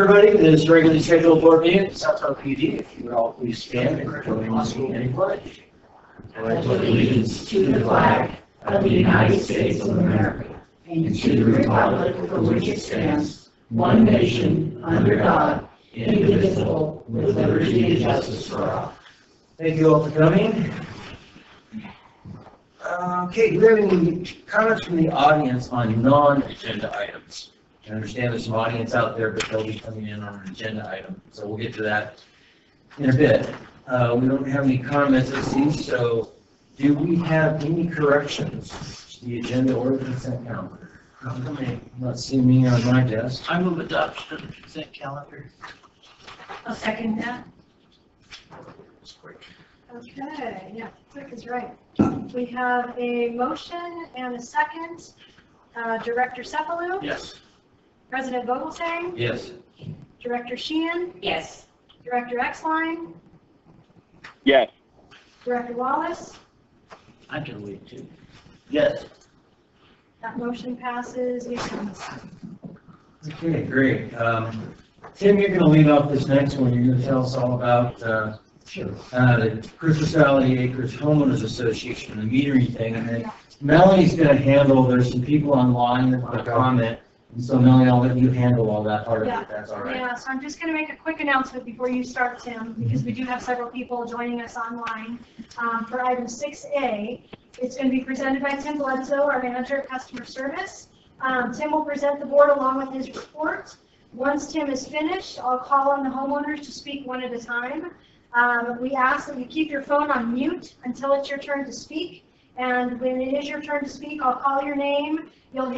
Everybody, this regularly scheduled board meeting at South Tahoe PD. If you would all please stand and join me in a pledge. I pledge allegiance to the flag of the United States of America and to the republic for which it stands, one nation, under God, indivisible, with liberty and justice for all. Thank you all for coming. Okay, do we have any comments from the audience on non-agenda items? I understand there's some audience out there, but they'll be coming in on an agenda item, so we'll get to that in a bit. We don't have any comments, it seems, so do we have any corrections to the agenda or the consent calendar? I'm not seeing me on my desk. I move adoption of the consent calendar. I'll second that. It's quick. Okay, yeah, quick is right. We have a motion and a second. Director Cephalou? Yes. President Vogelsang? Yes. Director Sheehan? Yes. Director Exline? Yes. Director Wallace? I can wait too. Yes. That motion passes unanimously. Okay, great. Tim, you're going to lead off this next one. You're going to tell us all about the Christmas Valley Acres Homeowners Association, the metering thing, and then Melanie's going to handle. There's some people online that want to comment, and so Melanie, I'll let you handle all that part of it. That's all right. Yeah, so I'm just going to make a quick announcement before you start, Tim, because we do have several people joining us online. For item 6A, it's going to be presented by Tim Bledsoe, our manager of customer service. Tim will present the board along with his report. Once Tim is finished, I'll call on the homeowners to speak one at a time. We ask that you keep your phone on mute until it's your turn to speak. And when it is your turn to speak, I'll call your name. You'll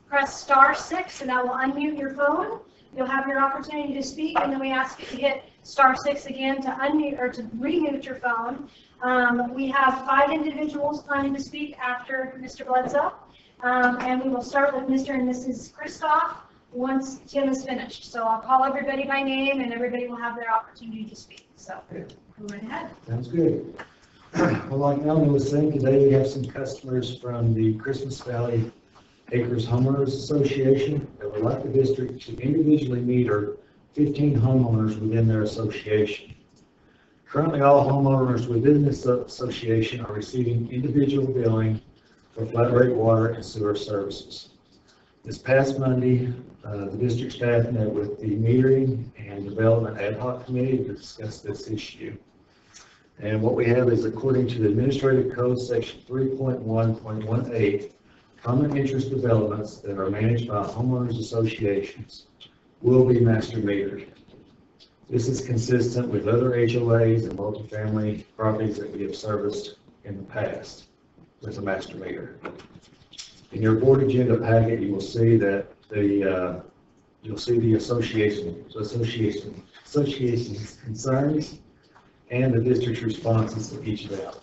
press *6, and that will unmute your phone. You'll have your opportunity to speak, and then we ask you to hit *6 again to unmute or to remute your phone. We have 5 individuals planning to speak after Mr. Bledsoe, and we will start with Mr. and Mrs. Kristoff once Tim is finished. So I'll call everybody by name, and everybody will have their opportunity to speak. So go right ahead. Sounds good. Well, like Melanie was saying, today we have some customers from the Christmas Valley Acres Homeowners Association that would like the district to individually meter 15 homeowners within their association. Currently, all homeowners within this association are receiving individual billing for flat rate water and sewer services. This past Monday, the district staff met with the Metering and Development Ad Hoc Committee to discuss this issue. And what we have is, according to the Administrative Code Section 3.1.18, common interest developments that are managed by homeowners associations will be master metered. This is consistent with other HOAs and multifamily properties that we have serviced in the past with a master meter. In your board agenda packet, you will see that the association's concerns and the district's responses to each of them.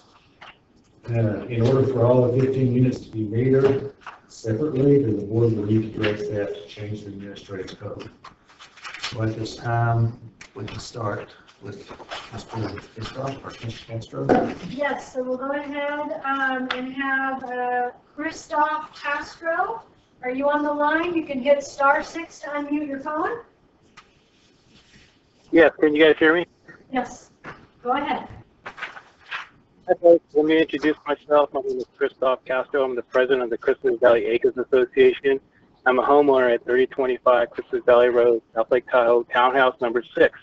In order for all the 15 units to be metered separately, then the board will need to direct staff to change the administrative code. So at this time, we can start with Mr. Kristoff or Mr. Castro. Yes, so we'll go ahead and have Kristoff Castro. Are you on the line? You can hit *6 to unmute your phone. Yes, can you guys hear me? Yes, go ahead. Okay, let me introduce myself. My name is Kristoff Castro. I'm the president of the Christmas Valley Acres Association. I'm a homeowner at 3025 Christmas Valley Road, South Lake Tahoe, townhouse number 6.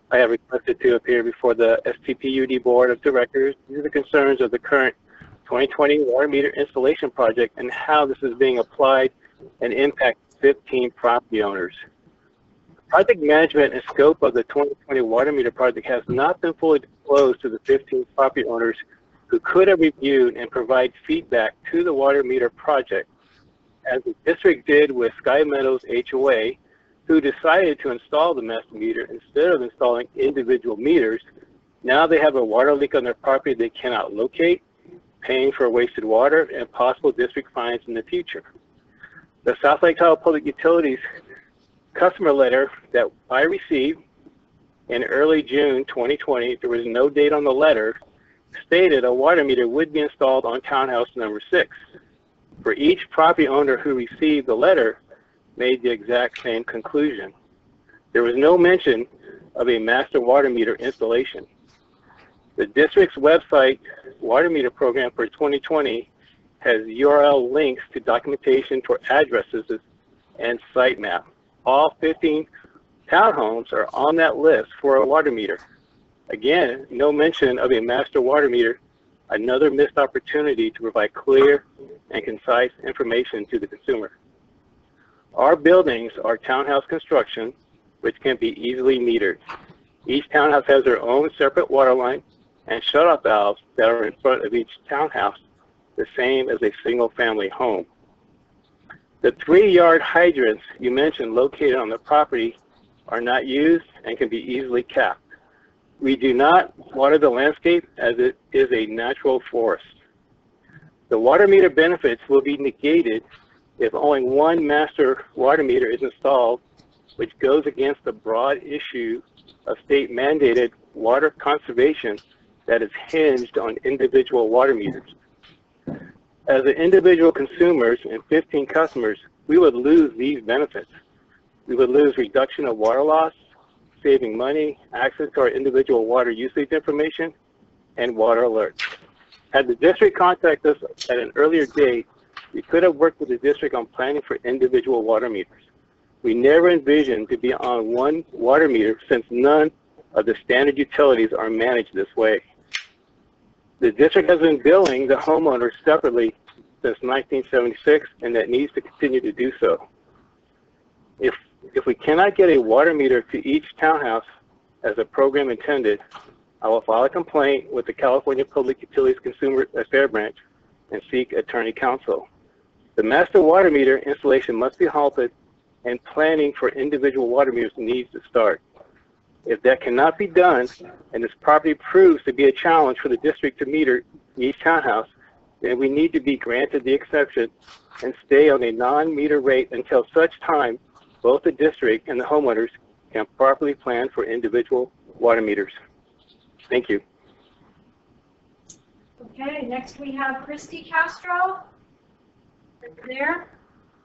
I have requested to appear before the STPUD Board of Directors due to the concerns of the current 2020 water meter installation project and how this is being applied and impacts 15 property owners. Project management and scope of the 2020 water meter project has not been fully disclosed to the 15 property owners who could have reviewed and provide feedback to the water meter project, as the district did with Sky Meadows HOA, who decided to install the master meter instead of installing individual meters. Now they have a water leak on their property they cannot locate, paying for wasted water and possible district fines in the future. The South Lake Tahoe Public Utilities customer letter that I received in early June 2020, there was no date on the letter, stated a water meter would be installed on townhouse number 6. For each property owner who received the letter, made the exact same conclusion. There was no mention of a master water meter installation. The district's website water meter program for 2020 has URL links to documentation for addresses and site map. All 15 townhomes are on that list for a water meter. Again, no mention of a master water meter, another missed opportunity to provide clear and concise information to the consumer. Our buildings are townhouse construction, which can be easily metered. Each townhouse has their own separate water line and shutoff valves that are in front of each townhouse, the same as a single-family home. The 3-yard hydrants you mentioned located on the property are not used and can be easily capped. We do not water the landscape as it is a natural forest. The water meter benefits will be negated if only one master water meter is installed, which goes against the broad issue of state-mandated water conservation that is hinged on individual water meters. As the individual consumers and 15 customers, we would lose these benefits. We would lose reduction of water loss, saving money, access to our individual water usage information, and water alerts. Had the district contacted us at an earlier date, we could have worked with the district on planning for individual water meters. We never envisioned to be on one water meter since none of the standard utilities are managed this way. The district has been billing the homeowners separately since 1976, and that needs to continue to do so. If we cannot get a water meter to each townhouse as the program intended, I will file a complaint with the California Public Utilities Consumer Affairs Branch and seek attorney counsel. The master water meter installation must be halted, and planning for individual water meters needs to start. If that cannot be done, and this property proves to be a challenge for the district to meter each townhouse, then we need to be granted the exception and stay on a non-meter rate until such time both the district and the homeowners can properly plan for individual water meters. Thank you. Okay, next we have Christy Castro. There?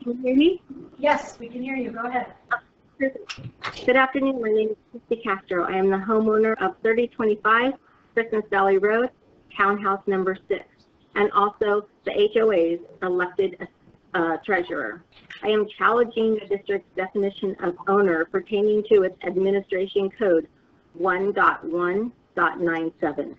Can you hear me? Yes, we can hear you. Go ahead. Good afternoon. My name is Christy Castro. I am the homeowner of 3025 Christmas Valley Road, townhouse number 6, and also the HOA's elected treasurer. I am challenging the district's definition of owner pertaining to its administration code 1.1.97.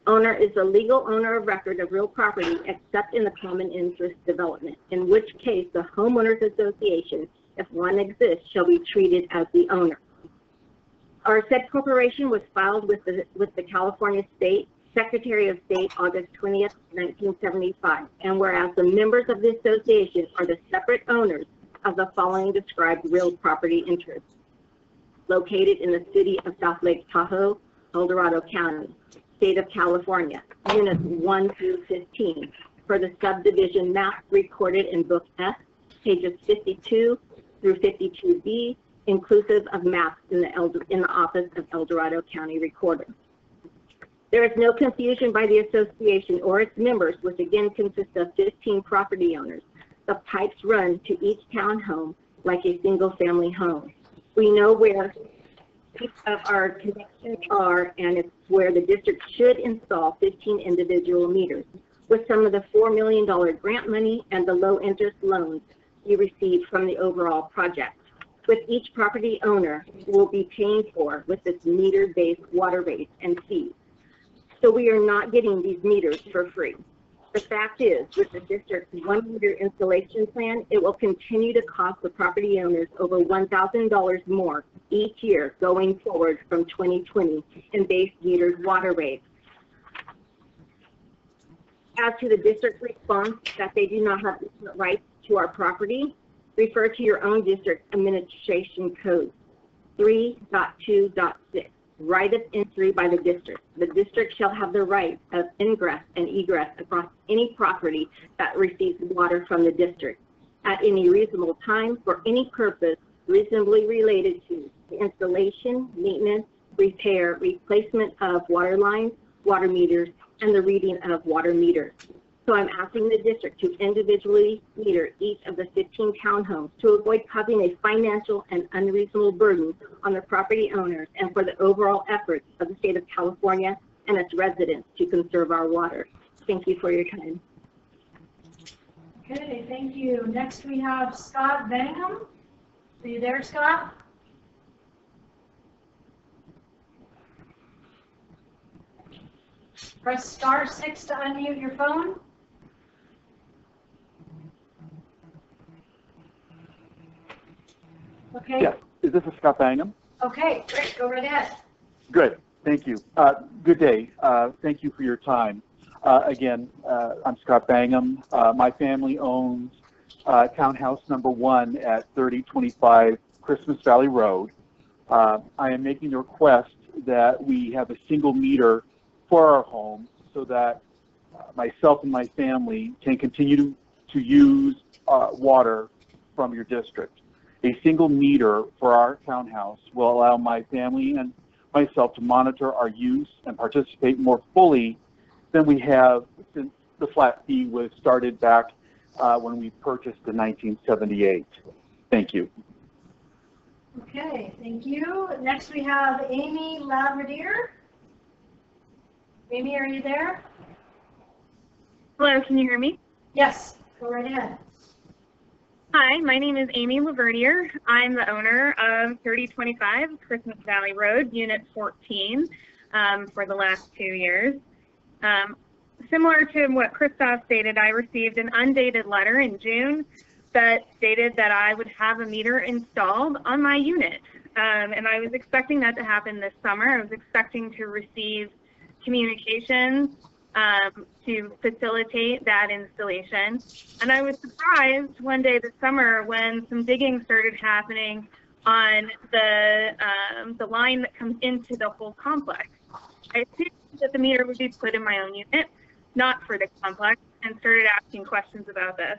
Owner is the legal owner of record of real property except in the common interest development, in which case the homeowners association, if one exists, shall be treated as the owner. Our said corporation was filed with the California State Secretary of State August 20th, 1975, and whereas the members of the association are the separate owners of the following described real property interests located in the city of South Lake Tahoe, Dorado County, State of California, units 1 through 15, for the subdivision map recorded in Book S, pages 52 through 52B, inclusive of maps in the office of El Dorado County Recorder. There is no confusion by the association or its members, which again consists of 15 property owners. The pipes run to each townhome like a single-family home. We know where each of our connections are, and it's where the district should install 15 individual meters. With some of the $4 million grant money and the low-interest loans we received from the overall project, with each property owner will be paying for with its meter-based water rates and fees. So we are not getting these meters for free. The fact is, with the district's 1 meter installation plan, it will continue to cost the property owners over $1,000 more each year going forward from 2020 in base metered water rates. As to the district's response that they do not have rights to our property, refer to your own district administration code 3.2.6. Right of entry by the district. The district shall have the right of ingress and egress across any property that receives water from the district at any reasonable time for any purpose reasonably related to the installation, maintenance, repair, replacement of water lines, water meters, and the reading of water meters. So I'm asking the district to individually meter each of the 15 townhomes to avoid causing a financial and unreasonable burden on the property owners and for the overall efforts of the state of California and its residents to conserve our water. Thank you for your time. Okay, thank you. Next we have Scott Bangham. Are you there, Scott? Press *6 to unmute your phone. Okay. Yes. Is this a Scott Bangham? Okay, great. Go right ahead. Good. Thank you. Good day. Thank you for your time. Again, I'm Scott Bangham. My family owns townhouse number 1 at 3025 Christmas Valley Road. I am making the request that we have a single meter for our home so that myself and my family can continue to use water from your district. A single meter for our townhouse will allow my family and myself to monitor our use and participate more fully than we have since the flat fee was started back when we purchased in 1978. Thank you. Okay, thank you. Next we have Amy Lavradier. Amy, are you there? Hello, can you hear me? Yes, go right ahead. Hi, my name is Amy Laverdier. I'm the owner of 3025 Christmas Valley Road, Unit 14, for the last 2 years. Similar to what Christoph stated, I received an undated letter in June that stated that I would have a meter installed on my unit. And I was expecting that to happen this summer. I was expecting to receive communications to facilitate that installation. And I was surprised one day this summer when some digging started happening on the line that comes into the whole complex. I assumed that the meter would be put in my own unit, not for the complex, and started asking questions about this.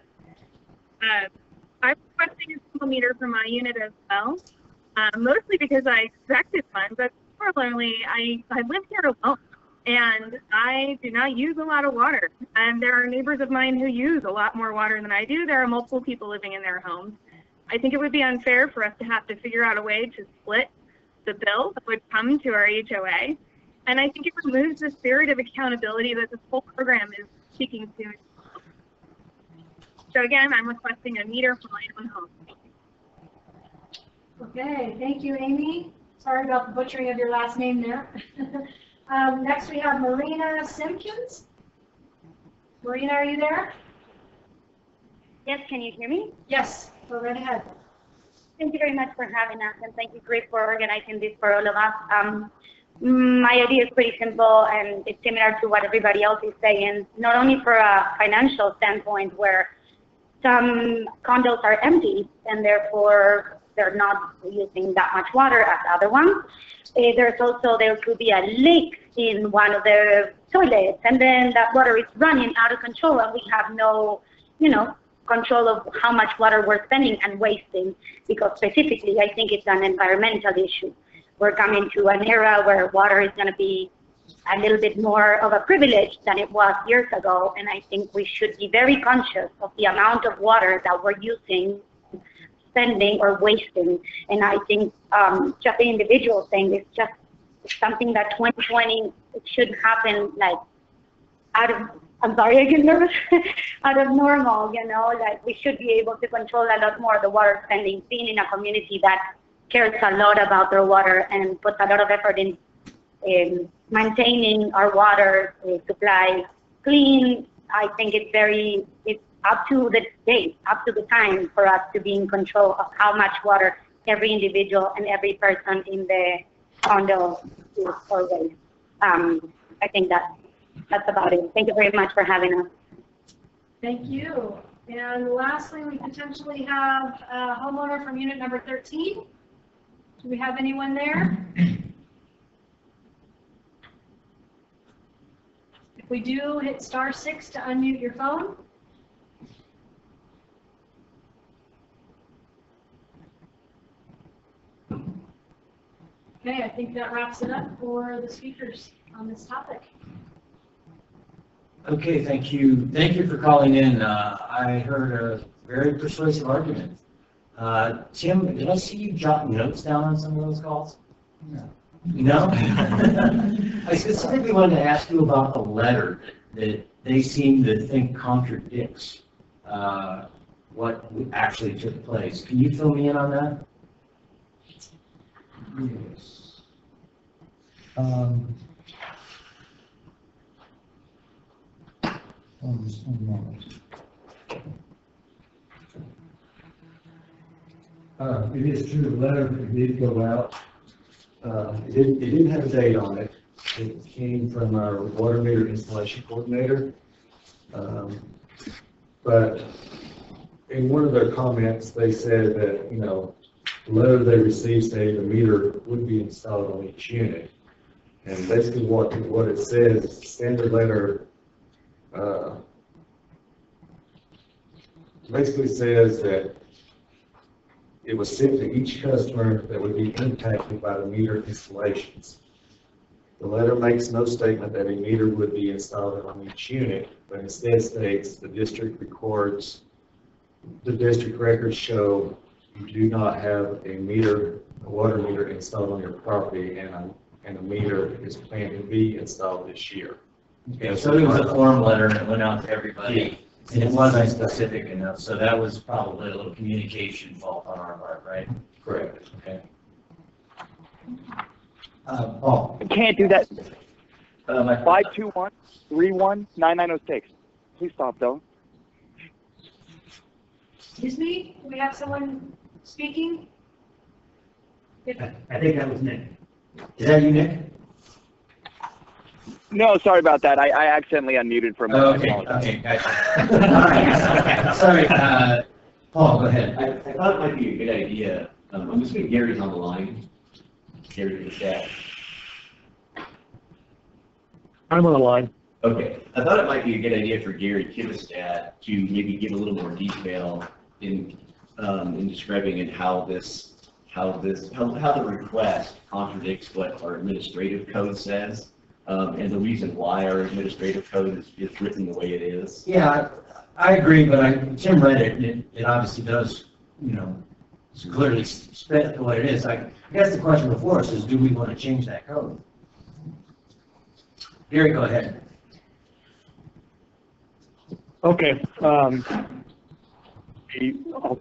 I'm requesting a single meter for my unit as well, mostly because I expected one, but similarly, I live here alone. And I do not use a lot of water. And there are neighbors of mine who use a lot more water than I do. There are multiple people living in their homes. I think it would be unfair for us to have to figure out a way to split the bill that would come to our HOA. And I think it removes the spirit of accountability that this whole program is seeking to. So again, I'm requesting a meter for my own home. Okay, thank you, Amy. Sorry about the butchering of your last name there. Next we have Marina Simpkins. Marina, are you there? Yes, can you hear me? Yes, go right ahead. Thank you very much for having us, and thank you, Grace, for organizing this for all of us. My idea is pretty simple, and it's similar to what everybody else is saying, not only for a financial standpoint where some condos are empty, and therefore they're not using that much water as other ones. There could be a leak in one of the toilets, and then that water is running out of control, and we have no, control of how much water we're spending and wasting, because specifically, I think it's an environmental issue. We're coming to an era where water is going to be a little bit more of a privilege than it was years ago, and I think we should be very conscious of the amount of water that we're using, spending, or wasting. And I think just the individual thing is just something that 2020 it should happen like out of, I'm sorry, I get nervous, out of normal, like we should be able to control a lot more of the water spending, being in a community that cares a lot about their water and puts a lot of effort in maintaining our water supply clean. I think it's up to the day, up to the time for us to be in control of how much water every individual and every person in the condo is or wastes. I think that's about it. Thank you very much for having us. Thank you. And lastly, we potentially have a homeowner from unit number 13. Do we have anyone there? If we do, hit *6 to unmute your phone. Okay, I think that wraps it up for the speakers on this topic. Okay, thank you. Thank you for calling in. I heard a very persuasive argument. Tim, did I see you jot notes down on some of those calls? No. No? I specifically wanted to ask you about the letter that they seem to think contradicts what actually took place. Can you fill me in on that? Yes. Just one moment. It is true, the letter did go out. It didn't have a date on it. It came from our water meter installation coordinator. But in one of their comments, they said that, you know, the letter they received saying the meter would be installed on each unit. And basically what it says, standard letter, basically says that it was sent to each customer that would be impacted by the meter installations. The letter makes no statement that a meter would be installed on each unit, but instead states the district records, the district records show you do not have a water meter installed on your property, and a meter is planned to be installed this year. Okay, so it was a form letter and it went out to everybody. And it wasn't specific enough, so that was probably a little communication fault on our part, right? Correct. Okay. Paul? Can't do that. My 521-31-9906. Please stop, though. Excuse me, do we have someone speaking? I think that was Nick. Is that you, Nick? No, sorry about that. I accidentally unmuted for a moment. Okay, gotcha. All right. Sorry, Paul, go ahead. I thought it might be a good idea. I'm assuming Gary's on the line. Gary, the staff. I'm on the line. Okay. I thought it might be a good idea for Gary Kivistad to maybe give a little more detail in describing and how the request contradicts what our administrative code says. And the reason why our administrative code is written the way it is. Yeah, I agree, but Tim read it, and it obviously does, you know, it's clearly spent what it is. I guess the question before us is, do we want to change that code? Gary, go ahead. Okay. I'll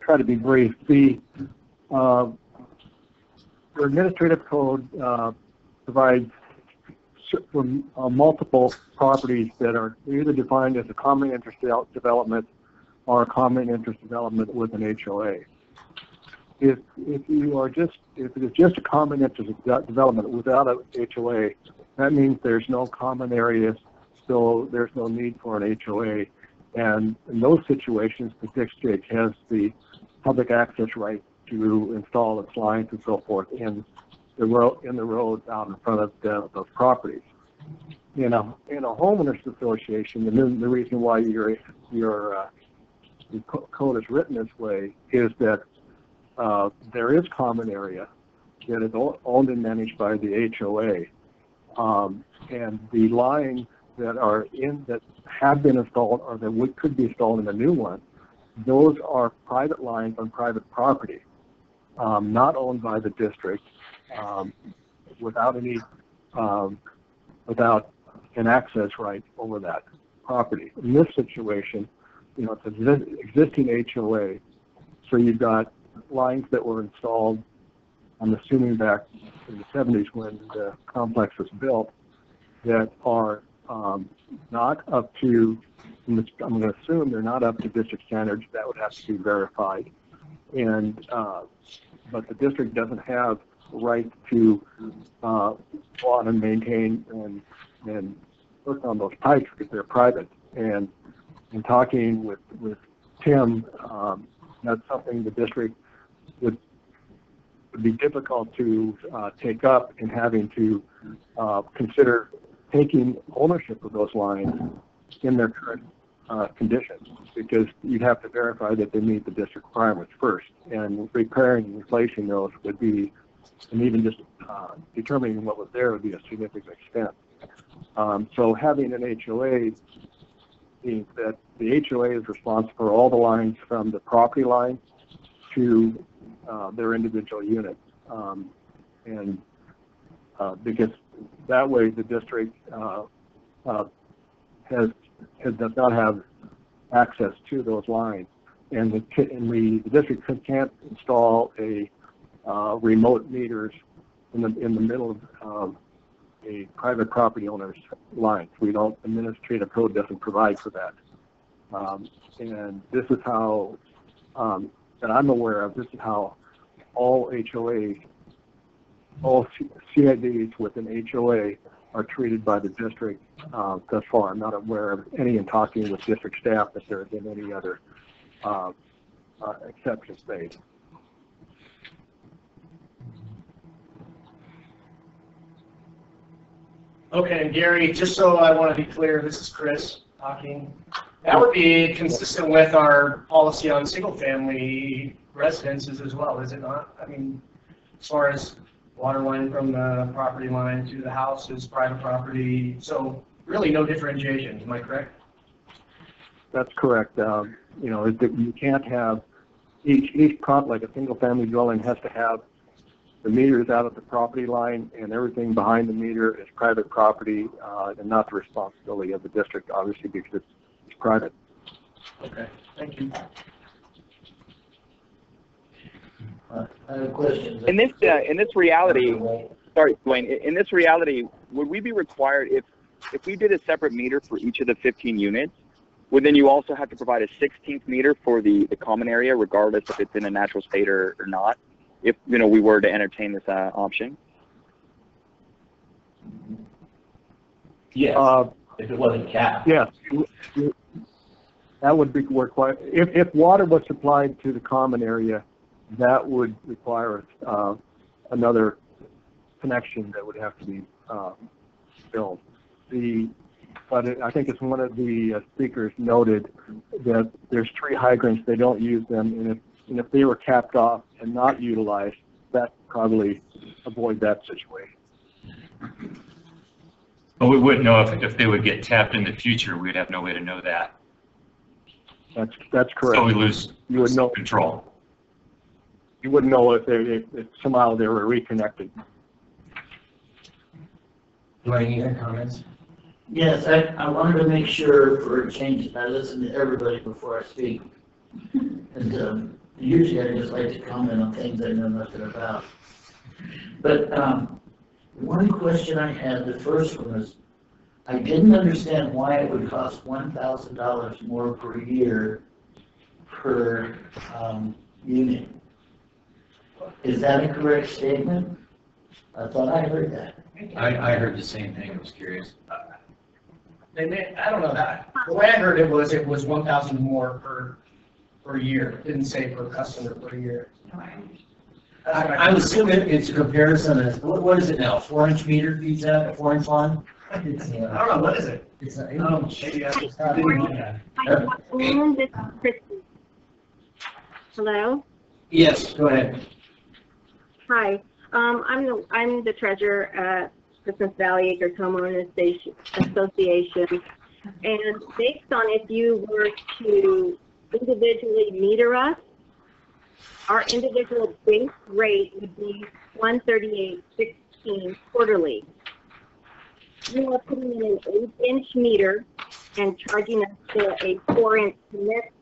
try to be brief. The administrative code provides for multiple properties that are either defined as a common interest development or a common interest development with an HOA. If it is just a common interest development without a HOA, that means there's no common area, so there's no need for an HOA. And in those situations, the district has the public access right to install its lines and so forth in the road out in front of those properties. In a homeowners association, and then the reason why your code is written this way is that there is common area that is owned and managed by the HOA, and the lines that have been installed or that could be installed in a new one, those are private lines on private property, not owned by the district. Without an access right over that property. In this situation, you know, it's an existing HOA, so you've got lines that were installed, I'm assuming back in the 70s when the complex was built, that are not up to, I'm going to assume they're not up to district standards. That would have to be verified. And but the district doesn't have right to go on and maintain and work on those pipes because they're private. And in talking with Tim, that's something the district would be difficult to take up in having to consider taking ownership of those lines in their current conditions, because you'd have to verify that they meet the district requirements first, and repairing and replacing those would be, and even just determining what was there would be a significant expense. So having an HOA means that the HOA is responsible for all the lines from the property line to their individual units. And because that way the district does not have access to those lines, and the district can't install a remote meters in the middle of a private property owner's lines. We don't, administrative code doesn't provide for that. And this is how, that I'm aware of, this is how all HOAs, all CIDs with an HOA are treated by the district thus far. I'm not aware of any, in talking with district staff, that there have been any other exceptions made. Okay, and Gary, just so I want to be clear, this is Chris talking. That would be consistent with our policy on single-family residences as well, is it not? I mean, as far as water line from the property line to the house is private property, so really no differentiation, am I correct? That's correct. You know, you can't have each prop, like a single-family dwelling, has to have the meters out at the property line, and everything behind the meter is private property and not the responsibility of the district, obviously, because it's private. Okay, thank you. I have a question. In this reality, sorry, Dwayne. In this reality, would we be required, if we did a separate meter for each of the 15 units, would then you also have to provide a 16th meter for the common area, regardless if it's in a natural state or not? If we were to entertain this option. Yes. If it wasn't capped. Yes. That would be required. If water was supplied to the common area, that would require another connection that would have to be built. But I think it's one of the speakers noted that there's 3 hydrants, they don't use them, and if they were capped off and not utilized, that probably avoid that situation. But we wouldn't know if they would get tapped in the future. We'd have no way to know that. That's correct. So we lose control. You wouldn't know if somehow they were reconnected. Do I need any comments? Yes, I wanted to make sure for a change that I listen to everybody before I speak. And usually I just like to comment on things I know nothing about. But one question I had, the first one was, I didn't understand why it would cost $1,000 more per year per unit. Is that a correct statement? I thought I heard that. I heard the same thing. I was curious. I don't know that. The way I heard it was 1,000 more per year. It didn't say per customer per year. I'm assuming it's a comparison of, what is it now, 4-inch meter feeds that, a 4-inch line? I don't know, what is it? It's a, Maybe I just didn't know that. Hello? Yes, go ahead. Hi. I'm the treasurer at Christmas Valley Acres Homeowners Association, and based on if you were to individually meter us, our individual base rate would be $138.16 quarterly. You are putting in an 8-inch meter and charging us for a 4-inch connect.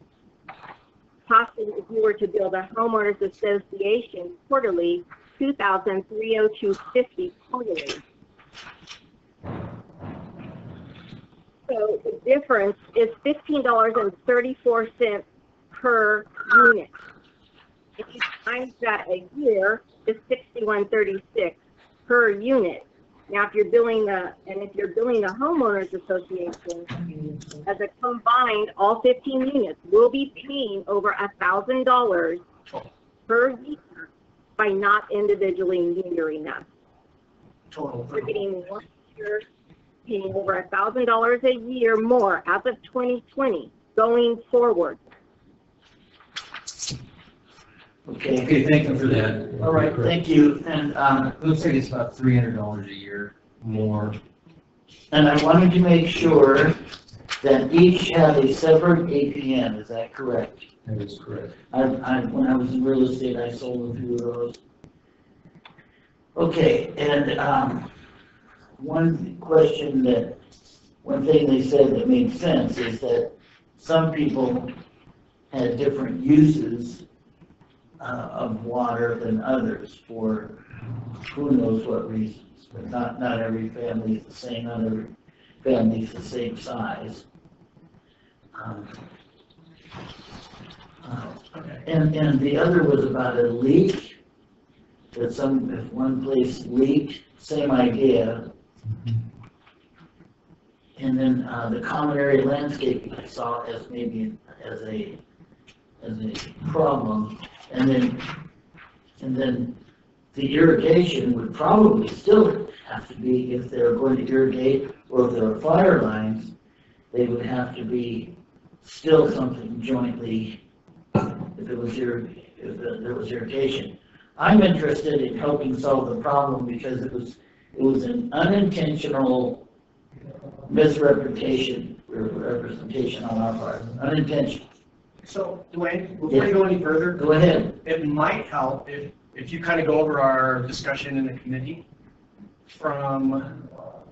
Possibly, if you were to build a homeowners association quarterly, $2,302.50 quarterly. So the difference is $15.34 per unit. If you times that a year, it's $61.36 per unit. Now, if you're billing the homeowners association, as a combined, all 15 units will be paying over $1,000 per year by not individually metering us. Total. We're getting 1 year paying over $1,000 a year more as of 2020 going forward. Okay, thank you for that. All right, thank you. And It looks like it's about $300 a year more. I wanted to make sure that each have a separate APN, is that correct? That is correct. When I was in real estate, I sold a few of those. Okay, and one thing they said that made sense is that some people had different uses of water than others for who knows what reasons. But not every family is the same, not every family is the same size. And the other was about a leak, that if one place leaked, same idea. And then the common area landscaping I saw as maybe as a problem. And then the irrigation would probably still have to be, if they're going to irrigate or if there are fire lines, they would have to be still something jointly if there was irrigation. I'm interested in helping solve the problem because it was an unintentional misrepresentation on our part, unintentional. So, Dwayne, before you go any further, Go ahead. it might help if you kind of go over our discussion in the committee from a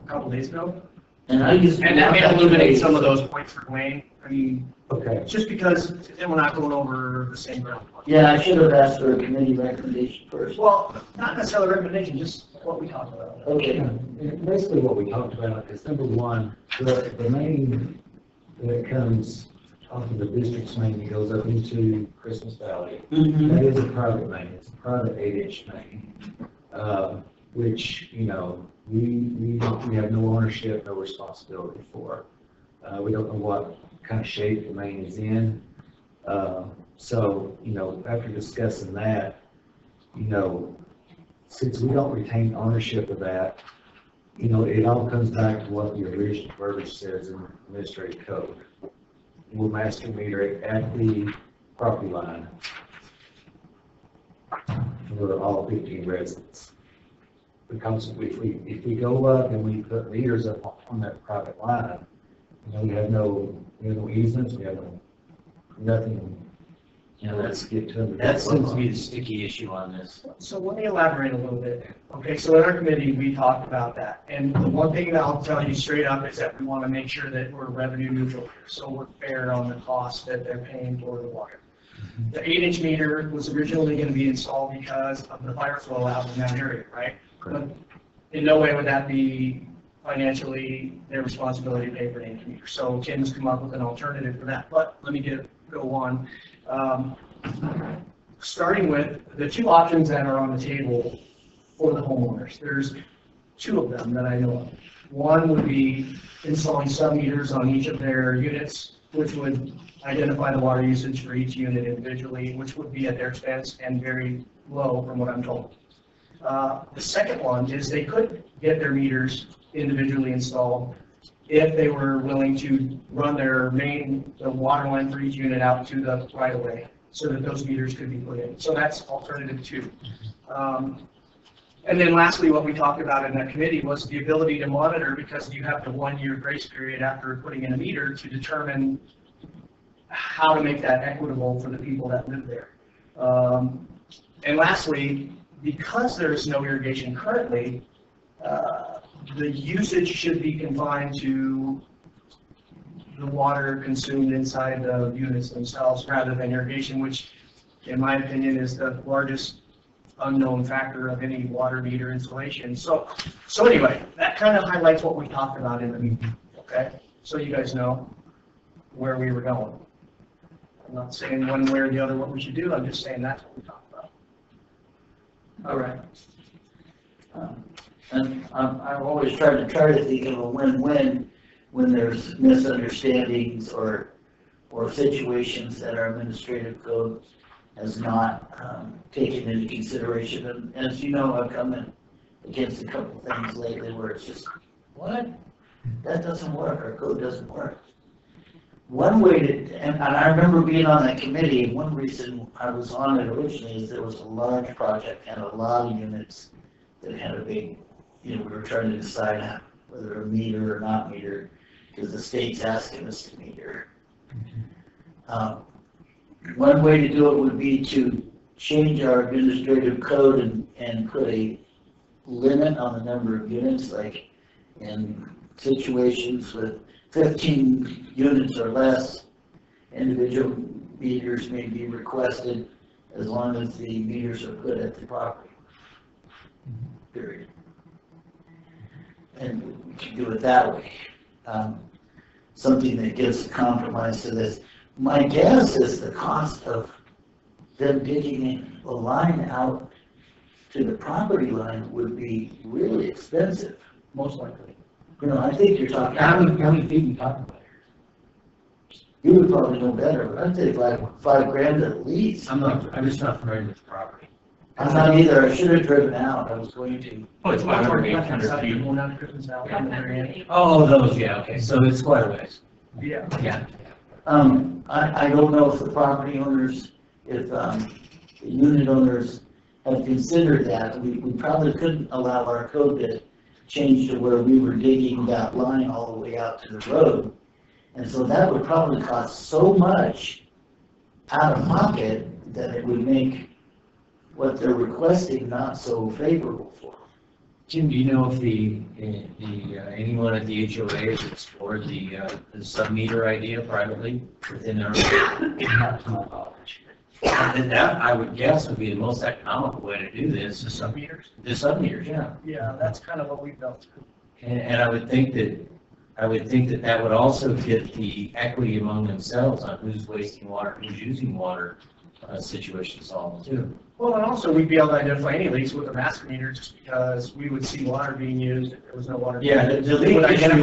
couple days ago. And that may illuminate some of those points for Dwayne. I mean, Okay. just because then we're not going over the same ground. Yeah, I should have asked for a committee recommendation first. Well, not necessarily recommendation, just what we talked about. Okay. And basically what we talked about is number one, the main that comes off of the district's main that goes up into Christmas Valley. Mhm. That is a private main. It's a private 8-inch main, which, you know, we have no ownership, no responsibility for. We don't know what kind of shape the main is in. So, you know, after discussing that, you know, since we don't retain ownership of that, you know, it all comes back to what the original verbiage says in the administrative code. We'll master meter it at the property line for all 15 residents. Because if we go up and we put meters up on that private line, you know, we have no easements, we have nothing. Yeah, Let's get to them. that seems to be the sticky issue on this. So let me elaborate a little bit. Okay, so in our committee, we talked about that. And the one thing that I'll tell you straight up is that we want to make sure that we're revenue neutral here. So we're fair on the cost that they're paying for the water. The 8-inch meter was originally going to be installed because of the fire flow out in that area, right? But in no way would that be financially their responsibility to pay for an 8-inch meter. So Tim's come up with an alternative for that. But let me go on. Starting with the two options that are on the table for the homeowners. There's two of them that I know of. One would be installing sub-meters on each of their units, which would identify the water usage for each unit individually, which would be at their expense and very low from what I'm told. The second one is they could get their meters individually installed if they were willing to run the water line for each unit out to the right-of-way so that those meters could be put in. So that's alternative 2. And then lastly, what we talked about in that committee was the ability to monitor, because you have the 1-year grace period after putting in a meter to determine how to make that equitable for the people that live there. And lastly, because there's no irrigation currently, the usage should be confined to the water consumed inside the units themselves rather than irrigation, which in my opinion is the largest unknown factor of any water meter installation. So anyway, that kind of highlights what we talked about in the meeting, okay? So you guys know where we were going. I'm not saying one way or the other what we should do, I'm just saying that's what we talked about. All right. And I've always tried to think of a win-win when there's misunderstandings or situations that our administrative code has not taken into consideration. And as you know, I've come in against a couple things lately where it's just, what? That doesn't work, our code doesn't work. One way to, and I remember being on that committee, and one reason I was on it originally is there was a large project and a lot of units that had a big, you know, we were trying to decide whether to meter or not meter. because the state's asking us to meter. One way to do it would be to change our administrative code and put a limit on the number of units, like in situations with 15 units or less, individual meters may be requested as long as the meters are put at the property. Period. And we can do it that way. Something that gives a compromise to this. My guess is the cost of them digging a line out to the property line would be really expensive. Most likely. You know, I think you're talking. How many feet you talking about? You would probably know better, but I'd say like $5,000 at least. I'm just not familiar with the property. I'm not either. I should have driven out. I was going to. Oh, it's 500, 800 feet. Going down to Christmas Valley on the other end. Oh, those, yeah, okay, so it's quite a ways. Yeah. Yeah. I don't know if the property owners, if the unit owners have considered that. We probably couldn't allow our code to change to where we were digging that line all the way out to the road. And so that would probably cost so much out of pocket that it would make what they're requesting not so favorable for them. Jim, do you know if anyone at the HOA has explored the sub-meter idea privately within our? Not to my knowledge. And that, I would guess, would be the most economical way to do this. The sub-meters? The sub-meters, yeah. Yeah, that's kind of what we've built. And I would think that that would also get the equity among themselves on who's wasting water, who's using water, situation solved too. Well, and also we'd be able to identify any leaks with a master meter just because we would see water being used if there was no water. Yeah, the leak issue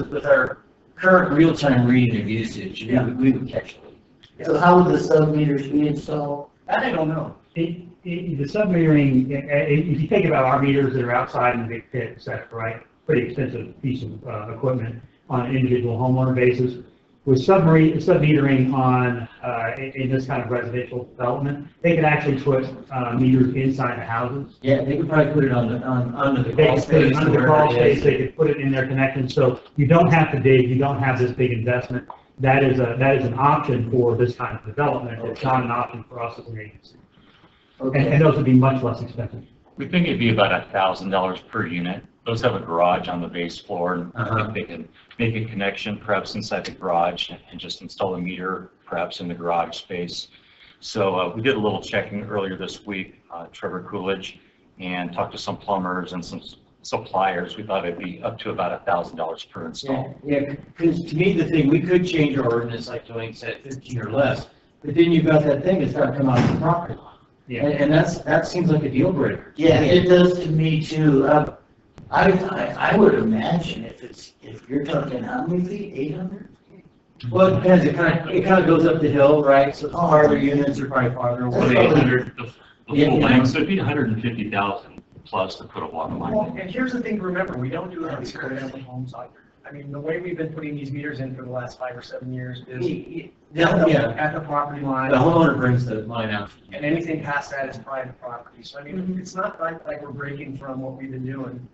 with our current real-time reading of usage, we would catch the leak. So how would the sub-meters be installed? That I don't know. The sub-metering, if you think about our meters that are outside in the big pit, et cetera, right? Pretty expensive piece of equipment on an individual homeowner basis. With sub-metering on, in this kind of residential development, they could actually put meters inside the houses. Yeah, they could probably put it under the They crawl could put it space. under the crawl space, they could put it in their connection, so you don't have to dig, you don't have this big investment. That is an option for this kind of development. It's not an option for us as an agency. Okay. And those would be much less expensive. We think it'd be about $1,000 per unit. Those have a garage on the base floor, and I think they can make a connection perhaps inside the garage and just install a meter perhaps in the garage space. So we did a little checking earlier this week, Trevor Coolidge, and talked to some plumbers and some suppliers. We thought it'd be up to about $1,000 per install. Yeah, because to me, the thing, we could change our ordinance like doing, say, 15 or less, but then you've got that thing that's got to come out of the property line. Yeah. And that seems like a deal breaker. Yeah, it does to me too. I would imagine if you're talking how many feet, 800? Well, it depends. It kind of goes up the hill, right? So farther units are probably farther away. 800, the full length, so it'd be 150,000 plus to put a water line Well, in. and here's the thing to remember, we don't do it on single family homes either. I mean, the way we've been putting these meters in for the last 5 or 7 years is at the property line. The homeowner brings the line out. And anything past that is private property. So I mean, it's not like we're breaking from what we've been doing.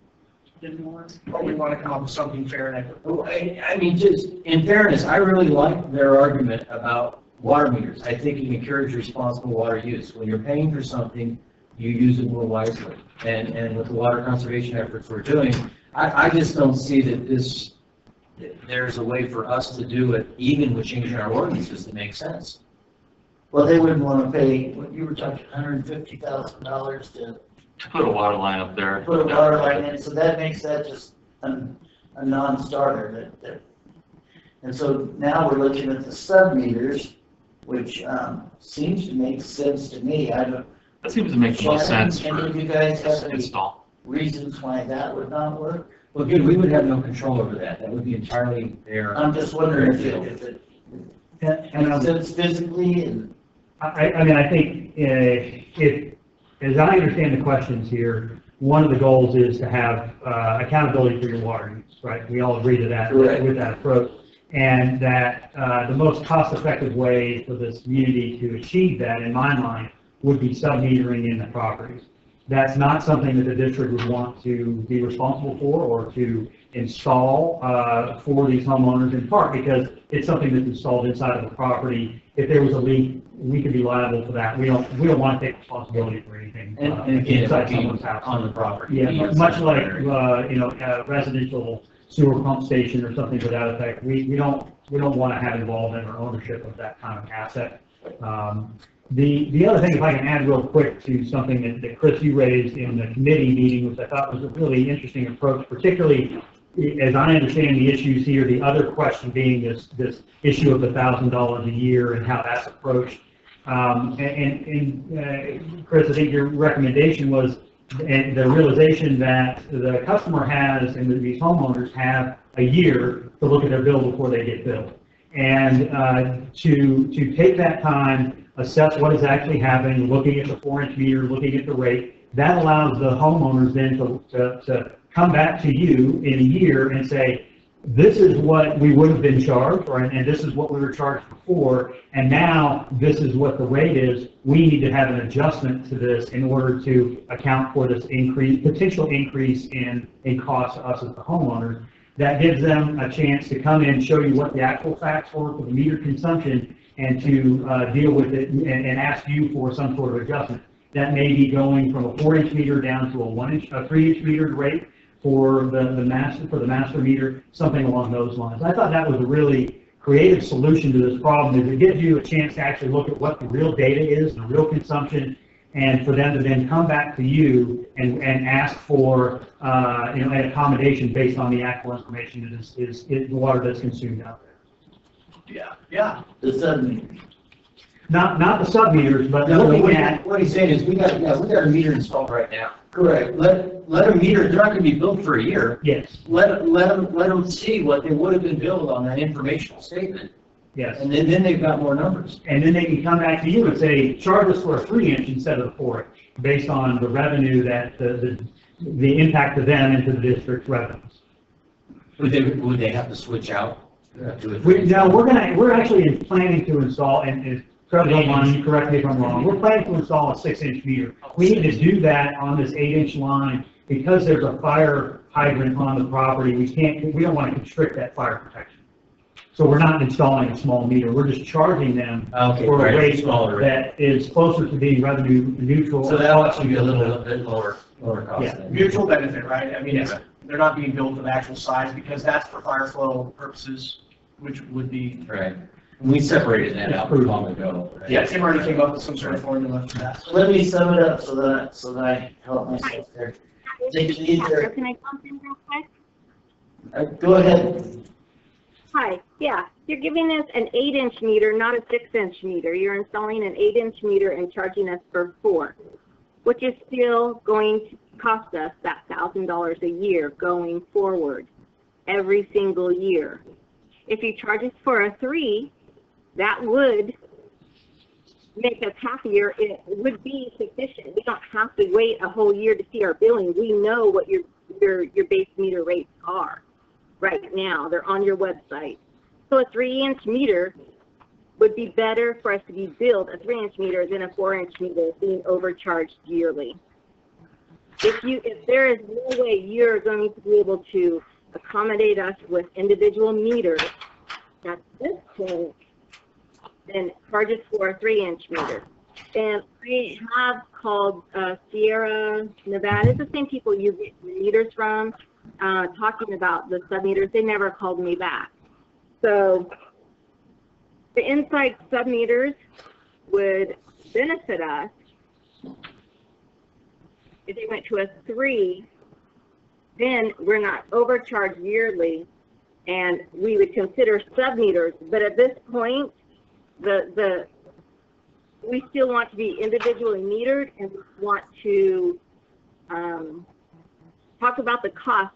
But we want to come up with something fair and equitable. I mean, just in fairness, I really like their argument about water meters. I think it encourages responsible water use. When you're paying for something, you use it more wisely. And with the water conservation efforts we're doing, I just don't see that there's a way for us to do it, even with changing our ordinances, that makes sense. Well, they wouldn't want to pay, what you were talking, $150,000 to Put a water line up there. put a water line in, so that makes that just a non-starter. And so now we're looking at the sub-meters, which seems to make sense to me. That seems to make the most sense Any for of you guys have any install. reasons why that would not work? Well, good, we would have no control over that. That would be entirely their. I'm just wondering if it makes sense physically and. I mean, I think as I understand the questions here, one of the goals is to have accountability for your water use, right? We all agree to that. Correct. With that approach. And that the most cost-effective way for this community to achieve that, in my mind, would be sub-metering in the properties. That's not something that the district would want to be responsible for or to install for these homeowners, in part because it's something that's installed inside of the property. If there was a leak, we could be liable for that. We don't want to take responsibility for anything And again, inside it would be someone's house. on the property. Yeah, much like a residential sewer pump station or something to that effect. We don't want to have involvement or ownership of that kind of asset. The other thing, if I can add real quick to something that Chris, you raised in the committee meeting, which I thought was a really interesting approach, particularly as I understand the issues here, the other question being this issue of the $1,000 a year and how that's approached. Chris, I think your recommendation was and the realization that the customer has and these homeowners have a year to look at their bill before they get billed. And to take that time, assess what is actually happening, looking at the 4-inch meter, looking at the rate, that allows the homeowners then to come back to you in a year and say, this is what we would have been charged, and this is what we were charged before, and now this is what the rate is. We need to have an adjustment to this in order to account for this potential increase in cost to us as the homeowners. That gives them a chance to come in, show you what the actual facts were for the meter consumption, and to deal with it and ask you for some sort of adjustment. That may be going from a 4-inch meter down to a 3-inch metered rate for the master meter, something along those lines. I thought that was a really creative solution to this problem, is it gives you a chance to actually look at what the real data is, the real consumption, and for them to then come back to you and ask for an accommodation based on the actual information that is the water that's consumed out there. Yeah. The sudden. Not the sub-meters, but No, looking at. what he's saying is we got a meter installed right now. Correct. Let them meter. They're not going to be billed for a year. Yes. Let them see what they would have been billed on that informational statement. Yes. And then they've got more numbers. And then they can come back to you and say, charge us for a 3-inch instead of a 4-inch, based on the revenue that the impact to them and to the district's revenues. Would they have to switch out? We're actually planning to install, and Trevor, correct me if I'm wrong, we're planning to install a 6-inch meter. We need to do that on this 8-inch line because there's a fire hydrant on the property. We don't want to constrict that fire protection. So we're not installing a small meter. We're just charging them for a rate that is closer to being revenue neutral. So that'll actually be a little bit lower cost. Yeah. Mutual benefit, right? I mean, they're not being billed for the actual size because that's for fire flow purposes, which would be. Right. We separated that out long ago. Right? Yeah, Tim already came up with some sort of formula for that. Let me sum it up so that I help myself there. Take it easy. Can I jump in real quick? Go ahead. Hi, yeah, you're giving us an 8-inch meter, not a 6-inch meter. You're installing an 8-inch meter and charging us for 4, which is still going to cost us that $1,000 a year going forward, every single year. If you charge us for a 3, that would make us happier. It would be sufficient. We don't have to wait a whole year to see our billing. We know what your base meter rates are right now. They're on your website. So a 3-inch meter would be better for us to be billed a 3-inch meter than a 4-inch meter being overcharged yearly. If there is no way you're going to be able to accommodate us with individual meters at this point, then charge us for a 3-inch meter. And we have called Sierra Nevada. It's the same people you get meters from, talking about the sub-meters. They never called me back. So the inside sub-meters would benefit us if they went to a 3. Then we're not overcharged yearly, and we would consider sub-meters. But at this point, we still want to be individually metered, and we want to talk about the cost.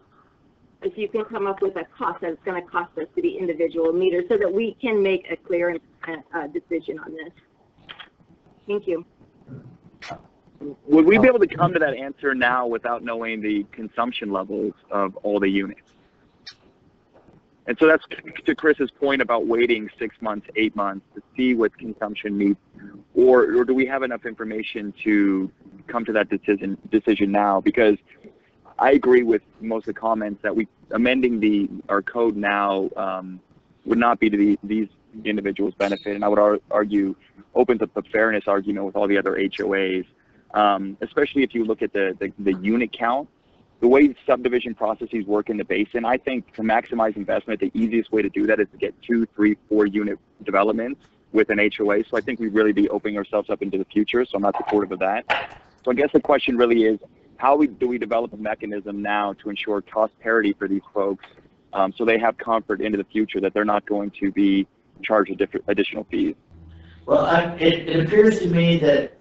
If you can come up with a cost that it's going to cost us to be individual meters, so that we can make a clear decision on this. Thank you. Would we be able to come to that answer now without knowing the consumption levels of all the units? And so that's to Chris's point about waiting 6 months, 8 months to see what consumption meets, or do we have enough information to come to that decision now? Because I agree with most of the comments that amending our code now would not be to these individuals' benefit, and I would argue opens up the fairness argument with all the other HOAs, especially if you look at the unit count. The way subdivision processes work in the basin, I think to maximize investment, the easiest way to do that is to get 2, 3, 4 unit developments with an HOA. So I think we'd really be opening ourselves up into the future, so I'm not supportive of that. So I guess the question really is, how do we develop a mechanism now to ensure cost parity for these folks so they have comfort into the future that they're not going to be charged additional fees? Well, it appears to me that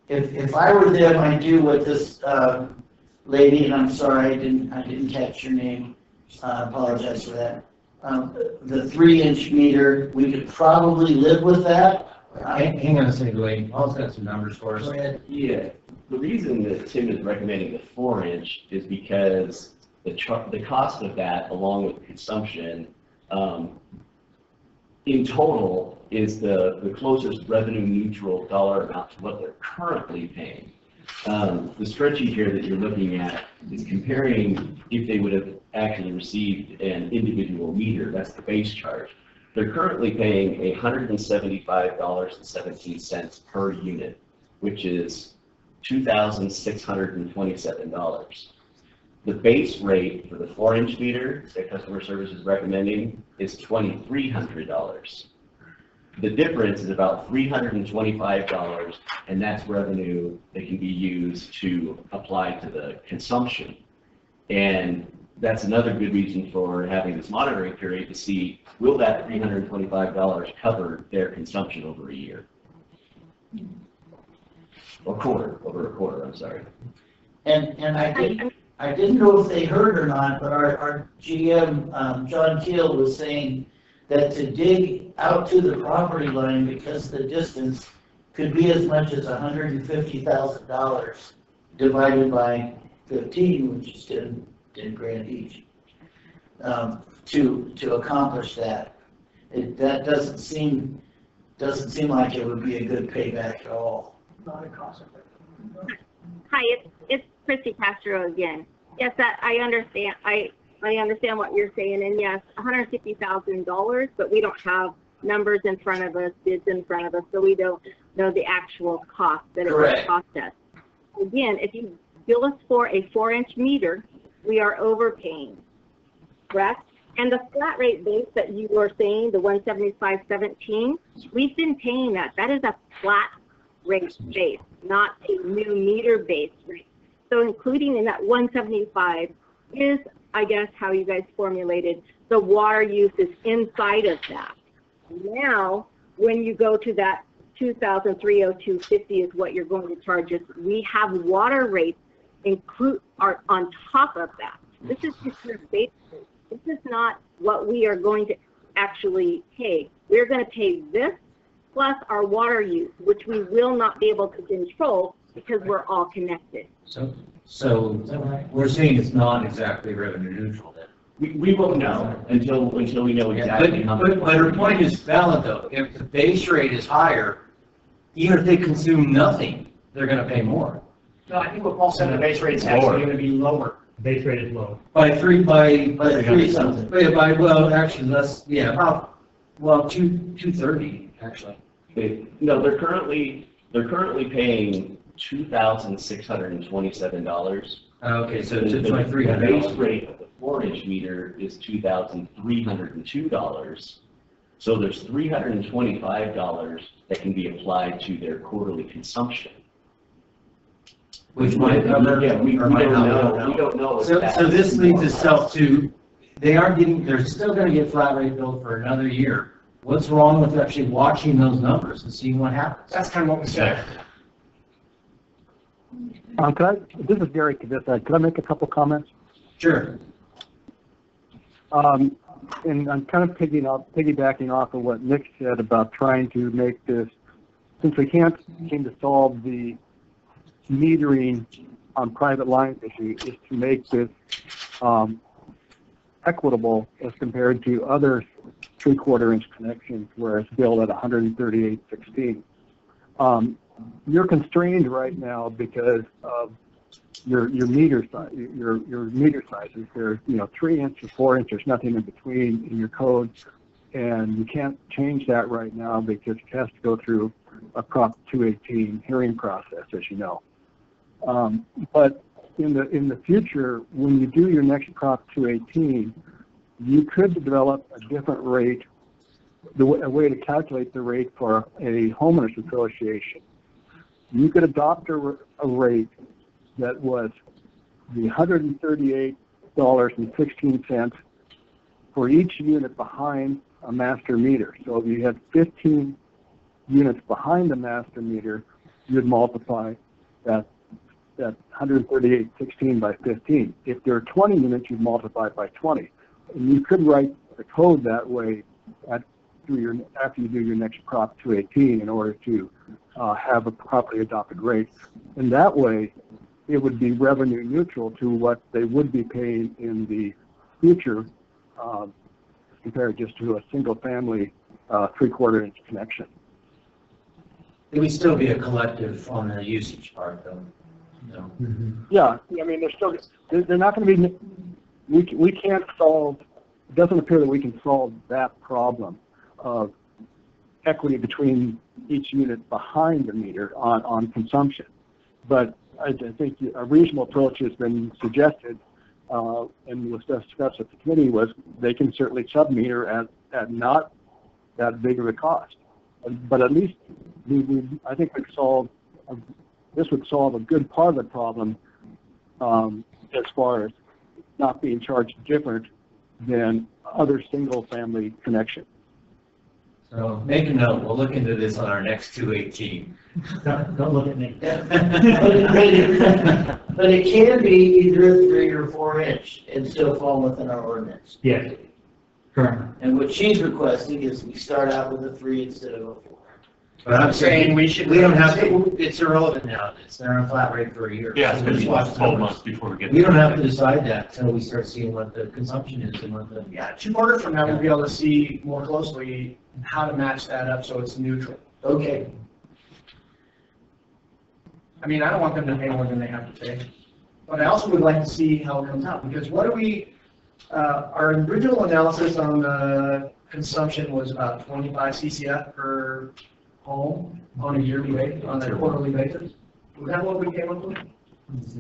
if I were them, I'd do what this lady, and I'm sorry, I didn't catch your name. I apologize for that. The 3-inch meter, we could probably live with that. Hang on a second, Wayne. Paul's got some numbers for us. Go ahead. Yeah, the reason that Tim is recommending the 4-inch is because the cost of that, along with consumption, in total is the closest revenue neutral dollar amount to what they're currently paying. The spreadsheet here that you're looking at is comparing if they would have actually received an individual meter, that's the base charge. They're currently paying $175.17 per unit, which is $2,627. The base rate for the 4-inch meter that customer service is recommending is $2,300. The difference is about $325, and that's revenue that can be used to apply to the consumption. And that's another good reason for having this monitoring period to see, will that $325 cover their consumption over a year? Or over a quarter, I'm sorry. And I didn't know if they heard or not, but our GM, John Keel, was saying that to dig out to the property line, because the distance could be as much as $150,000 divided by 15, which is 10 grand each, to accomplish that. That doesn't seem like it would be a good payback at all. Not a cost effective. Hi, it's Christy Castro again. Yes, I understand. I understand what you're saying, and yes, $150,000, but we don't have numbers in front of us, bids in front of us, so we don't know the actual cost that it would cost us. Again, if you bill us for a 4-inch meter, we are overpaying, correct? And the flat rate base that you were saying, the $175.17, we've been paying that. That is a flat rate base, not a new meter base rate. So including in that 175 is, I guess, how you guys formulated the water use is inside of that. Now, when you go to that $2,302.50 is what you're going to charge us. We have water rates are on top of that. This is just your base rate. This is not what we are going to actually pay. We're going to pay this plus our water use, which we will not be able to control because we're all connected. So we're saying it's not exactly revenue neutral then. We won't know until we know exactly how much. But her point is valid though. If the base rate is higher, even if they consume nothing, they're going to pay more. No, I think what Paul said, the base rate is actually going to be lower. Base rate is low. By three something. Well, actually less. Yeah, about 230 actually. No, they're currently paying $2,627. Okay, so the $2,300. base rate of the 4-inch meter is $2,302. So there's $325 that can be applied to their quarterly consumption. Which might cover, yeah, we don't know. We don't know. So this leads itself to, they're still going to get flat rate billed for another year. What's wrong with actually watching those numbers and seeing what happens? That's kind of what we said. This is Gary Kavissa. Could I make a couple comments? Sure. And I'm kind of piggybacking off of what Nick said about trying to make this, since we can't seem to solve the metering on private lines issue, is to make this equitable as compared to other 3/4-inch connections where it's billed at $138.16. You're constrained right now because of your meter size, your meter sizes. They're 3 inches, 4 inches, nothing in between in your code, and you can't change that right now because it has to go through a Prop 218 hearing process, as you know. But in the future, when you do your next Prop 218, you could develop a different rate, a way to calculate the rate for a homeowners association. You could adopt a rate that was the $138.16 for each unit behind a master meter. So if you had 15 units behind the master meter, you'd multiply that 138.16 by 15. If there are 20 units, you'd multiply it by 20. And you could write the code that way after you do your next Prop 218 in order to have a properly adopted rate. And that way, it would be revenue neutral to what they would be paying in the future compared just to a single family 3/4 inch connection. It would still be a collective on the usage part, though. No. Yeah, I mean, they're not going to be, we can't solve, it doesn't appear that we can solve that problem of equity between each unit behind the meter on consumption. But I think a reasonable approach has been suggested and was discussed at the committee was they can certainly sub-meter at not that big of a cost. But at least I think this would solve a good part of the problem as far as not being charged different than other single-family connections. So make a note, we'll look into this on our next 218. Don't look at me. But it can be either a 3 or 4 inch and still fall within our ordinance. Yes, currently. And what she's requesting is we start out with a 3 instead of a 4. But I'm saying we don't have to, it's irrelevant now, they're on a flat rate for a year. Yeah, it's So going to just be watch the 12 numbers. months before we get. We don't have to decide that until we start seeing what the consumption is and what the. Yeah, 2 quarters from now, we'll be able to see more closely how to match that up so it's neutral. Okay. I mean, I don't want them to pay more than they have to pay. But I also would like to see how it comes out, because what do we, our original analysis on the consumption was about 25 CCF per home on a yearly basis, on a quarterly basis. Was that what we came up with?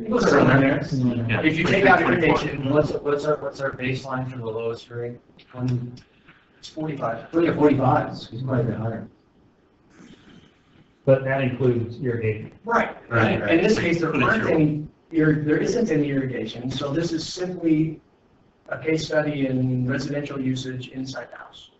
It was around there. Yeah. If you take out irrigation, What's our baseline for the lowest rate? it's 45. 45, it's quite a bit higher. But that includes irrigation. Right. Right. In this case, there isn't any irrigation, so this is simply a case study in residential usage inside the house.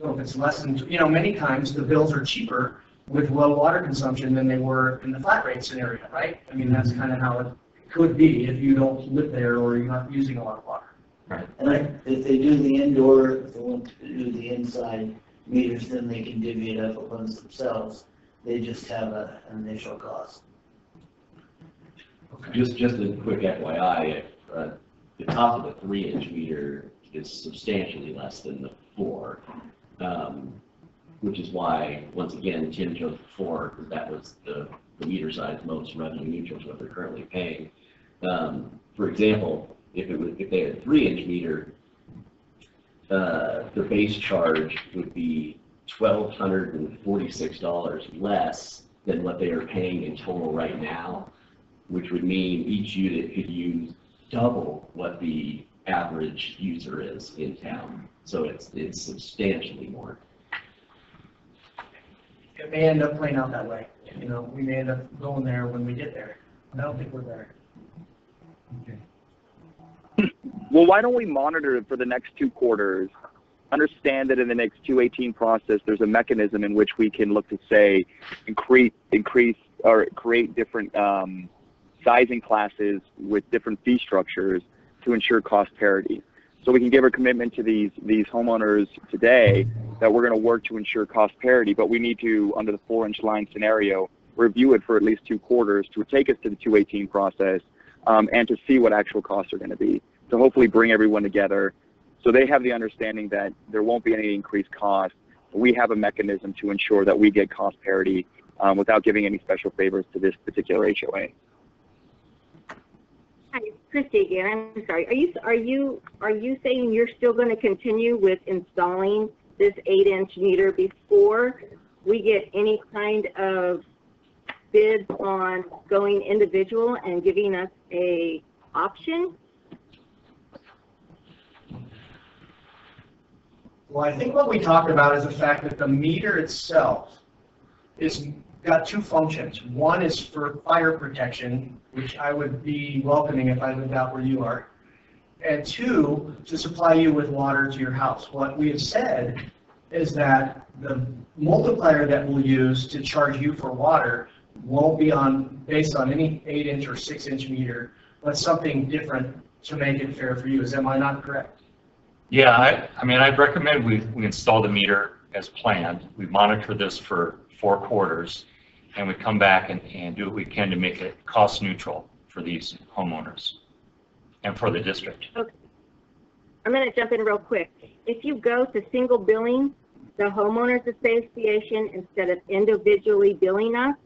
So if it's less than, many times the bills are cheaper with low water consumption than they were in the flat rate scenario, right? I mean, that's kind of how it could be if you don't live there or you're not using a lot of water. Right. And if they do the indoor, if they want to do the inside meters, then they can divvy it up amongst themselves. They just have an initial cost. Just a quick FYI, the top of the 3-inch meter is substantially less than the 4, which is why, once again, Tim chose the 4, because that was the meter size most revenue neutral to what they're currently paying. For example, if they had a 3-inch meter, the base charge would be $1,246 less than what they are paying in total right now, which would mean each unit could use double what the average user is in town. So it's substantially more. It may end up playing out that way. We may end up going there when we get there. I don't think we're there. Okay. Well, why don't we monitor it for the next 2 quarters, understand that in the next 218 process, there's a mechanism in which we can look to say, increase or create different sizing classes with different fee structures to ensure cost parity. So we can give a commitment to these homeowners today that we're going to work to ensure cost parity, but we need to, under the 4-inch line scenario, review it for at least 2 quarters to take us to the 218 process and to see what actual costs are going to be, to hopefully bring everyone together so they have the understanding that there won't be any increased cost. We have a mechanism to ensure that we get cost parity without giving any special favors to this particular HOA. Hi, Christy again. I'm sorry. Are you saying you're still going to continue with installing this 8-inch meter before we get any kind of bids on going individual and giving us a option? Well, I think what we talked about is the fact that the meter itself is got two functions. One is for fire protection, which I would be welcoming if I lived out where you are, and two, to supply you with water to your house. What we have said is that the multiplier that we'll use to charge you for water won't be based on any 8-inch or 6-inch meter, but something different to make it fair for you. Am I not correct? Yeah, I mean, I'd recommend we install the meter as planned. We monitor this for 4 quarters, and we come back and do what we can to make it cost neutral for these homeowners and for the district. Okay. I'm going to jump in real quick. If you go to single billing, the homeowners association, instead of individually billing us,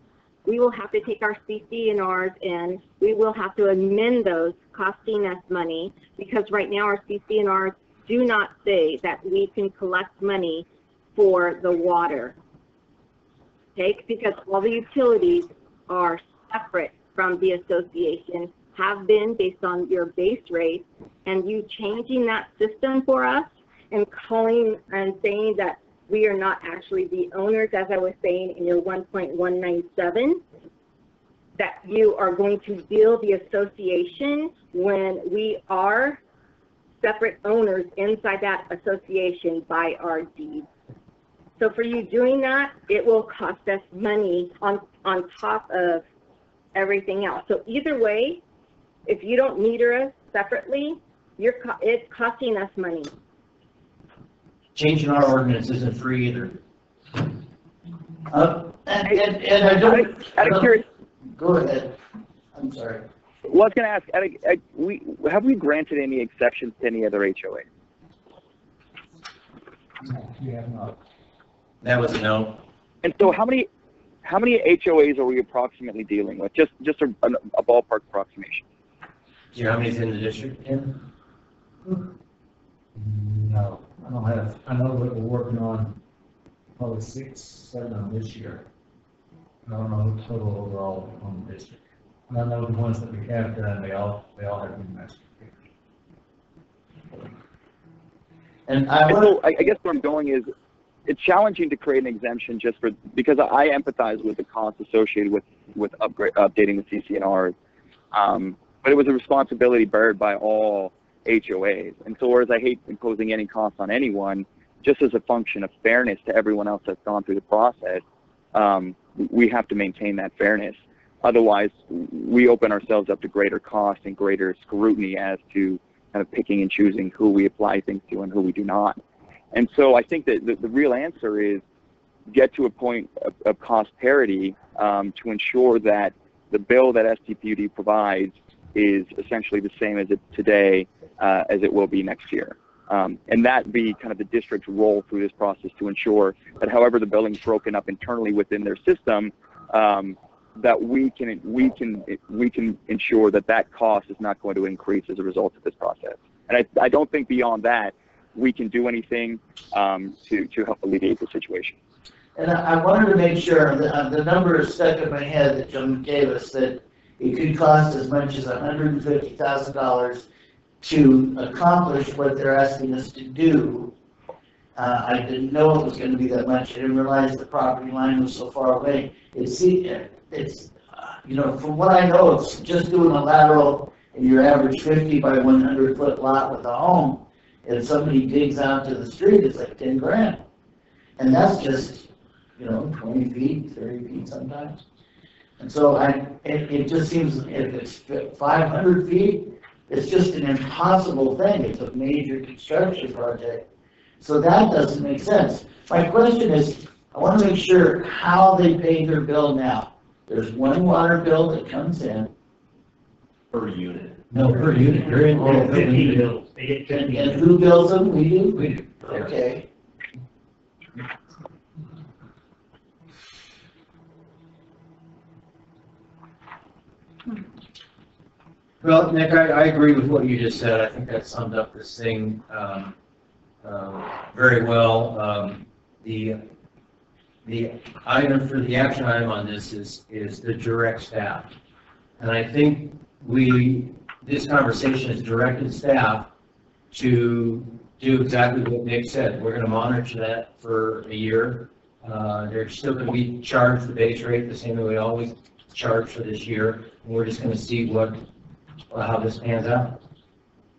we will have to take our CC&Rs and we will have to amend those, costing us money, because right now our CC&Rs do not say that we can collect money for the water. Okay, because all the utilities are separate from the association, have been based on your base rate, and you changing that system for us and calling and saying that we are not actually the owners, as I was saying in your 1.197, that you are going to bill the association when we are separate owners inside that association by our deeds. So for you doing that, it will cost us money on top of everything else. So either way, if you don't meter us separately, it's costing us money. Changing our ordinance isn't free either. And I don't. Go ahead. I'm sorry. Well, I was going to ask, have we granted any exceptions to any other HOA? No, we have not. That was a no. And so how many HOAs are we approximately dealing with? Just a ballpark approximation. Do you know how many's in the district, Ken? No, I don't have. I know that we're working on probably 6, 7 on this year. I don't know the total overall on the district. And I know the ones that we have done, they all have been master. And I guess where I'm going is, it's challenging to create an exemption just because I empathize with the costs associated with updating the CC&Rs. But it was a responsibility bared by all HOAs. And so whereas I hate imposing any cost on anyone, just as a function of fairness to everyone else that's gone through the process, we have to maintain that fairness. Otherwise, we open ourselves up to greater cost and greater scrutiny as to kind of picking and choosing who we apply things to and who we do not. And so I think that the real answer is get to a point of cost parity to ensure that the bill that STPUD provides is essentially the same as it today as it will be next year. And that be kind of the district's role through this process to ensure that however the billing's broken up internally within their system, that we can ensure that cost is not going to increase as a result of this process. And I don't think beyond that we can do anything to help alleviate the situation. And I wanted to make sure that the number is stuck in my head that John gave us, that it could cost as much as $150,000 to accomplish what they're asking us to do. I didn't know it was going to be that much. I didn't realize the property line was so far away. It's you know, from what I know, it's just doing a lateral in your average 50 by 100 foot lot with a home. If somebody digs out to the street, it's like 10 grand. And that's just, you know, 20 feet, 30 feet sometimes. And so it just seems if it's 500 feet, it's just an impossible thing. It's a major construction project. So that doesn't make sense. My question is, I want to make sure how they pay their bill now. There's one water bill that comes in. Per unit. No, per unit. You're in 15 bills. They get 15. And who bills them? We do? We do. Okay. Well, Nick, I agree with what you just said. I think that summed up this thing very well. The item for the action item on this is the direct staff. And I think this conversation has directed staff to do exactly what Nick said. We're going to monitor that for a year. They're still going to be charged the base rate the same way we always charge for this year. And we're just going to see how this pans out.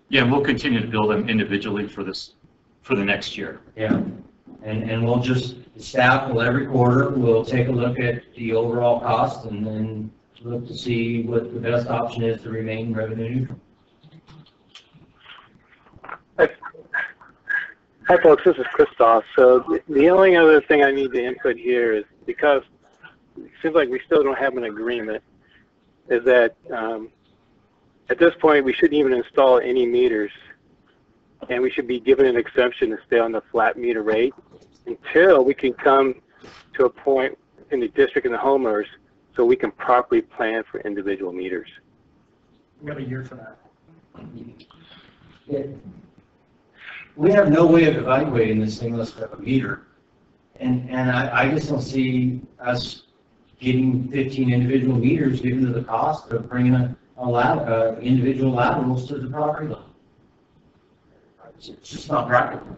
Yeah, and we'll continue to bill them individually for the next year. Yeah, and we'll just, the staff will every quarter, we'll take a look at the overall cost and then look to see what the best option is to remain revenue neutral. Hi folks, this is Christoph. So the only other thing I need to input here is, because it seems like we still don't have an agreement, is that at this point we shouldn't even install any meters, and we should be given an exemption to stay on the flat meter rate until we can come to a point in the district and the homeowners so we can properly plan for individual meters. We have a year for that. Yeah. We have no way of evaluating this thing unless we have a meter. And I just don't see us getting 15 individual meters given to the cost of bringing individual laterals to the property line. It's just not practical.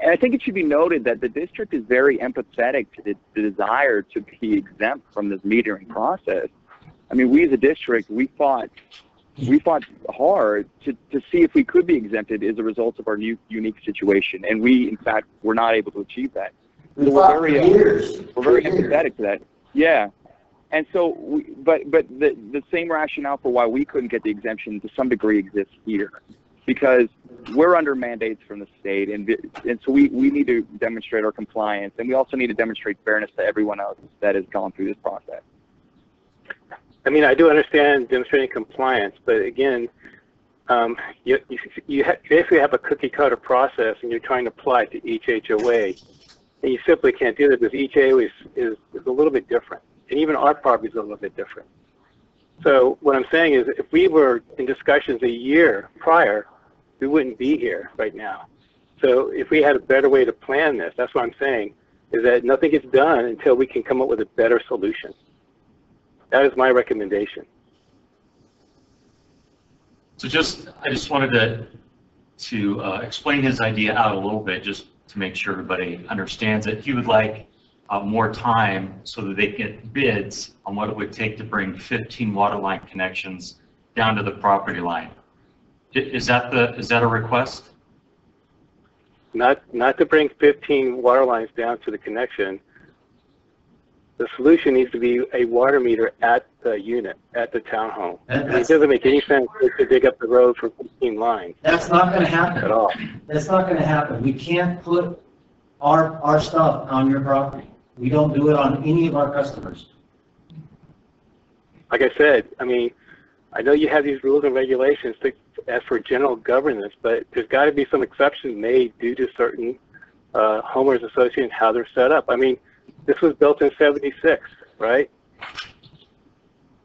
And I think it should be noted that the district is very empathetic to the desire to be exempt from this metering process. I mean, we as a district, we fought hard to see if we could be exempted as a result of our unique situation, and we, in fact, were not able to achieve that. So we're very empathetic to that. Yeah. And so, but the same rationale for why we couldn't get the exemption to some degree exists here, because we're under mandates from the state, and so we need to demonstrate our compliance, and we also need to demonstrate fairness to everyone else that has gone through this process. I mean, I do understand demonstrating compliance, but again, you basically have a cookie cutter process, and you're trying to apply it to each HOA, and you simply can't do that because each HOA is a little bit different. And even our property is a little bit different. So what I'm saying is, if we were in discussions a year prior, we wouldn't be here right now. So if we had a better way to plan this, that's what I'm saying, is that nothing gets done until we can come up with a better solution. That is my recommendation. So I just wanted to explain his idea out a little bit, just to make sure everybody understands it. He would like more time so that they get bids on what it would take to bring 15 water line connections down to the property line. Is that a request? Not to bring 15 water lines down to the connection. The solution needs to be a water meter at the unit, at the townhome. It doesn't make any sense to dig up the road for 15 lines. That's not going to happen at all. That's not going to happen. We can't put our stuff on your property. We don't do it on any of our customers. Like I said, I mean, I know you have these rules and regulations as for general governance, but there's got to be some exceptions made due to certain homeowners associations, how they're set up. I mean, this was built in '76, right?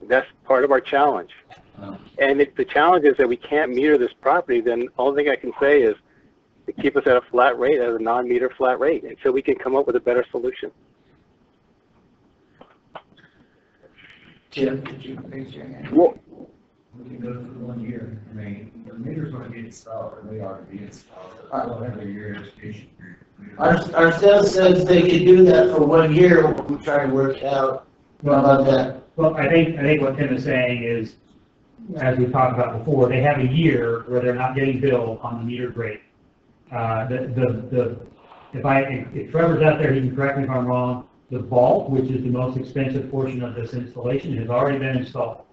That's part of our challenge. And if the challenge is that we can't meter this property, then the only thing I can say is to keep us at a flat rate, at a non-meter flat rate, until we can come up with a better solution. Jim, did you raise your hand? Well, we can go through 1 year. I mean, the meters are to be installed, and they are to be installed. I don't have a year education period. Our sales says they could do that for 1 year. We'll try to work it out. What about that? Well, I think what Tim is saying is, as we talked about before, they have a year where they're not getting billed on the metered rate. If Trevor's out there, he can correct me if I'm wrong. The vault, which is the most expensive portion of this installation, has already been installed.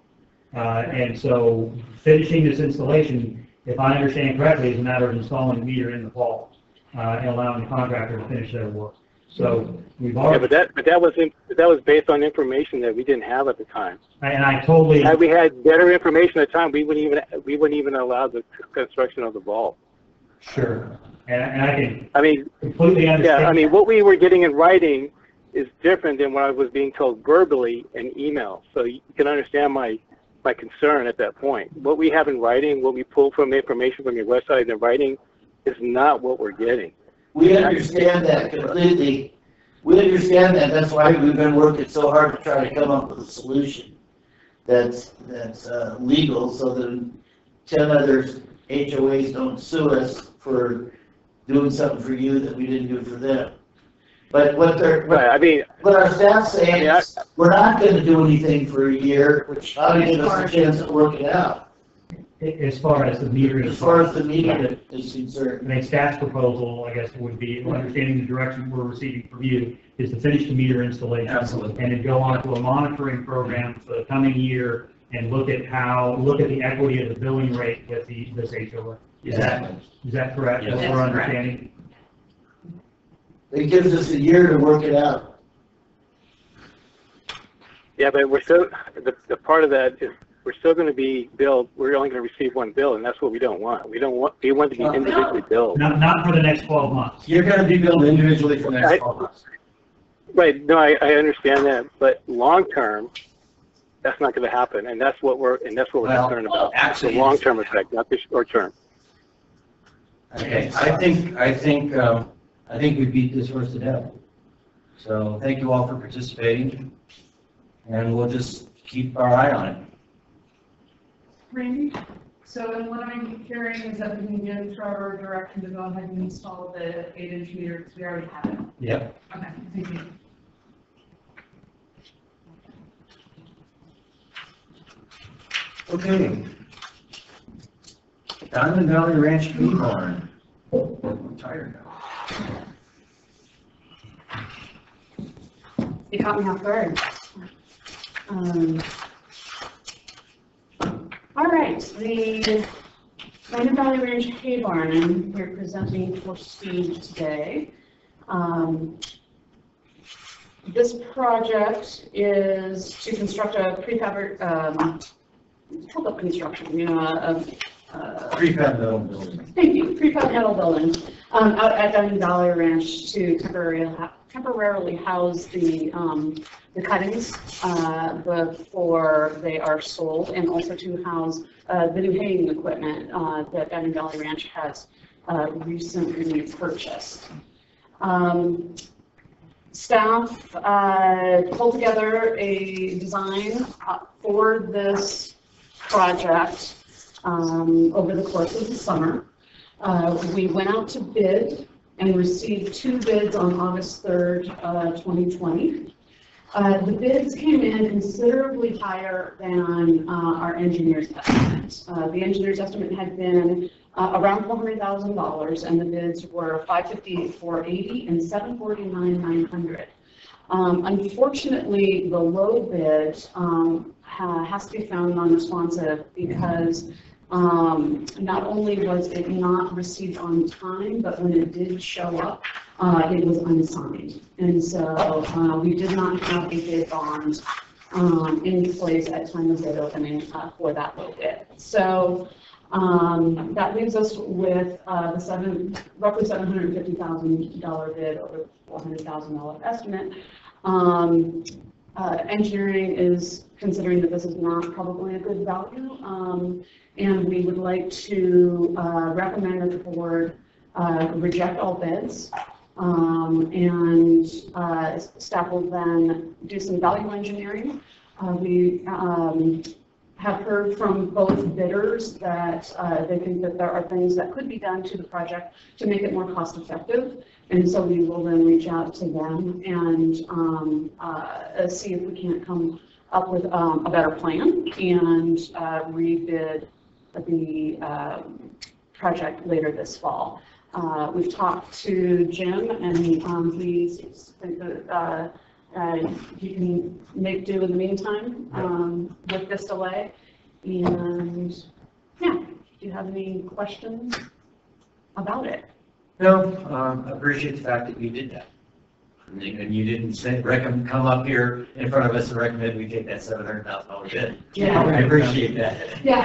And so finishing this installation, if I understand correctly, is a matter of installing the meter in the vault and allowing the contractor to finish their work. So we've already. Yeah, but that was based on information that we didn't have at the time. And I totally. Had we had better information at the time, we wouldn't even allow the construction of the vault. Sure. And I can. I mean, completely understand. Yeah, I mean, what we were getting in writing is different than what I was being told verbally in email. So you can understand my concern at that point. What we have in writing, what we pull from information from your website in writing, is not what we're getting. We understand that completely. We understand that. That's why we've been working so hard to try to come up with a solution that's legal, so that 10 other HOAs don't sue us for doing something for you that we didn't do for them. But what our staff's saying is, we're not going to do anything for a year, which ought to give us a chance to work it out. As far as the metering. As far as the metering is concerned. I mean, staff's proposal, I guess, would be, understanding the direction we're receiving from you, is to finish the meter installation. Absolutely. And then go on to a monitoring program for the coming year and look at the equity of the billing rate with this HOA. Is that correct? Yes. That's our understanding? It gives us a year to work it out. Yeah, but we're still, the part of that is we're still going to be billed. We're only going to receive one bill, and that's what we don't want. We want to be individually billed. Not for the next 12 months. You're going to be billed individually for the next 12 months. Right. No, I understand that, but long term, that's not going to happen, and that's what we're concerned about. Actually, the long term effect, not the short term. Okay. I think we beat this horse to death. So thank you all for participating, and we'll just keep our eye on it. Randy, so what I'm hearing is that we can give Trevor direction to go ahead and install the 8-inch meter because we already have it. Yep. Okay, thank you. Okay. Diamond Valley Ranch Food Barn. I'm tired now. You caught me off guard. All right, the Diamond Valley Ranch Hay Barn, and we're presenting for Steve today. This project is to construct a prefabricated, hold up construction, you know, Prefab metal building. Thank you, prefab metal building out at Diamond Valley Ranch to temporarily house the cuttings before they are sold, and also to house the new haying equipment that Diamond Valley Ranch has recently purchased. Staff pulled together a design for this project over the course of the summer. We went out to bid and received 2 bids on August 3rd, 2020. The bids came in considerably higher than our engineer's estimate. The engineer's estimate had been around $400,000, and the bids were $558,480 and $749,900. Unfortunately, the low bid has to be found non-responsive because not only was it not received on time, but when it did show up, it was unsigned. And so we did not have a bid bond in place at time of bid opening for that low bid. So that leaves us with the roughly $750,000 bid over $400,000 estimate. Engineering is considering that this is not probably a good value, and we would like to recommend that the board reject all bids, and staff will then do some value engineering. We have heard from both bidders that they think that there are things that could be done to the project to make it more cost effective. And so we will then reach out to them and see if we can't come up with a better plan and rebid the project later this fall. We've talked to Jim, and he thinks that he can make do in the meantime with this delay. And yeah, do you have any questions about it? No, I appreciate the fact that you did that. And you didn't come up here in front of us and recommend we take that $700,000 bid. Yeah. I appreciate that. Yeah,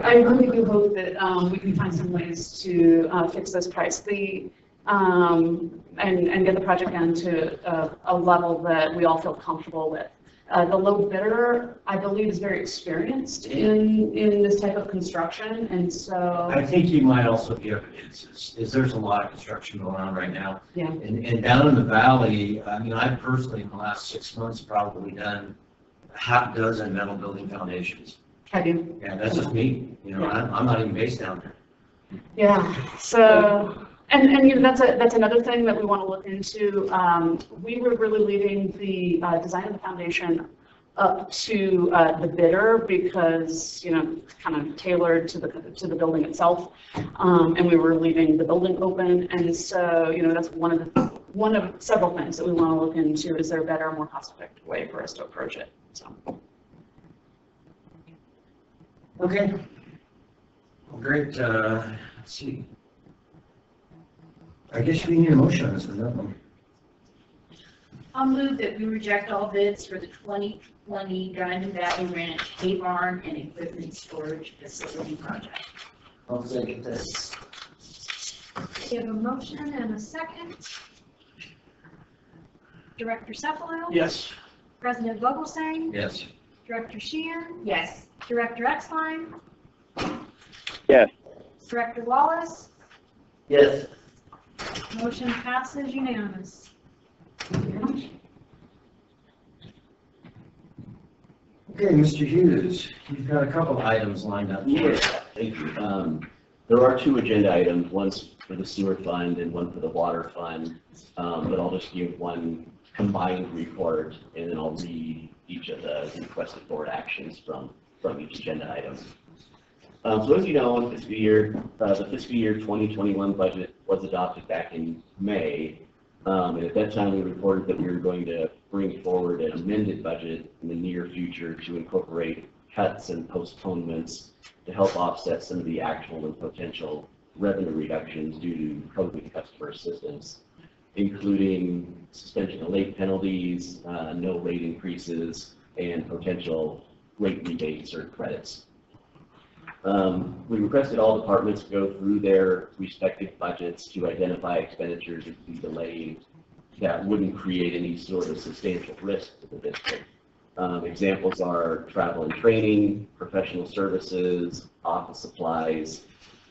I really do hope that we can find some ways to fix this price. The and get the project down to a level that we all feel comfortable with. The low bidder, I believe, is very experienced in this type of construction, and so. I think you might also be evidence is there's a lot of construction going on right now. Yeah. And down in the valley, I mean, I've personally in the last 6 months probably done a half dozen metal building foundations. I do. Yeah, that's just me. You know, I'm not even based down there. Yeah. So. And you know, that's another thing that we want to look into. We were really leaving the design of the foundation up to the bidder because, you know, it's kind of tailored to the building itself, and we were leaving the building open. And so, you know, that's one of several things that we want to look into. Is there a better, more cost-effective way for us to approach it? So. Okay. Well, great. Let's see. I guess we need a motion on this one, don't we? I'll move that we reject all bids for the 2020 Diamond Valley Ranch hay barn and equipment storage facility project. I'll second this. We have a motion and a second. Director Cephalo? Yes. President Vogelsang? Yes. Director Sheehan? Yes. Director Exline? Yes. Director Wallace? Yes. Motion passes unanimous. Okay, Mr. Hughes, you've got a couple of items lined up. Yeah, thank you. There are two agenda items, one's for the sewer fund and one for the water fund, but I'll just give one combined report and then I'll read each of the requested board actions from each agenda item. So as you know, the fiscal year 2021 budget was adopted back in May. And at that time, we reported that we were going to bring forward an amended budget in the near future to incorporate cuts and postponements to help offset some of the actual and potential revenue reductions due to COVID customer assistance, including suspension of late penalties, no rate increases, and potential rate rebates or credits. We requested all departments go through their respective budgets to identify expenditures that could be delayed that wouldn't create any sort of substantial risk to the district. Examples are travel and training, professional services, office supplies,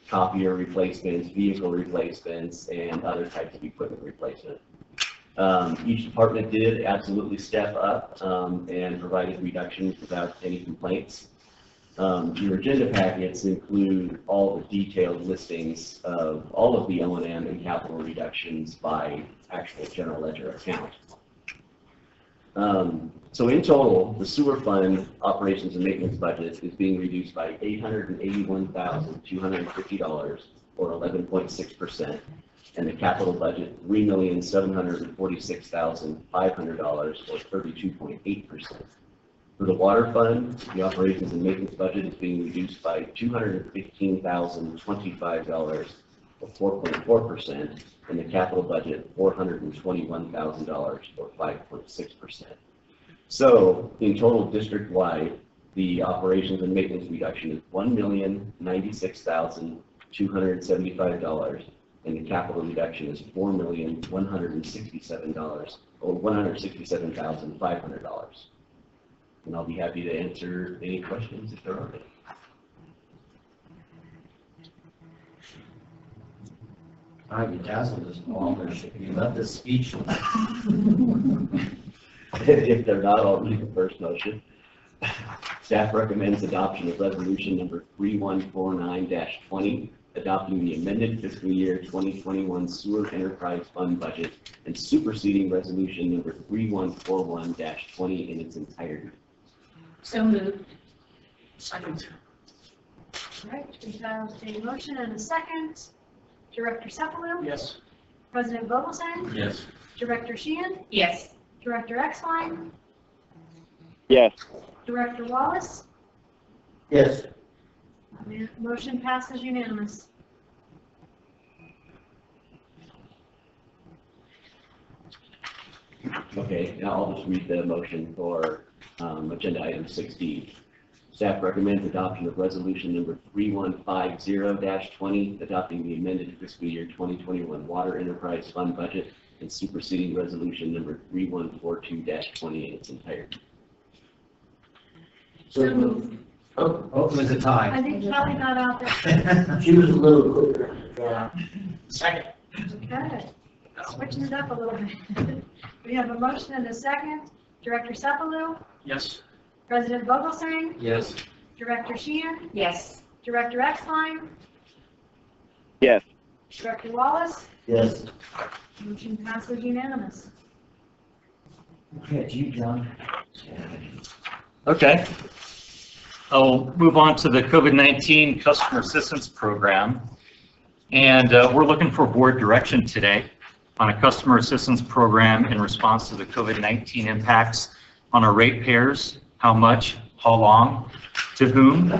copier replacements, vehicle replacements, and other types of equipment replacement. Each department did absolutely step up and provided reductions without any complaints. Your agenda packets include all the detailed listings of all of the L&M and capital reductions by actual general ledger account. So in total, the sewer fund operations and maintenance budget is being reduced by $881,250, or 11.6%, and the capital budget $3,746,500, or 32.8%. For the water fund, the operations and maintenance budget is being reduced by $215,025, or 4.4%, and the capital budget $421,000, or 5.6%. So, in total district-wide, the operations and maintenance reduction is $1,096,275, and the capital reduction is $4,167,000, or $167,500. And I'll be happy to answer any questions if there are any. You dazzled us all. You left us speechless. If they're not, I'll read the first motion. Staff recommends adoption of resolution number 3149-20, adopting the amended fiscal year 2021 sewer enterprise fund budget and superseding resolution number 3141-20 in its entirety. So moved. Second. All right, we have a motion and a second. Director Cephalo? Yes. President Vogelsang? Yes. Director Sheehan? Yes. Director Exline? Yes. Director Wallace? Yes. Motion passes unanimous. Okay, now I'll just read the motion for agenda item 6D. Staff recommends adoption of resolution number 3150-20, adopting the amended fiscal year 2021 Water Enterprise Fund budget and superseding resolution number 3142-20 in its entirety. So moved. Oh, it was a tie. I think Kelly got out there. She was a little quicker. Yeah. Second. Okay, switching it up a little bit. We have a motion and a second. Director Cefalu, Yes. President Vogelsang, Yes. Director Sheehan, Yes. Director Exline, Yes. Director Wallace, Yes. motion passes unanimous. Okay, it's you, John. Okay. I'll move on to the COVID-19 Customer Assistance Program. And we're looking for board direction today on a customer assistance program in response to the COVID-19 impacts on our ratepayers, how much, how long, to whom.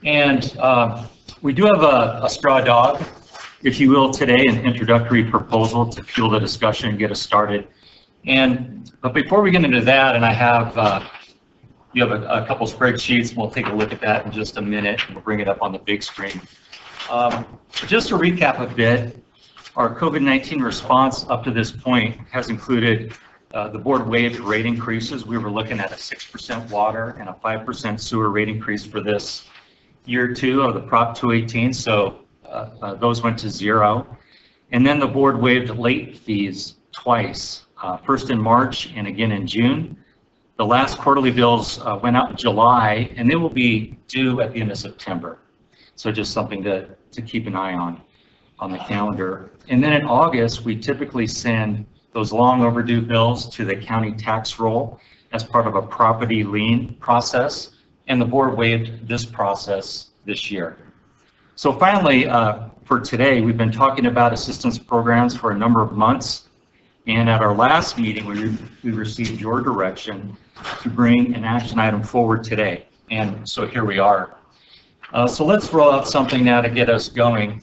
And we do have a straw dog, if you will, today, an introductory proposal to fuel the discussion and get us started. But before we get into that, and I have you have a couple spreadsheets, and we'll take a look at that in just a minute, and we'll bring it up on the big screen. Just to recap a bit, our COVID-19 response up to this point has included the board waived rate increases. We were looking at a 6% water and a 5% sewer rate increase for this year 2 of the Prop 218, so those went to 0. And then the board waived late fees twice, first in March and again in June. The last quarterly bills went out in July, and they will be due at the end of September. So just something to keep an eye on the calendar. And then in August, we typically send those long overdue bills to the county tax roll as part of a property lien process, and the board waived this process this year. So finally, for today, we've been talking about assistance programs for a number of months, and at our last meeting, we received your direction to bring an action item forward today, and so here we are. So let's roll out something now to get us going.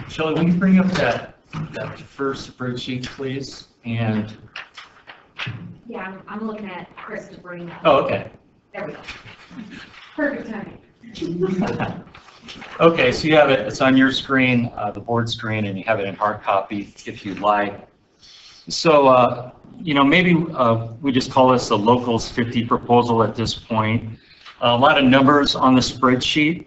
Shelley, will you bring up that first spreadsheet, please? And Yeah, I'm looking at Chris to bring. oh, okay. There we go. Perfect timing. Okay, so you have it. It's on your screen, the board screen, and you have it in hard copy if you'd like. So, you know, maybe we just call this a Locals 50 proposal at this point. A lot of numbers on the spreadsheet,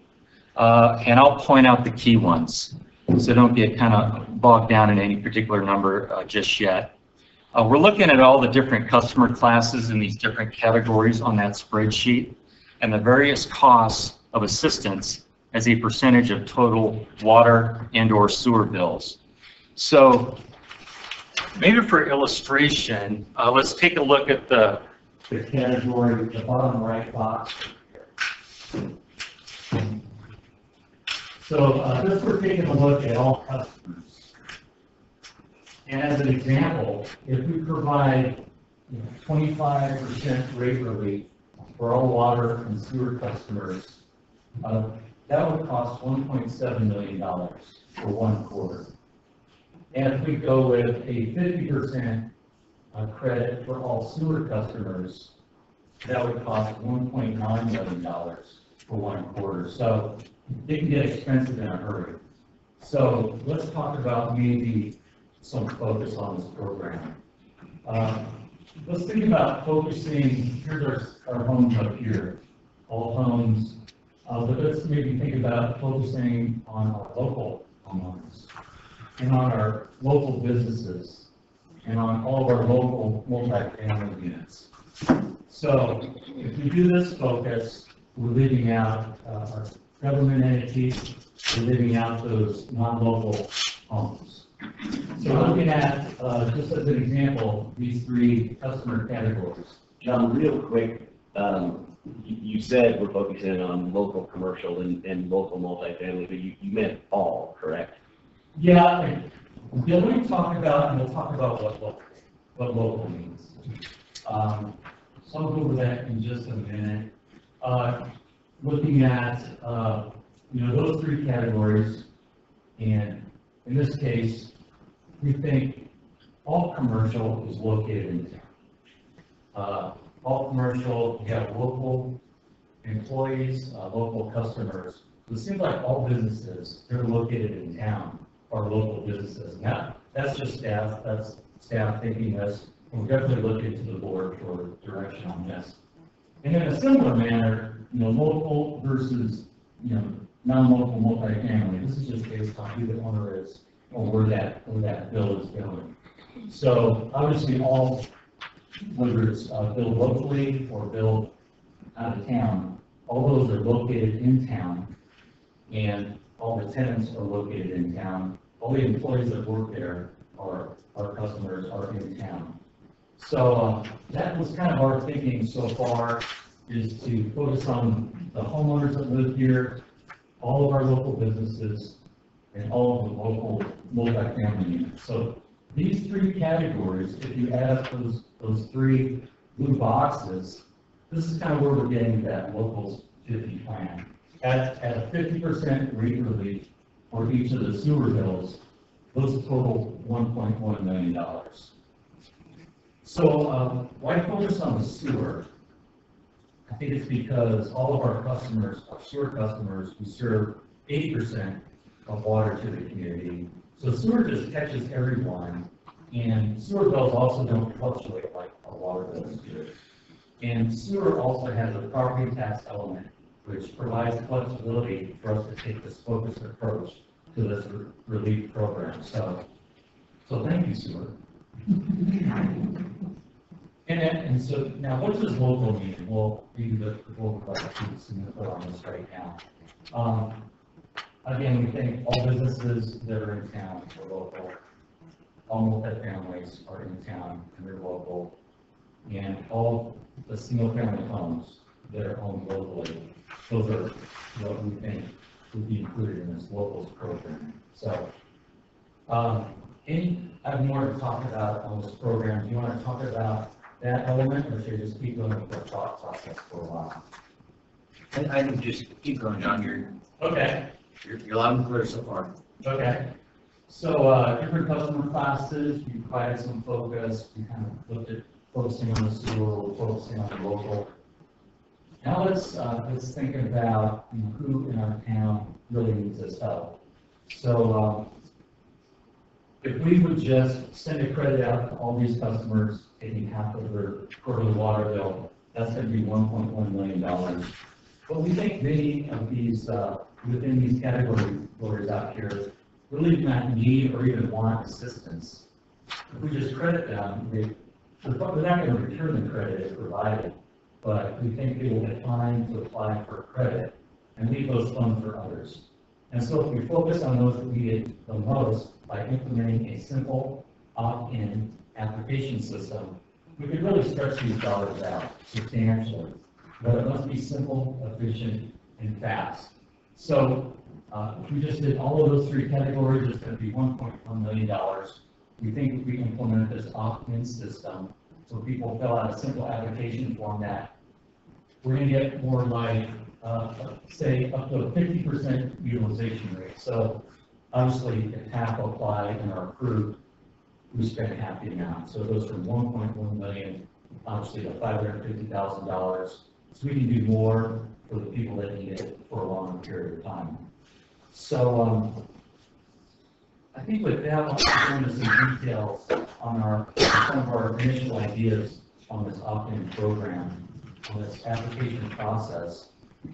and I'll point out the key ones, so don't get kind of bogged down in any particular number just yet. We're looking at all the different customer classes in these different categories on that spreadsheet and the various costs of assistance as a percentage of total water and/or sewer bills. So maybe for illustration, let's take a look at the category, the bottom right box. So just for taking a look at all customers. And as an example, if we provide 25% rate relief for all water and sewer customers, that would cost $1.7 million for 1 quarter. And if we go with a 50% credit for all sewer customers, that would cost $1.9 million for 1 quarter. So it can get expensive in a hurry. So let's talk about maybe some focus on this program. Let's think about focusing, here's our homes up here, all homes, but let's maybe think about focusing on our local homeowners and on our local businesses and on all of our local multifamily units. So if we do this focus, we're leaving out our government entities, we're leaving out those non-local homes. So looking at, just as an example, these 3 customer categories. John, real quick, you said we're focusing on local commercial and local multifamily, but you meant all, correct? Yeah, we'll talk about, and we'll talk about what local means. So I'll go over that in just a minute. Looking at, those 3 categories, and in this case, we think all commercial is located in town. All commercial, you have local employees, local customers. It seems like all businesses, they're located in town, are local businesses. Now, that's just staff, that's staff thinking this. We'll definitely look into the board for direction on this. And in a similar manner, local versus, non-local multifamily. This is just based on who the owner is or where that bill is going. So obviously all, whether it's built locally or built out of town, all those are located in town, and all the tenants are located in town. All the employees that work there are our customers are in town. So that was kind of our thinking so far, is to focus on the homeowners that live here, all of our local businesses, and all of the local multifamily units. So these three categories, if you add up those three blue boxes, this is kind of where we're getting that Locals 50 plan. At a 50% rate relief for each of the sewer bills, those total $1.1 million. So why focus on the sewer? I think it's because all of our customers, our sewer customers, we serve 80% of water to the community. So sewer just catches everyone, and sewer bills also don't fluctuate like our water bills do. And sewer also has a property tax element, which provides flexibility for us to take this focused approach to this relief program. So thank you, sewer. And so now, what does local mean? Well, we the local questions and put on this right now. Again, we think all businesses that are in town are local. All multi-families are in town and they're local. And all the single-family homes that are owned locally, those are what we think would be included in this locals program. So, I have more to talk about on this program. Do you want to talk about that element, or should I just keep going with the thought process for a while? I think just keep going, John. You're loud and clear so far. Okay. So different customer classes, we provided some focus. We kind of looked at focusing on the sewer, focusing on the local. Now let's think about who in our town really needs this help. So if we would just send a credit out to all these customers, taking half of their quarterly water bill, that's going to be $1.1 million. But we think many of these, within these categories out here, really do not need or even want assistance. If we just credit them, they're not going to return the credit if provided, but we think they will get time to apply for credit and leave those funds for others. And so if we focus on those that need it the most by implementing a simple opt-in application system, we could really stretch these dollars out substantially. But it must be simple, efficient, and fast. So if we just did all of those three categories, it's going to be $1.1 million. We think if we implement this opt-in system, so people fill out a simple application form, that we're going to get more like, say, up to a 50% utilization rate. So obviously, if half apply and are approved, we spend half the amount. So it goes from $1.1 million, obviously, to $550,000. So we can do more for the people that need it for a longer period of time. So I think with that, I'll go into some details on some of our initial ideas on this opt-in program, on this application process.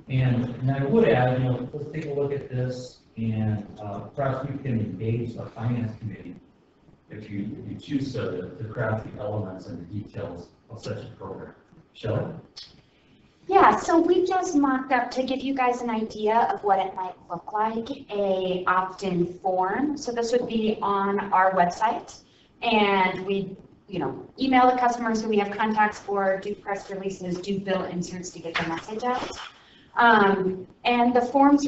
And I would add, let's take a look at this, and perhaps we can engage the finance committee if you choose to craft the elements and the details of such a program. Shelley? Yeah, so we just mocked up, to give you guys an idea of what it might look like, a opt-in form. So this would be on our website, and we email the customers who we have contacts for, do press releases, do bill inserts to get the message out. And the forms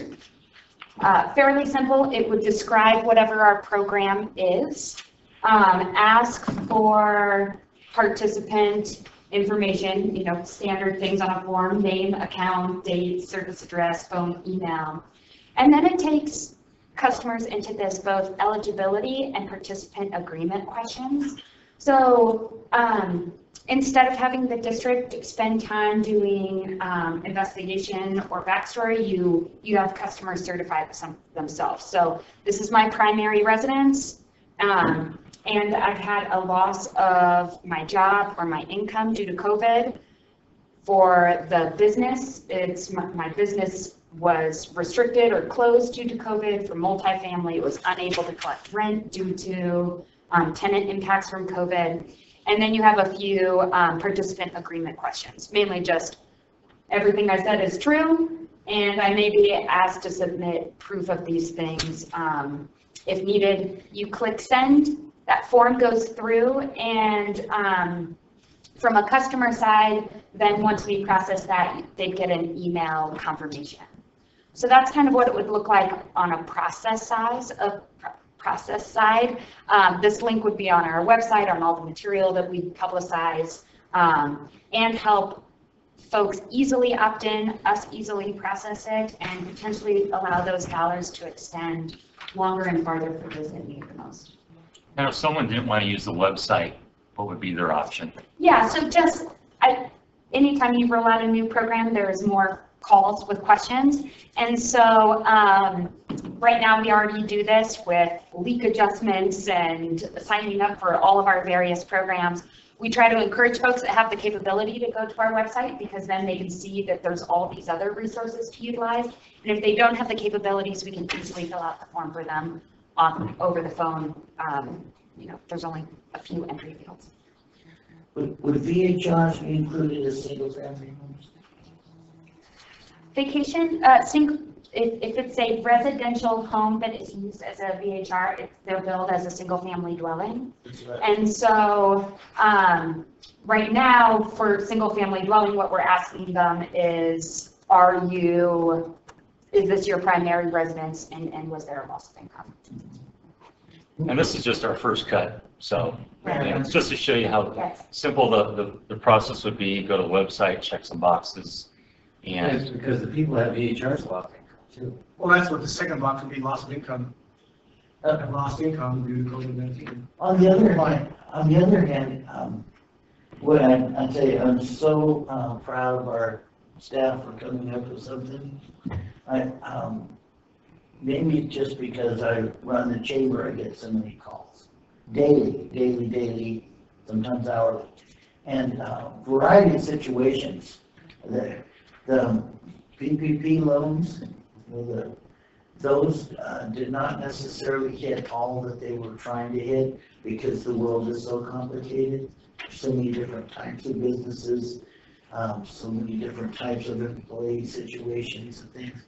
are fairly simple. It would describe whatever our program is, ask for participant information, standard things on a form: name, account, date, service address, phone, email. And then it takes customers into this both eligibility and participant agreement questions. So instead of having the district spend time doing investigation or backstory, you have customers certify themselves. So this is my primary residence, and I've had a loss of my job or my income due to COVID. For the business, it's my business was restricted or closed due to COVID. For multifamily, it was unable to collect rent due to tenant impacts from COVID. And then you have a few participant agreement questions, mainly just everything I said is true, and I may be asked to submit proof of these things. If needed, you click send, that form goes through, and from a customer side, then once we process that, they'd get an email confirmation. So that's kind of what it would look like on a process side. This link would be on our website, on all the material that we publicize, and help folks easily opt in, us easily process it, and potentially allow those dollars to extend longer and farther for those that need it the most. Now, if someone didn't want to use the website, what would be their option? Yeah, so just anytime you roll out a new program, there's more calls with questions. And so right now we already do this with leak adjustments and signing up for all of our various programs. We try to encourage folks that have the capability to go to our website, because then they can see that there's all these other resources to utilize. And if they don't have the capabilities, we can easily fill out the form for them over the phone. There's only a few entry fields. Would VHRs be included as single family homes? Vacation, if it's a residential home that is used as a VHR, they're billed as a single family dwelling. And so right now for single family dwelling, what we're asking them is, is this your primary residence, and was there a loss of income? And this is just our first cut, so it's just to show you how simple the process would be. Go to the website, check some boxes, and It's because the people have VHRs lost income too. Well, that's what the second box would be, loss of income. Lost income due to COVID-19. On the other hand, what I tell you, I'm so proud of our staff for coming up with something. Maybe just because I run the chamber, I get so many calls. Daily, sometimes hourly. And variety of situations. The PPP loans, those did not necessarily hit all that they were trying to hit, because the world is so complicated. So many different types of businesses, so many different types of employee situations and things.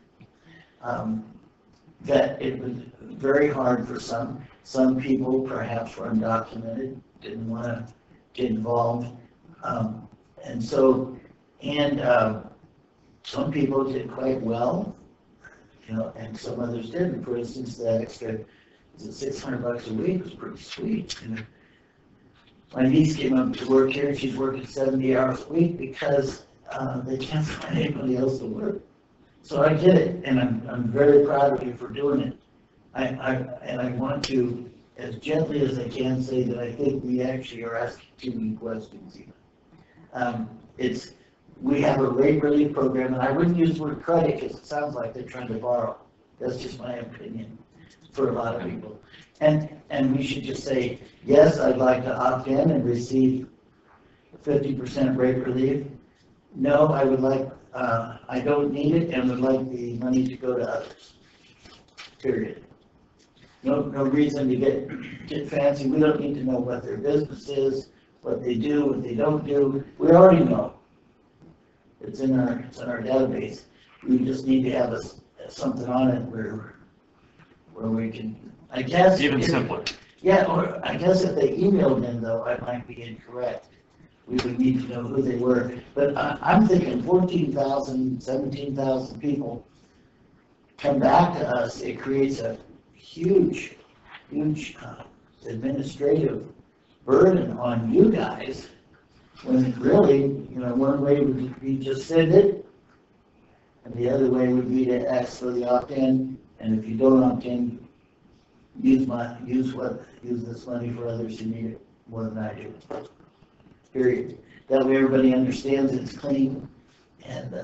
That it was very hard for some people, perhaps were undocumented, didn't want to get involved. Some people did quite well, and some others didn't. For instance, the extra $600 a week was pretty sweet. My niece came up to work here, and she's working 70 hours a week because they can't find anybody else to work. So I did it, and I'm very proud of you for doing it. I want to, as gently as I can, say that I think we actually are asking too many questions even. We have a rate relief program, and I wouldn't use the word credit because it sounds like they're trying to borrow. That's just my opinion for a lot of people. And we should just say, yes, I'd like to opt in and receive 50% rate relief. No, I would like, I don't need it and would like the money to go to others, period. No reason to get fancy. We don't need to know what their business is, what they do, what they don't do. We already know. It's in our database. We just need to have something on it where we can, I guess. Even simpler. Yeah, or I guess if they emailed in though, I might be incorrect. We would need to know who they were. But I'm thinking 14,000, 17,000 people come back to us. It creates a huge administrative burden on you guys, when really, one way would be just send it, and the other way would be to ask for the opt-in, and if you don't opt in, use this money for others who need it more than I do. period. That way everybody understands it's clean. And,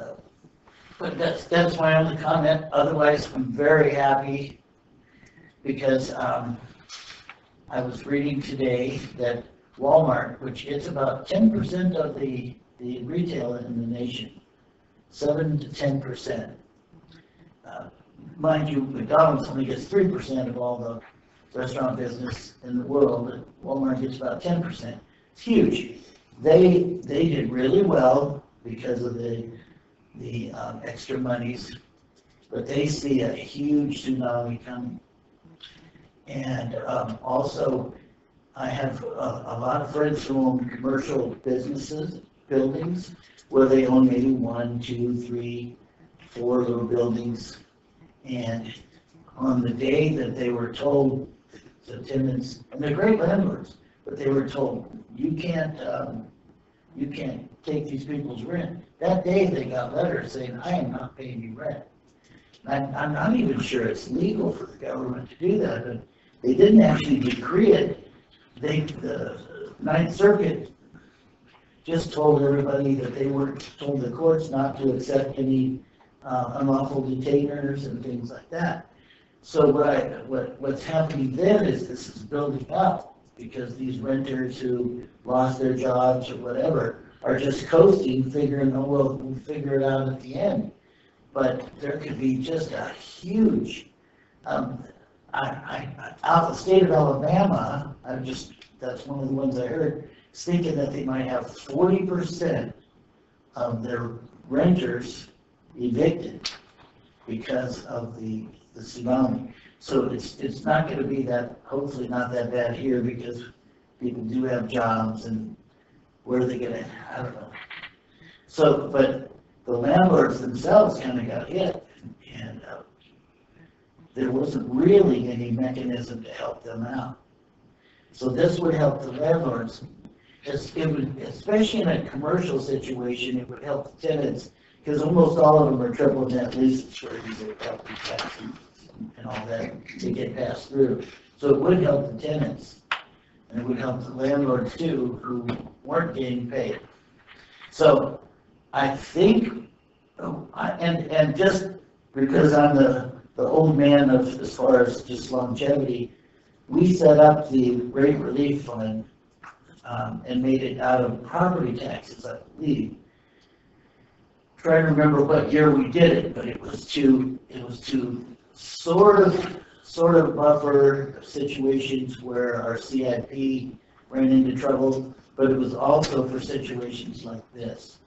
but that's my only comment. Otherwise, I'm very happy because I was reading today that Walmart, which is about 10% of the retail in the nation, 7 to 10%. Mind you, McDonald's only gets 3% of all the restaurant business in the world, and Walmart gets about 10%. It's huge. They did really well because of the extra monies, but they see a huge tsunami coming. And also, I have a lot of friends who own commercial businesses, buildings, where they own maybe 1, 2, 3, 4 little buildings. And on the day that they were told, the tenants, and they're great landlords, but they were told, you can't take these people's rent. That day they got letters saying, I am not paying you rent. I'm not even sure it's legal for the government to do that, but they didn't actually decree it. The Ninth Circuit just told everybody that they were told the courts not to accept any unlawful detainers and things like that. So what's happening then is this is building up because these renters who lost their jobs or whatever are just coasting, figuring, oh, well, we'll figure it out at the end. But there could be just a huge, out of the state of Alabama, that's one of the ones I heard, thinking that they might have 40% of their renters evicted because of the tsunami. So it's not going to be that, hopefully not that bad here because people do have jobs and where are they going to, I don't know. So, but the landlords themselves kind of got hit and there wasn't really any mechanism to help them out. So this would help the landlords. Especially in a commercial situation, it would help the tenants because almost all of them are triple net leases where you get property taxes and all that to get passed through. So it would help the tenants and it would help the landlords too who weren't getting paid. So I think, and just because I'm the old man of as far as just longevity, we set up the rate relief fund and made it out of property taxes, I believe. Trying to remember what year we did it, but it was to sort of buffer situations where our CIP ran into trouble, but it was also for situations like this.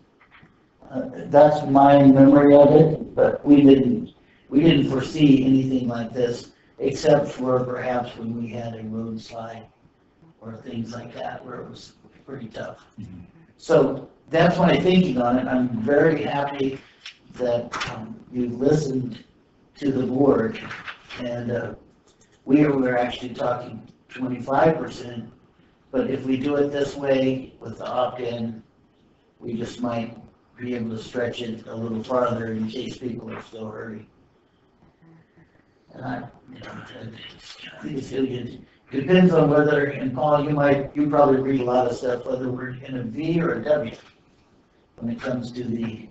That's my memory of it, but we didn't foresee anything like this, except for perhaps when we had a road slide or things like that, where it was pretty tough. Mm-hmm. So that's my thinking on it. I'm very happy that you've listened to the board, and we were actually talking 25%, but if we do it this way with the opt-in, we just might be able to stretch it a little farther in case people are still hurting. And I it depends on whether, and Paul, you probably read a lot of stuff, whether we're in a V or a W when it comes to the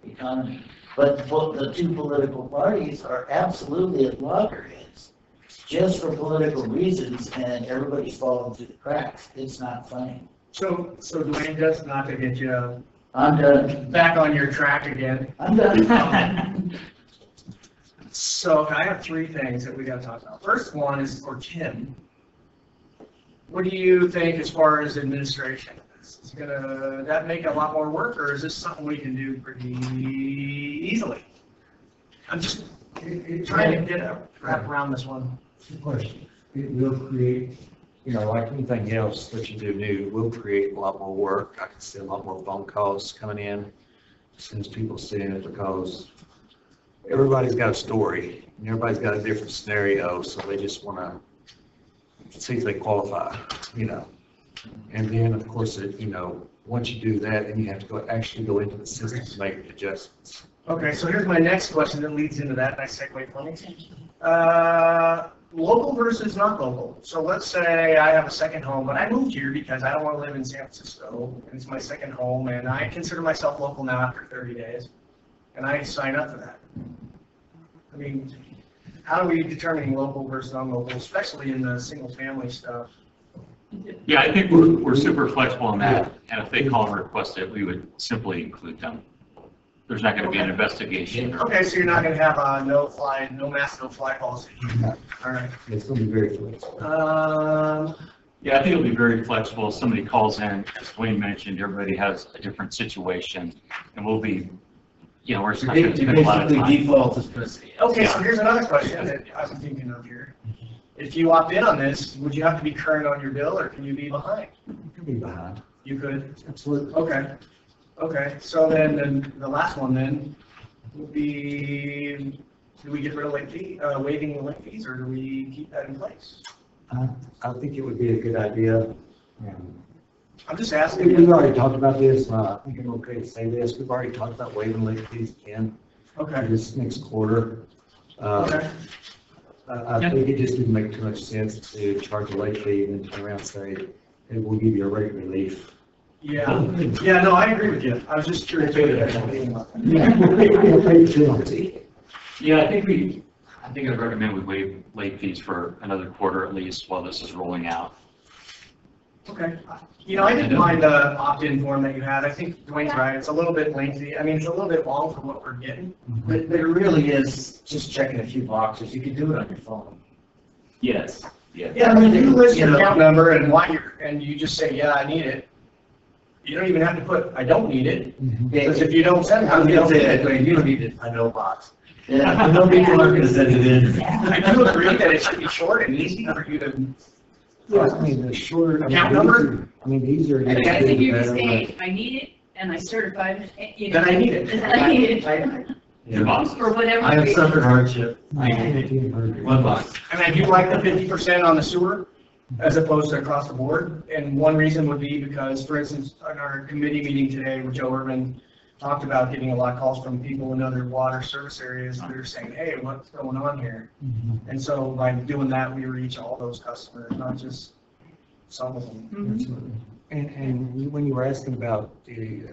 economy. But the two political parties are absolutely at loggerheads just for political reasons, and everybody's falling through the cracks. It's not funny. So Dwayne, just not to get you I'm done. Back on your track again. I'm done. So I have 3 things that we got to talk about. First one is for Tim. What do you think as far as administration? Is that make a lot more work, or is this something we can do pretty easily? I'm just trying to wrap around this one. Good question. It will create, like anything else that you do new, will create a lot more work. I can see a lot more phone calls coming in as soon as people seeing it, because everybody's got a story and everybody's got a different scenario, so they just want to see if they qualify, And then, of course, once you do that, then you have to actually go into the system to make adjustments. Okay, so here's my next question that leads into that nice segue for me. Local versus not local. So let's say I have a second home, but I moved here because I don't want to live in San Francisco, and it's my second home, and I consider myself local now after 30 days, and I sign up for that. I mean, how are we determining local versus non-local, especially in the single-family stuff? Yeah, I think we're super flexible on that, and if they call and request it, we would simply include them. There's not going to be an investigation. Okay, so you're not going to have a no mask, no fly policy. All right. It's going to be very flexible. Yeah, I think it'll be very flexible. If somebody calls in, as Dwayne mentioned, everybody has a different situation, and we'll be, you know, we're just not going to spend a lot of time. Default is pussy. Okay, so here's another question that I'm thinking of here. If you opt in on this, would you have to be current on your bill, or can you be behind? You could be behind. You could? Absolutely. Okay. Okay, so then the last one then would be, do we get rid of late fee, waiving the late fees, or do we keep that in place? I think it would be a good idea. I'm just asking. We've already talked about this. I think I'm okay to say this. We've already talked about waiving late fees again. Okay. This next quarter. Okay. I think it just didn't make too much sense to charge a late fee and then turn around and say, hey, we'll give you a rate relief. Yeah, yeah, no, I agree with you. I was just curious. Yeah, I think I'd recommend we waive late fees for another quarter at least while this is rolling out. Okay. You know, I didn't mind the opt-in form that you had. I think Dwayne's right. It's a little bit lengthy. I mean, it's a little bit long for what we're getting. But it really is just checking a few boxes. You can do it on your phone. Yes. Yes. Yeah, I mean, you list your account number and why and you just say, yeah, I need it. You don't even have to put, I don't need it, because if you don't send it, I was you gonna don't say get that, it. you don't need it, I know box. Yeah, no people are gonna send it in. I do agree that it should be short and easy for you to. Yeah, I mean, the shorter. Account number? I mean, easier. I think you can say, I need it, and I certify it. You know, Then I need it. Then I need it. Yeah. Boxes. Or whatever. I have reason. suffered hardship. One box. And I do like the 50% on the sewer as opposed to across the board. And one reason would be because, for instance, on our committee meeting today with Joe Urban, talked about getting a lot of calls from people in other water service areas that are saying, hey, what's going on here? And so by doing that, we reach all those customers, not just some of them. And when you were asking about the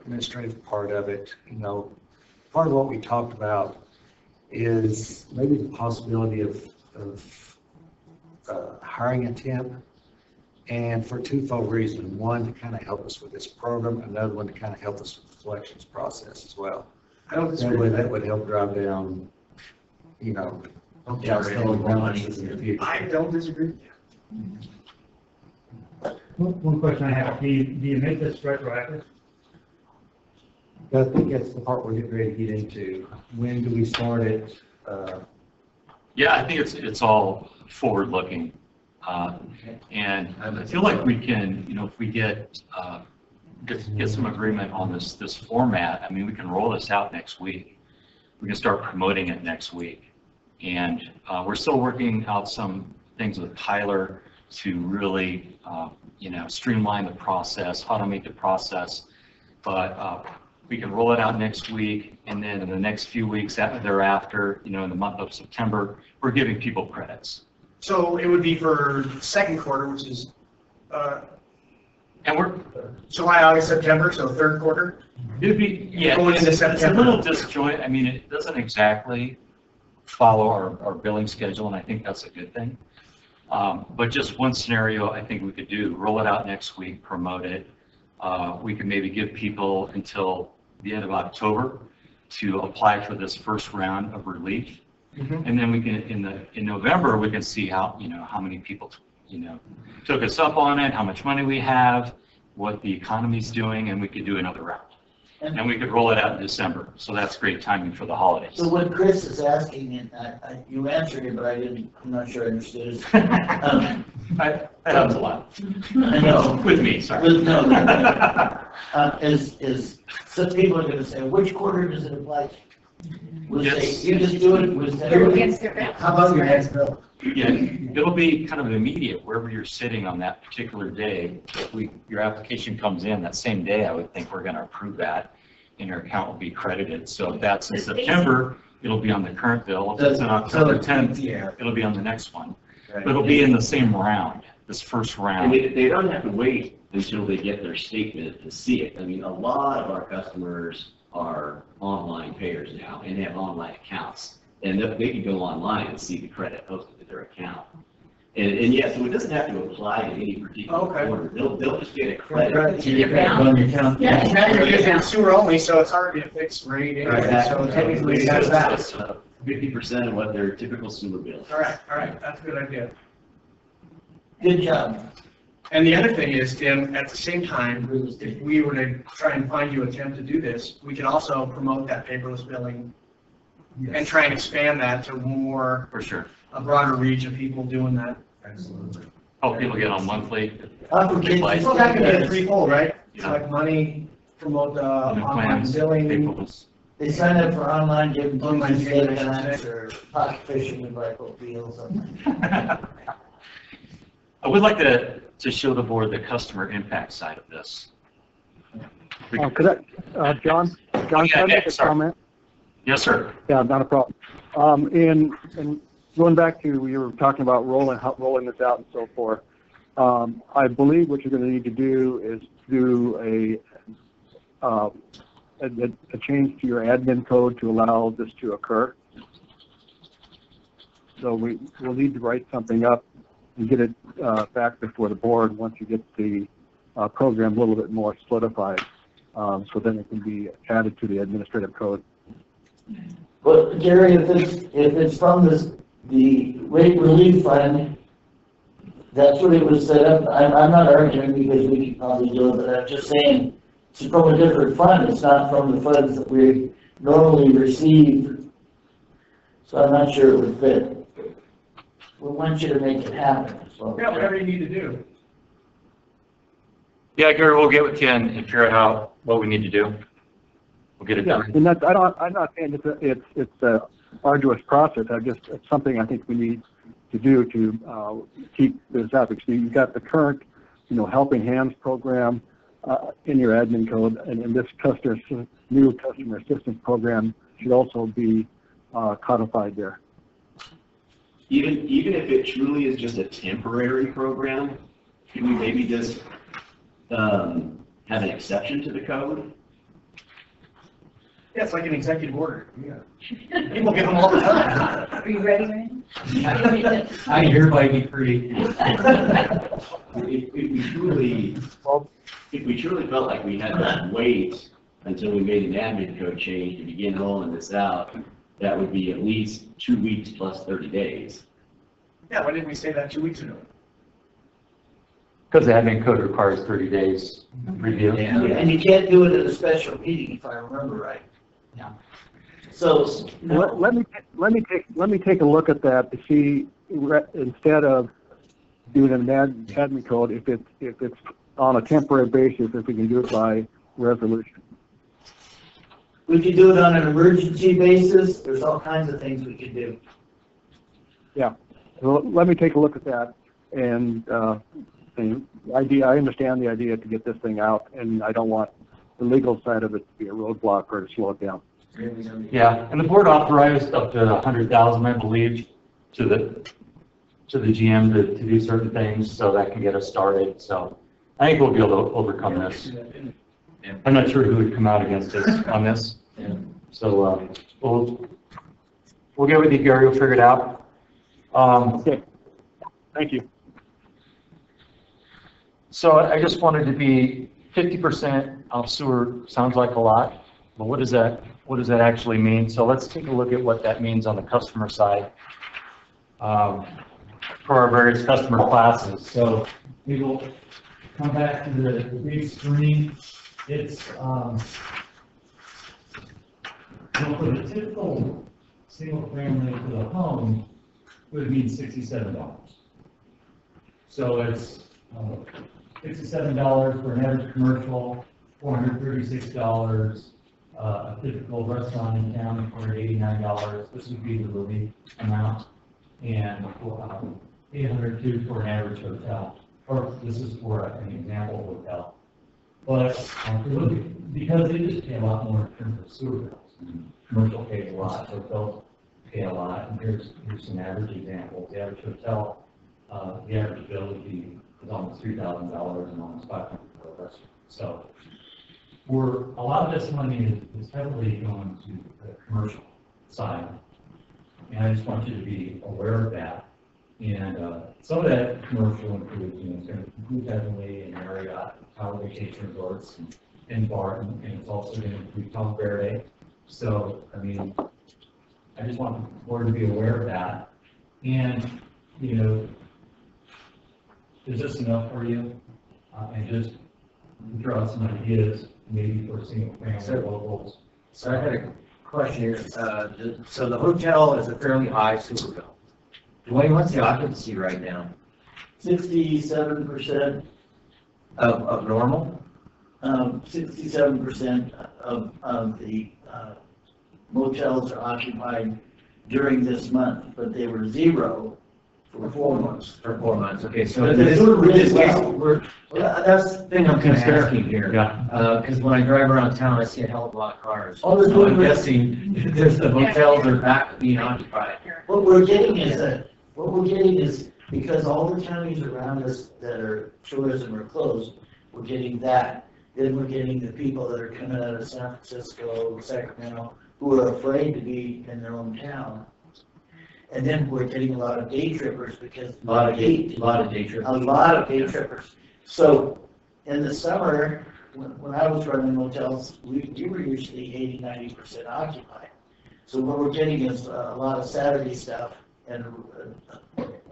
administrative part of it, you know, part of what we talked about is maybe the possibility of hiring a temp, and for twofold reason. One, to kind of help us with this program, another one to kind of help us with the collections process as well. I don't disagree. That would help drive down, you know, Outstanding balances in the future. I don't disagree. One question I have, do you make this retroactive? I think that's the part we're getting ready to get into. When do we start it? Yeah, I think it's all forward-looking. And I feel like we can, you know, if we get some agreement on this format, I mean, we can roll this out next week. We can start promoting it next week. And we're still working out some things with Tyler to really, you know, streamline the process, automate the process. But we can roll it out next week, and then in the next few weeks thereafter, you know, in the month of September, we're giving people credits. So it would be for second quarter, which is and we're July, August, September, so third quarter? It'd be, yeah, Going into it's a September. little disjoint. I mean, it doesn't exactly follow our billing schedule, and I think that's a good thing. But just one scenario I think we could do, roll it out next week, promote it. We could maybe give people until the end of October to apply for this first round of relief. And then we can, in November, we can see how, you know, how many people, you know, took us up on it, how much money we have, what the economy's doing, and we could do another round. And we could roll it out in December. So that's great timing for the holidays. So what Chris is asking, and you answered it, but I'm not sure I understood it. That helps a lot. I know. With me, sorry. Is some people are going to say, which quarter does it apply to? We'll Yes. say, you just do it, we'll say. How about your next bill? Yeah, it'll be kind of immediate wherever you're sitting on that particular day. If your application comes in that same day, I would think we're going to approve that, and your account will be credited. So if that's in September, it'll be on the current bill. If it's on October 10th, it'll be on the next one. But it'll be in the same round, this first round. And they don't have to wait until they get their statement to see it. I mean, a lot of our customers are online payers now and have online accounts. And they can go online and see the credit posted to their account. And yeah, so it doesn't have to apply to any particular order. They'll just get a credit. To your account. Yeah, now you're using sewer only, so it's already a fixed rate anyway, so technically it has that. 50% of what their typical sewer bill is. All right, that's a good idea. Good job. And the other thing is, Tim, at the same time, if we were to try and find you a attempt to do this, we could also promote that paperless billing and try and expand that to more, for sure, a broader reach of people doing that. Absolutely. Oh, people get on monthly. Well, that could be a threefold, right? It's like money, promote online billing. They sign up for online, give them Online Tuesday payment, times or pocket fishing and like deals. I would like to show the board the customer impact side of this. Could I, John, can I make a comment? Yes, sir. Yeah, not a problem. In going back to, you were talking about rolling this out and so forth. I believe what you're going to need to do is do a change to your admin code to allow this to occur. So we'll need to write something up and get it back before the board once you get the program a little bit more solidified. So then it can be added to the administrative code. But Gary, if it's from the rate relief fund, that's what it was set up. I'm not arguing because we can probably do it, but I'm just saying it's from a different fund. It's not from the funds that we normally receive. So I'm not sure it would fit. We want you to make it happen. So. Yeah, whatever you need to do. Yeah, Gary, we'll get with you and figure out what we need to do. We'll get it done. And that's, I'm not saying it's a arduous process. It's something I think we need to do to keep this up. So you've got the current, Helping Hands program in your admin code, and this new customer assistance program should also be codified there. Even if it truly is just a temporary program, can we maybe just have an exception to the code? Yeah, it's like an executive order. Yeah. People get them all the time. Are you ready, Ryan? I hereby decree. If we truly felt like we had to wait until we made an admin code change to begin rolling this out, that would be at least 2 weeks plus 30 days. Yeah, why didn't we say that 2 weeks ago? Because the admin code requires 30 days review. Yeah. And you can't do it at a special meeting, if I remember right. Yeah. So let me take a look at that to see, instead of doing an admin code, if it's on a temporary basis, if we can do it by resolution. We could do it on an emergency basis. There's all kinds of things we could do. Yeah. So let me take a look at that. And the idea, I understand the idea to get this thing out, and I don't want the legal side of it to be a roadblock or to slow it down. Yeah, and the board authorized up to 100,000, I believe, to the GM to do certain things, so that can get us started. So I think we'll be able to overcome this. I'm not sure who would come out against us on this. So we'll get with you, Gary. We'll figure it out. Okay. Thank you. So I just wanted to be 50% off sewer. Sounds like a lot, but what does that actually mean? So let's take a look at what that means on the customer side for our various customer classes. So we will come back to the big screen. It's for the typical single family for the home, it would mean $67. So it's $67 for an average commercial, $436. A typical restaurant in town for $89. This would be the relief amount, and $802 for an average hotel. Or this is for an example hotel. But because they just pay a lot more in terms of sewer bills. Commercial pays a lot, hotels pay a lot, and here's some average examples. The average hotel, the average bill is almost $3,000 and almost $500 for a restaurant. So a lot of this money is heavily going to the commercial side. And I just want you to be aware of that. And some of that commercial includes, it's going to include heavily in Marriott, Tahoe vacation resorts, and Barton, and it's also going to include Tahoe Verde. So, I mean, I just want the board to be aware of that. And, is this enough for you? And just throw out some ideas, maybe for single family locals. So I had a question here. So the hotel is a fairly high super bill. Dwayne, what's the occupancy right now? 67% Of normal? 67% of the motels are occupied during this month, but they were 0 for 4 months. For 4 months, okay, so But this they're doing really case, well. that's the thing I'm kind of Fair. asking here. Yeah. Because when I drive around town, I see a hell of a lot of cars. Oh, they're So doing I'm really- guessing there's the hotels are back to being occupied. What we're getting is because all the counties around us that are tourism are closed, we're getting that. Then we're getting the people that are coming out of San Francisco, Sacramento, who are afraid to be in their own town. And then we're getting a lot of day trippers because. A lot of day trippers. A lot of day trippers. So in the summer, when I was running motels, we were usually 80–90% occupied. So what we're getting is a lot of Saturday stuff and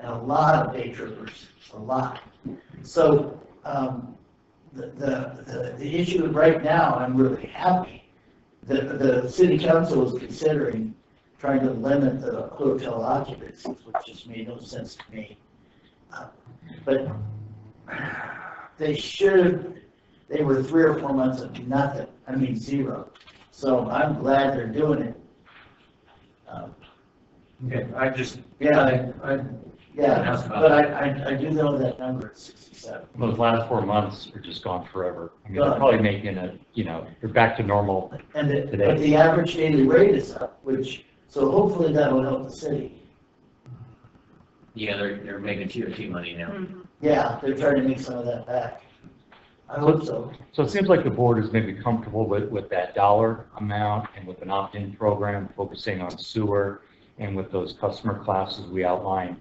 a lot of day trippers, a lot. So the issue right now, I'm really happy that the city council is considering trying to limit the hotel occupancies, which just made no sense to me. But they were 3 or 4 months of nothing, 0. So I'm glad they're doing it. Okay, I just, Yeah, That's about but I do know that number is 67. Those last 4 months are just gone forever. I mean, Gone. they're probably making they're back to normal And today. but the average daily rate is up, so hopefully that will help the city. yeah, they're making TOT money now. Yeah, they're trying to make some of that back. I hope so. So it seems like the board is maybe comfortable with that dollar amount and with an opt-in program focusing on sewer and with those customer classes we outlined.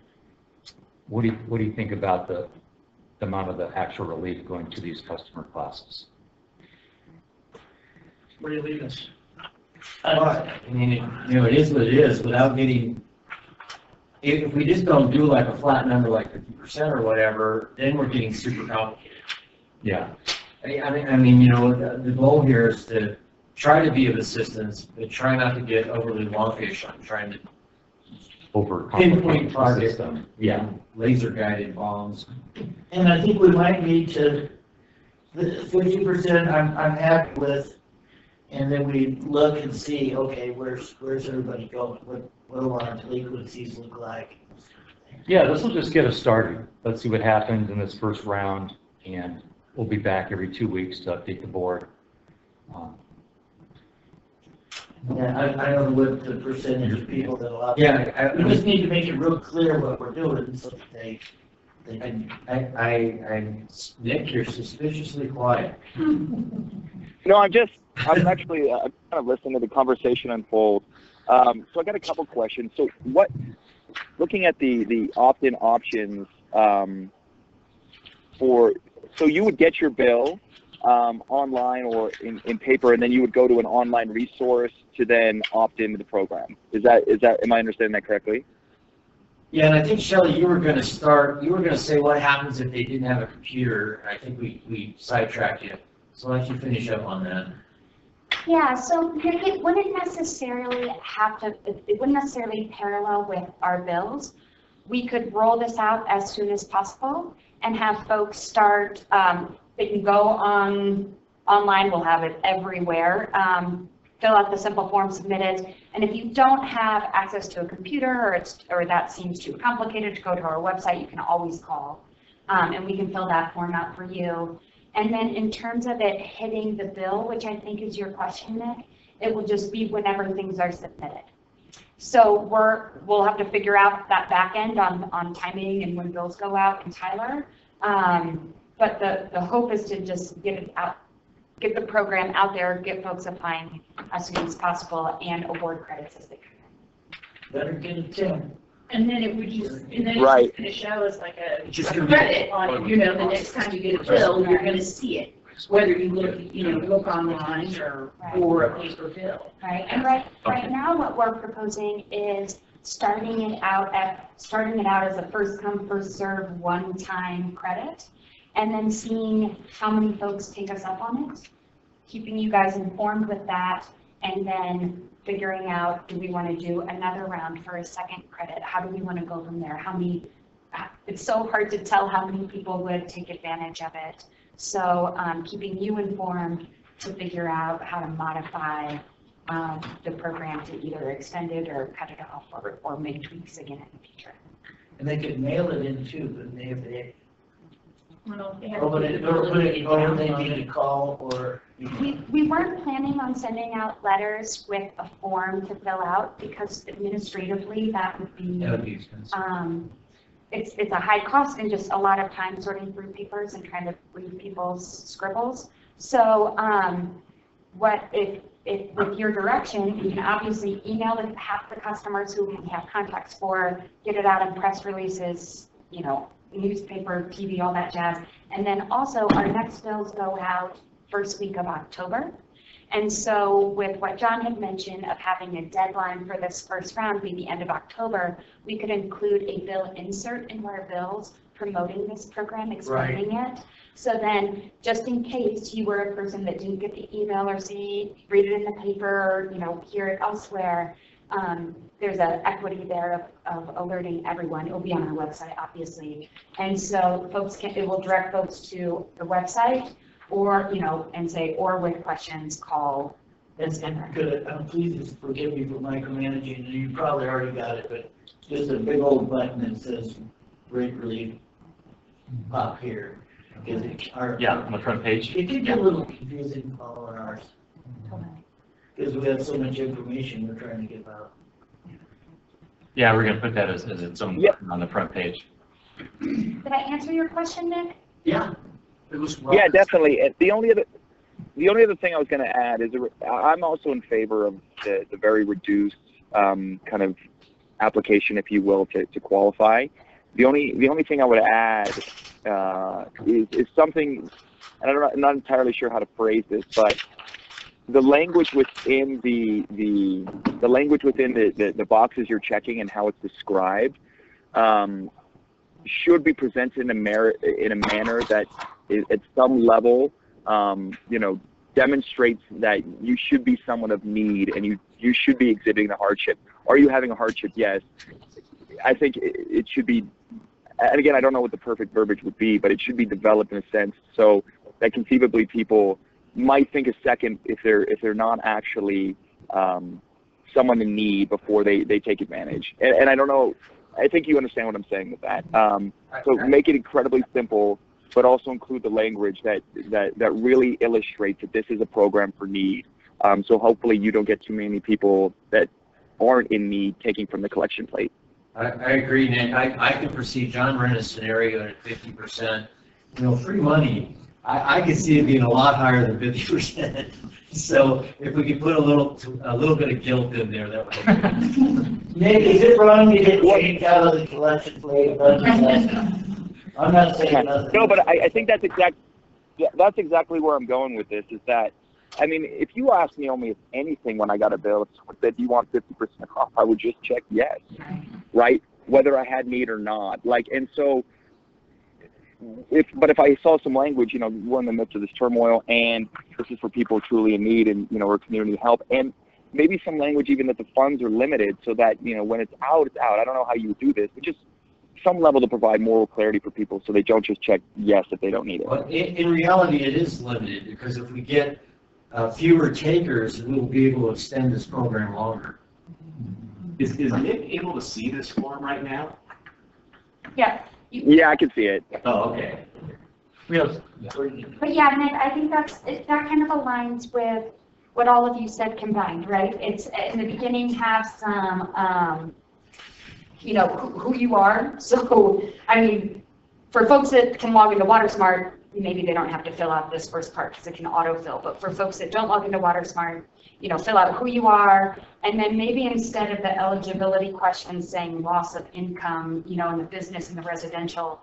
What do you think about the amount of the actual relief going to these customer classes? Where do you leave us? I mean, it is what it is without getting, if we just don't do like a flat number like 50% or whatever, then we're getting super complicated. Yeah. I mean, the goal here is to try to be of assistance, but try not to get overly longish on trying to pinpoint target them. Yeah, laser guided bombs. And I think we might need to, the 50% I'm happy with, and then we look and see, okay, where's everybody going? What do our delinquencies look like? Yeah, this will just get us started. Let's see what happens in this first round, and we'll be back every 2 weeks to update the board. Yeah, I don't know what the percentage of people that allow. Yeah, We just need to make it real clear what we're doing so that they can. Nick, you're suspiciously quiet. No, I'm actually kind of listening to the conversation unfold. So I got a couple questions. So looking at the opt-in options so you would get your bill online or in paper, and then you would go to an online resource to then opt into the program. Am I understanding that correctly? Yeah, and I think, Shelley, you were going to say what happens if they didn't have a computer, and I think we sidetracked you. So why don't you finish up on that? Yeah, so it wouldn't necessarily parallel with our bills. We could roll this out as soon as possible and have folks start, they can go online, we'll have it everywhere, fill out the simple form, submit it, and if you don't have access to a computer or that seems too complicated to go to our website, you can always call, and we can fill that form out for you. And then in terms of it hitting the bill, which I think is your question, Nick, It will just be whenever things are submitted. So we'll have to figure out that back end on timing and when bills go out in Tyler. But the hope is to just get it out, get the program out there, get folks applying as soon as possible, and award credits as they come in. Better get it to And then it would just, and then Right. it's just gonna show us like a Just credit on, you know, the next time you get a bill, you're gonna see it. Whether you look, you know, look online or a paper bill. Right, and right now what we're proposing is starting it out as a first come, first serve, one-time credit, and then seeing how many folks take us up on it, keeping you guys informed with that, and then figuring out, do we want to do another round for a second credit? How do we want to go from there? It's so hard to tell how many people would take advantage of it. So keeping you informed to figure out how to modify the program to either extend it or cut it off or make tweaks again in the future. And they could mail it in too, couldn't they, if they, Well, they or would they need to call, or? We weren't planning on sending out letters with a form to fill out because administratively that would be expensive. it's a high cost and just a lot of time sorting through papers and trying to read people's scribbles. So what if with your direction, you can obviously email half the customers who we have contacts for, get it out in press releases, you know, newspaper, TV, all that jazz. And then also our next bills go out first week of October. And so with what John had mentioned of having a deadline for this first round be the end of October, we could include a bill insert in our bills promoting this program, explaining it. So then just in case you were a person that didn't get the email or read it in the paper, or, you know, hear it elsewhere, there's an equity there of alerting everyone. It will be on our website, obviously. And so it will direct folks to the website, or, you know, and say, or with questions, call this number. Good, please forgive me for micromanaging, and you probably already got it, but just a big old button that says rate relief up here. On the front page. It can get a little confusing following ours. Because we have so much information we're trying to give out. Yeah, we're going to put that as its own button on the front page. Did I answer your question, Nick? Yeah. It was Yeah, definitely. The only other thing I was going to add is I'm also in favor of the very reduced kind of application, if you will, to qualify. The only thing I would add is something, and I'm not entirely sure how to phrase this, but the language within the language within the boxes you're checking and how it's described should be presented in a manner that is, at some level, you know, demonstrates that you should be someone of need and you should be exhibiting the hardship. Are you having a hardship? Yes. I think it should be, and again, I don't know what the perfect verbiage would be, but it should be developed in a sense so that conceivably people might think a second if they're not actually someone in need before they take advantage. And I don't know, I think you understand what I'm saying with that. So make it incredibly simple, but also include the language that really illustrates that this is a program for need. So hopefully you don't get too many people that aren't in need taking from the collection plate. I agree, Nick. I can foresee John Renner's scenario at 50%. You know, free money, I could see it being a lot higher than 50%. So if we could put a little bit of guilt in there, that would be Nick, is it wrong to get changed out of the collection plate? I'm not saying nothing. No, but I think that's exactly where I'm going with this, is that, I mean, if you asked me almost anything when I got a bill, that you want 50% off, I would just check yes, right? Whether I had need or not. Like, and so, if I saw some language, you know, we're in the midst of this turmoil, and this is for people truly in need, and, you know, our community help, and maybe some language even that the funds are limited, so that, you know, when it's out, it's out. I don't know how you would do this, but just some level to provide moral clarity for people so they don't just check yes if they don't need it. Well, in reality, it is limited, because if we get fewer takers, we will be able to extend this program longer. Is Nick able to see this form right now? Yeah. Yeah, I can see it. Oh, okay. But yeah, Nick, I think that kind of aligns with what all of you said combined, right? It's, in the beginning, have some, you know, who you are. So, I mean, for folks that can log into WaterSmart, maybe they don't have to fill out this first part because it can autofill. But for folks that don't log into WaterSmart, you know, fill out who you are, and then maybe instead of the eligibility question saying loss of income, you know, in the business and the residential,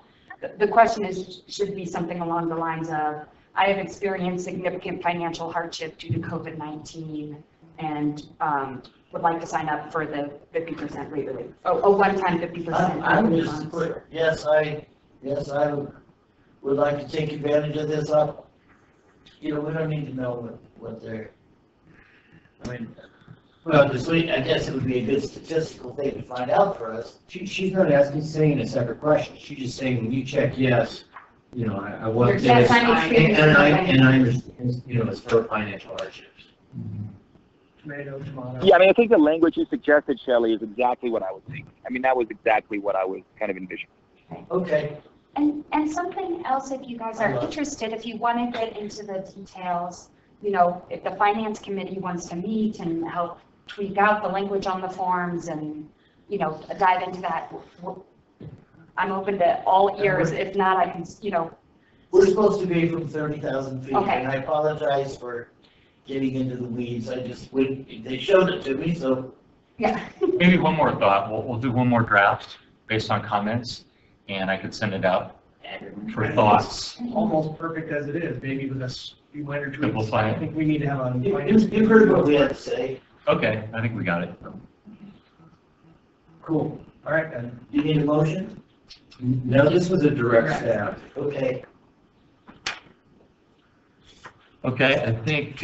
the question is, should be something along the lines of, I have experienced significant financial hardship due to COVID-19 and would like to sign up for the 50% rate relief. A one-time 50%. I would just put, yes, I would like to take advantage of this up. You know, we don't need to know what they're, I mean, well, I guess it would be a good statistical thing to find out for us. She's not asking, saying a separate question. She's just saying, when you check yes, you know, I want this, Yes, and I understand, you know, it's for financial hardships. Tomato. Yeah, I mean, I think the language you suggested, Shelley, is exactly what I was thinking. I mean, that was exactly what I was kind of envisioning. Okay. And something else, if you guys are interested, if you want to get into the details, you know, if the finance committee wants to meet and help tweak out the language on the forms and, you know, dive into that, I'm open to all ears. If not, I can, you know. We're supposed to be from 30,000 feet, Okay. and I apologize for getting into the weeds. I just, they showed it to me, so. Yeah. Maybe one more thought. We'll do one more draft based on comments, and I could send it out for thoughts. Almost perfect as it is, maybe with a few minor tweaks. Simplify it. I think we need to have a. You've heard what we had to say. Okay, I think we got it. Cool. All right, then. Do you need a motion? No, this was a direct staff. Okay. Okay, I think,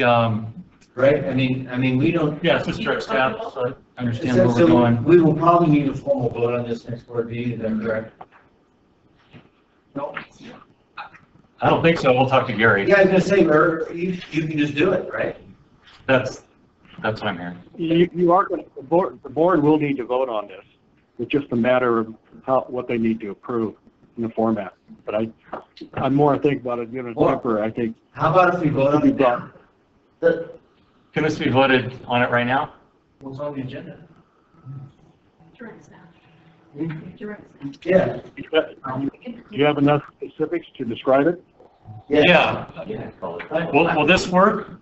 Right? I mean, we don't. yeah, it's just direct staff, so I understand So where we're going. we will probably need a formal vote on this next board meeting, is that correct? No. I don't think so. We'll talk to Gary. Yeah, I was gonna say, or you can just do it, right? That's what I'm hearing. You are going to, the board will need to vote on this. It's just a matter of what they need to approve in the format. But I'm more think about it, given temporary, I think. How about if we vote on it now? Can this be voted on it right now? What's on the agenda? Direct staff. Yeah. Do you have enough specifics to describe it? Yeah. Will this work?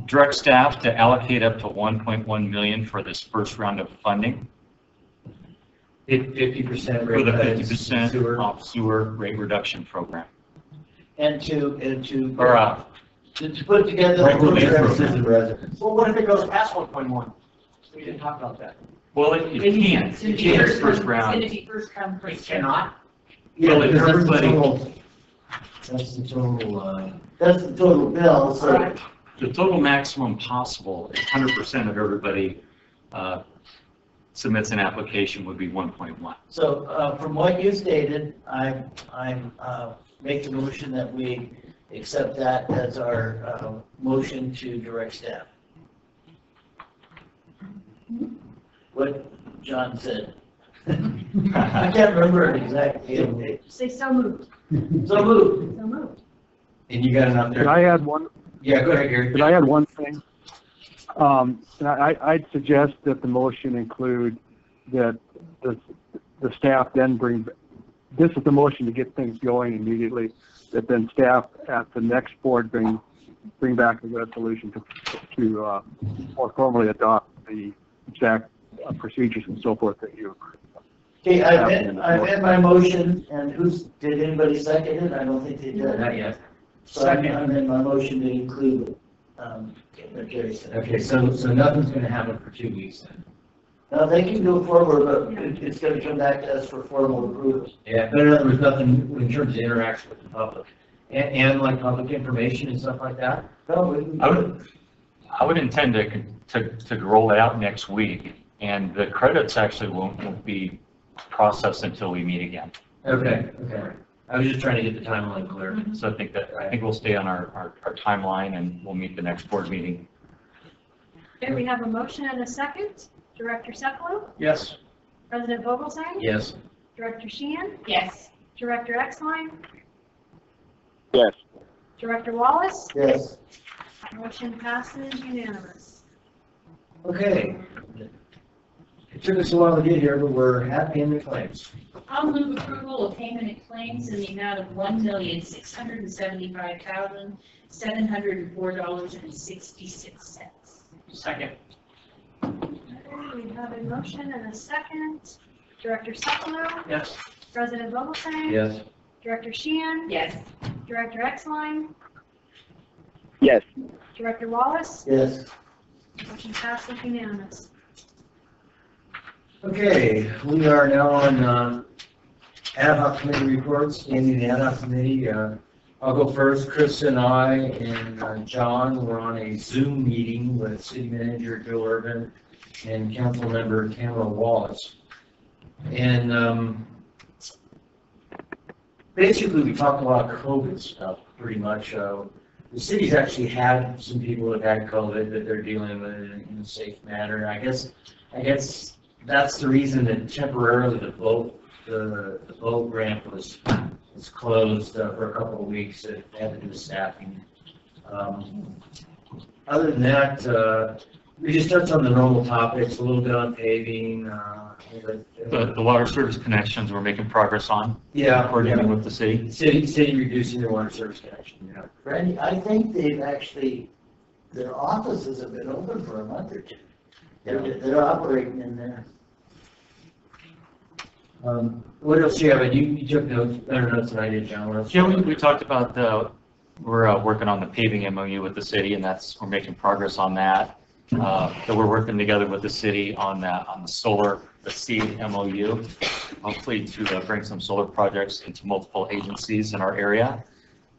Direct staff to allocate up to 1.1 million for this first round of funding. 50% For rate. the 50% off sewer rate reduction program. And to put together Right, the relief services program. and residents. Well, what if it goes past 1.1? We didn't talk about that. Well, it can't. It can't, it's first round. first come, It cannot? Yeah, Well, because that's the everybody- total, that's the total, that's the total bill, so. The total maximum possible, if 100% of everybody submits an application, would be 1.1. So, from what you stated, I'm make the motion that we accept that as our motion to direct staff. What John said. I can't remember it exactly. Say so moved. So moved. So moved. and you got enough Could there? I add one? Yeah, go ahead, Gary. Could I add one thing? I'd suggest that the motion include that the staff then this is the motion to get things going immediately, that then staff at the next board bring back the resolution to more formally adopt the exact procedures and so forth that you. Okay, I've had my motion, and did anybody second it? I don't think they did. Not yet. So I'm in my motion to include, what Gary said. Okay, so nothing's gonna happen for 2 weeks then? Now, they can go forward, but it's gonna come back to us for formal approval. Yeah, but in other words, nothing in terms of interaction with the public, and like public information and stuff like that? No, I would intend to roll it out next week, and the credits actually won't be processed until we meet again. Okay. I was just trying to get the timeline clear. So I think we'll stay on our timeline, and we'll meet the next board meeting. Okay, we have a motion and a second. Director Cephalou? Yes. President Vogelsang? Yes. Director Sheehan? Yes. Director Exline? Yes. Director Wallace? Yes. Motion passes unanimous. Okay. It took us a while to get here, but we're happy in the claims. I'll move approval of payment of claims in the amount of $1,675,704.66. Second. We have a motion and a second. Director Sefalo? Yes. President Vogelsang? Yes. Director Sheehan? Yes. Director Exline? Yes. Director Wallace? Yes. Motion passes unanimous. Okay, we are now on ad hoc committee reports. Standing the ad hoc committee, I'll go first. Chris and I and John were on a Zoom meeting with City Manager Joe Urban and Council Member Tamara Wallace. And basically, we talked a lot of COVID stuff, pretty much. The city's actually had some people that have had COVID that they're dealing with it in a safe manner. I guess that's the reason that temporarily the boat ramp was closed for a couple of weeks. It had to do with staffing. Other than that, we just touched on the normal topics, a little bit on paving. The water service connections we're making progress on. Yeah. Coordinating with the city. City reducing their water service connection, yeah. Randy, I think they've actually, their offices have been open for a month or two. They're operating in there. What else do you have? You took notes, better notes than I did, John. What else? Yeah, we talked about we're working on the paving MOU with the city, and we're making progress on that. That we're working together with the city on the solar, the seed MOU, hopefully to bring some solar projects into multiple agencies in our area.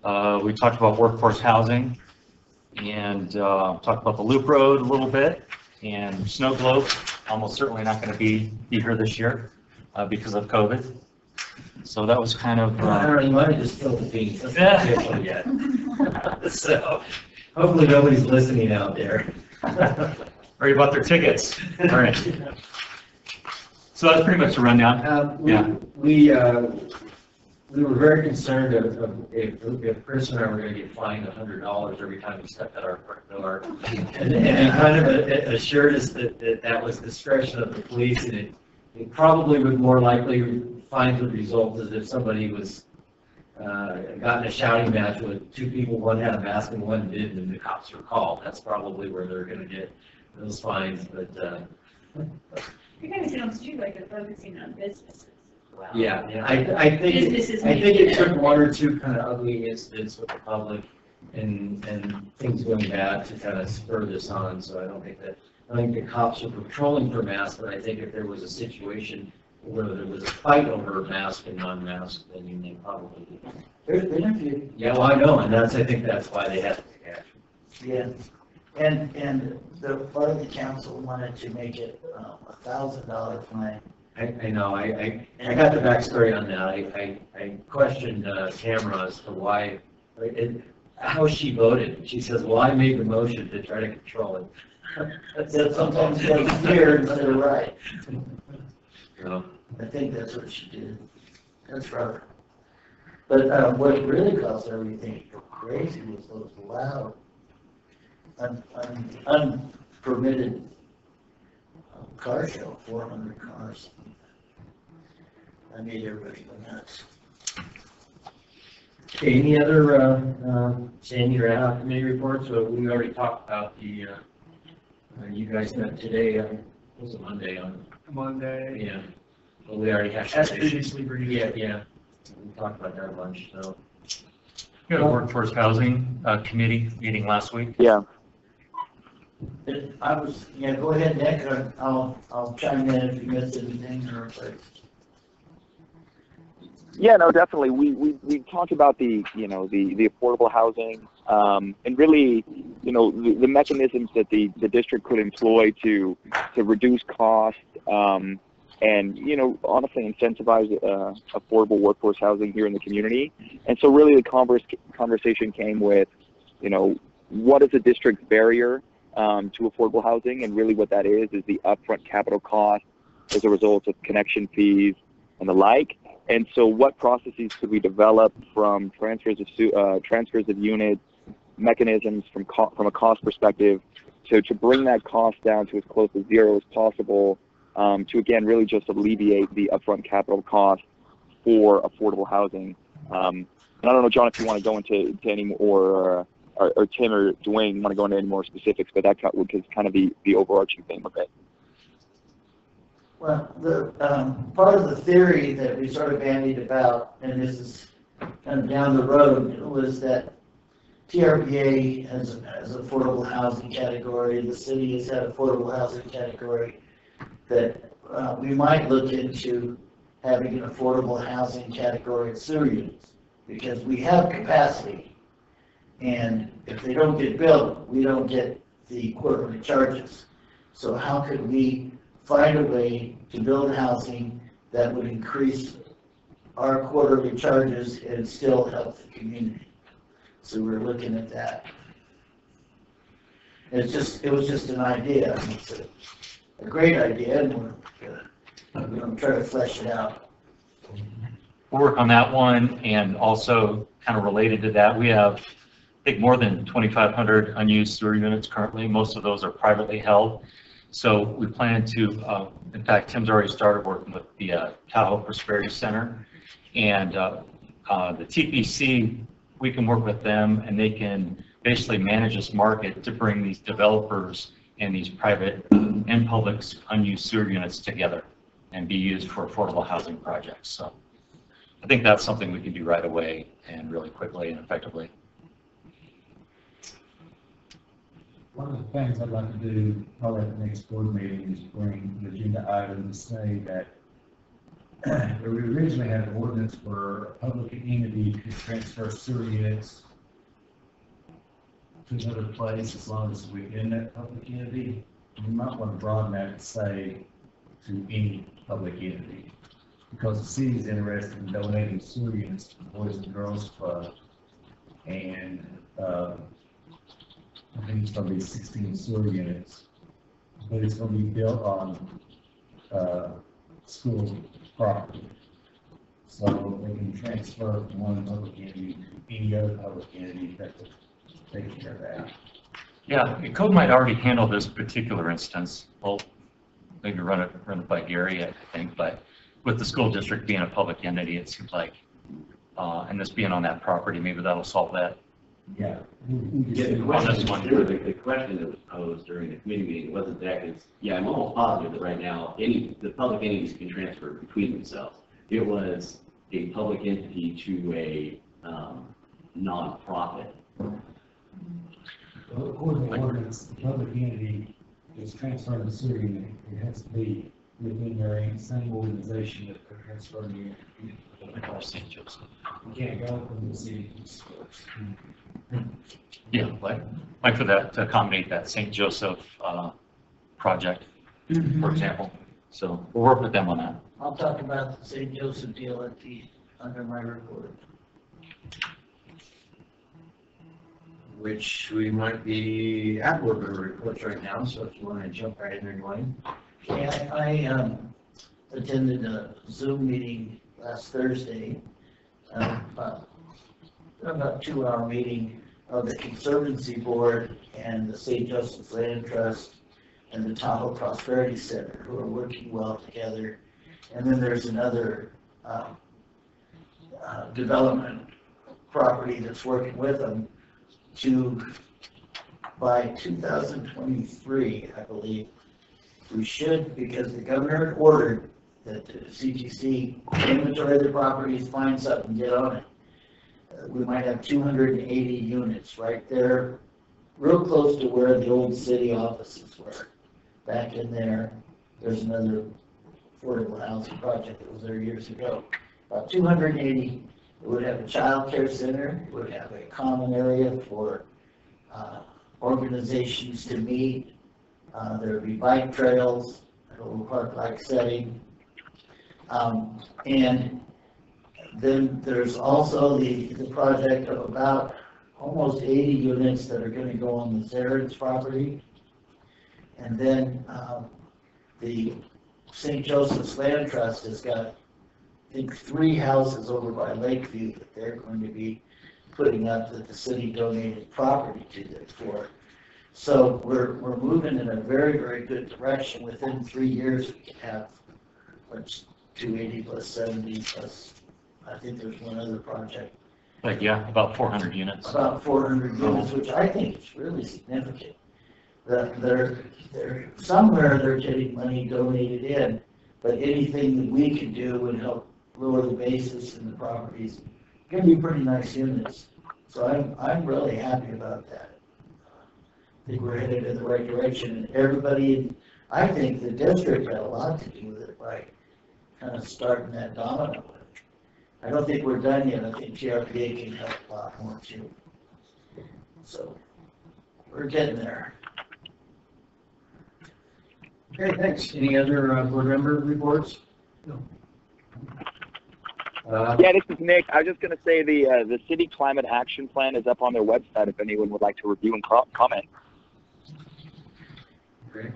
We talked about workforce housing and talked about the loop road a little bit, and snow globe almost certainly not going to be here this year because of COVID. So that was kind of. I don't know, you might have just killed the beans. That's not official yet. So hopefully nobody's listening out there. Already bought their tickets. All right. So that's pretty much the rundown. We were very concerned if Chris and I were going to get fined $100 every time we stepped out our front door, and kind of assured us that was discretion of the police, and it probably would more likely fines would result as if somebody was got in a shouting match with two people, one had a mask and one didn't, and the cops were called. That's probably where they're going to get those fines. But It kind of sounds too like they're focusing on businesses. Wow. Yeah, I think it took one or two kind of ugly incidents with the public and things going bad to kind of spur this on. So I think the cops are patrolling for masks, but I think if there was a situation where there was a fight over mask and non-mask, then they probably did. There's been a few. Yeah, well, I know, and I think that's why they had to take action. Yeah, and the part of the council wanted to make it $1,000 fine. I know, I got the backstory on that. I questioned Tamara as to why, how she voted. She says, well, I made the motion to try to control it. That sometimes you get scared instead of right. No. I think that's what she did. That's right. But what really caused everything to go crazy was those loud, unpermitted car show, 400 cars. I made everybody go nuts. Okay, any other Sandy or ad hoc committee reports? So we already talked about the, you guys met today, was it Monday on? Monday. Yeah. Well, we already had. As previously briefed. Yeah. We talked about that a bunch, so. We had a workforce housing committee meeting last week. Yeah. Go ahead, Nick, I'll chime in if you missed anything or if Yeah, no, definitely. We talked about the affordable housing, and really, the mechanisms that the district could employ to reduce costs, and honestly incentivize affordable workforce housing here in the community. And so really the conversation came with, what is the district's barrier to affordable housing, and really what that is the upfront capital cost as a result of connection fees and the like. And so what processes could we develop from transfers of units mechanisms from a cost perspective to bring that cost down to as close to zero as possible, to again really just alleviate the upfront capital cost for affordable housing. And I don't know, John, if you want to go into any more, or Tim or Dwayne want to go into any more specifics, but that was kind of the overarching theme of it. Well, the part of the theory that we sort of bandied about, and this is kind of down the road, was that TRPA has affordable housing category, the city has had affordable housing category, that we might look into having an affordable housing category at sewer units, because we have capacity, and if they don't get built, we don't get the quarterly charges. So how could we find a way to build housing that would increase our quarterly charges and still help the community? So we're looking at that. It was just an idea. It's a great idea, and we're going to try to flesh it out. We'll work on that one, and also kind of related to that, we have, I think, more than 2,500 unused sewer units currently. Most of those are privately held. So we plan to, in fact, Tim's already started working with the Tahoe Prosperity Center, and the TPC, we can work with them, and they can basically manage this market to bring these developers and these private and public unused sewer units together and be used for affordable housing projects. So I think that's something we can do right away and really quickly and effectively. One of the things I'd like to do probably at the next board meeting is bring the agenda item and say that we originally had an ordinance where a public entity could transfer sewer units to another place as long as we're in that public entity. We might want to broaden that to say to any public entity, because the city is interested in donating sewer units to the Boys and Girls Club, and I think it's going to be 16 sewer units, but it's going to be built on school property. So they can transfer from one public entity to any other public entity that would take care of that. Yeah, the code might already handle this particular instance. Well, maybe run it by Gary, I think, but with the school district being a public entity, it seems like, and this being on that property, maybe that'll solve that. Yeah. The question that was posed during the committee meeting wasn't that, I'm almost positive that right now, the public entities can transfer between themselves. It was a public entity to a non-profit. Well, according to the ordinance, the public entity is transferring the sewer unit. It has to be within their same organization that they're transferring the unit. St. Joseph. You can't go from the city to the schools. Yeah, like for that, to accommodate that St. Joseph project, for example. So we'll work with them on that. I'll talk about the St. Joseph deal under my report. Which we might be at work with reports right now, so if you want to jump right in there, Dwayne. Yeah, I attended a Zoom meeting last Thursday, about 2-hour meeting of the Conservancy Board and the St. Joseph's Land Trust and the Tahoe Prosperity Center, who are working well together. And then there's another development property that's working with them to, by 2023, I believe, we should, because the governor had ordered that the CGC inventory the properties, find something, get on it. We might have 280 units right there, real close to where the old city offices were. Back in there, there's another affordable housing project that was there years ago. About 280. It would have a child care center. It would have a common area for organizations to meet. There would be bike trails, a little park-like setting. And then there's also the project of about almost 80 units that are going to go on the Zared's property. And then the St. Joseph's Land Trust has got, I think, 3 houses over by Lakeview that they're going to be putting up that the city donated property to this for. So we're moving in a very, very good direction. Within 3 years, we can have, what's 280 plus 70 plus, I think there's one other project. Like, yeah, about 400 units. About 400 units, which I think is really significant. That they're somewhere they're getting money donated in, but anything that we can do would help lower the basis in the properties. Going to be pretty nice units. So I'm really happy about that. I think we're headed in the right direction, and everybody, I think the district had a lot to do with it by kind of starting that domino. I don't think we're done yet. I think GRPA can help a lot more too. So we're getting there. Okay, thanks. Any other board member reports? No. Yeah, this is Nick. I was just going to say the city climate action plan is up on their website if anyone would like to review and comment. Great.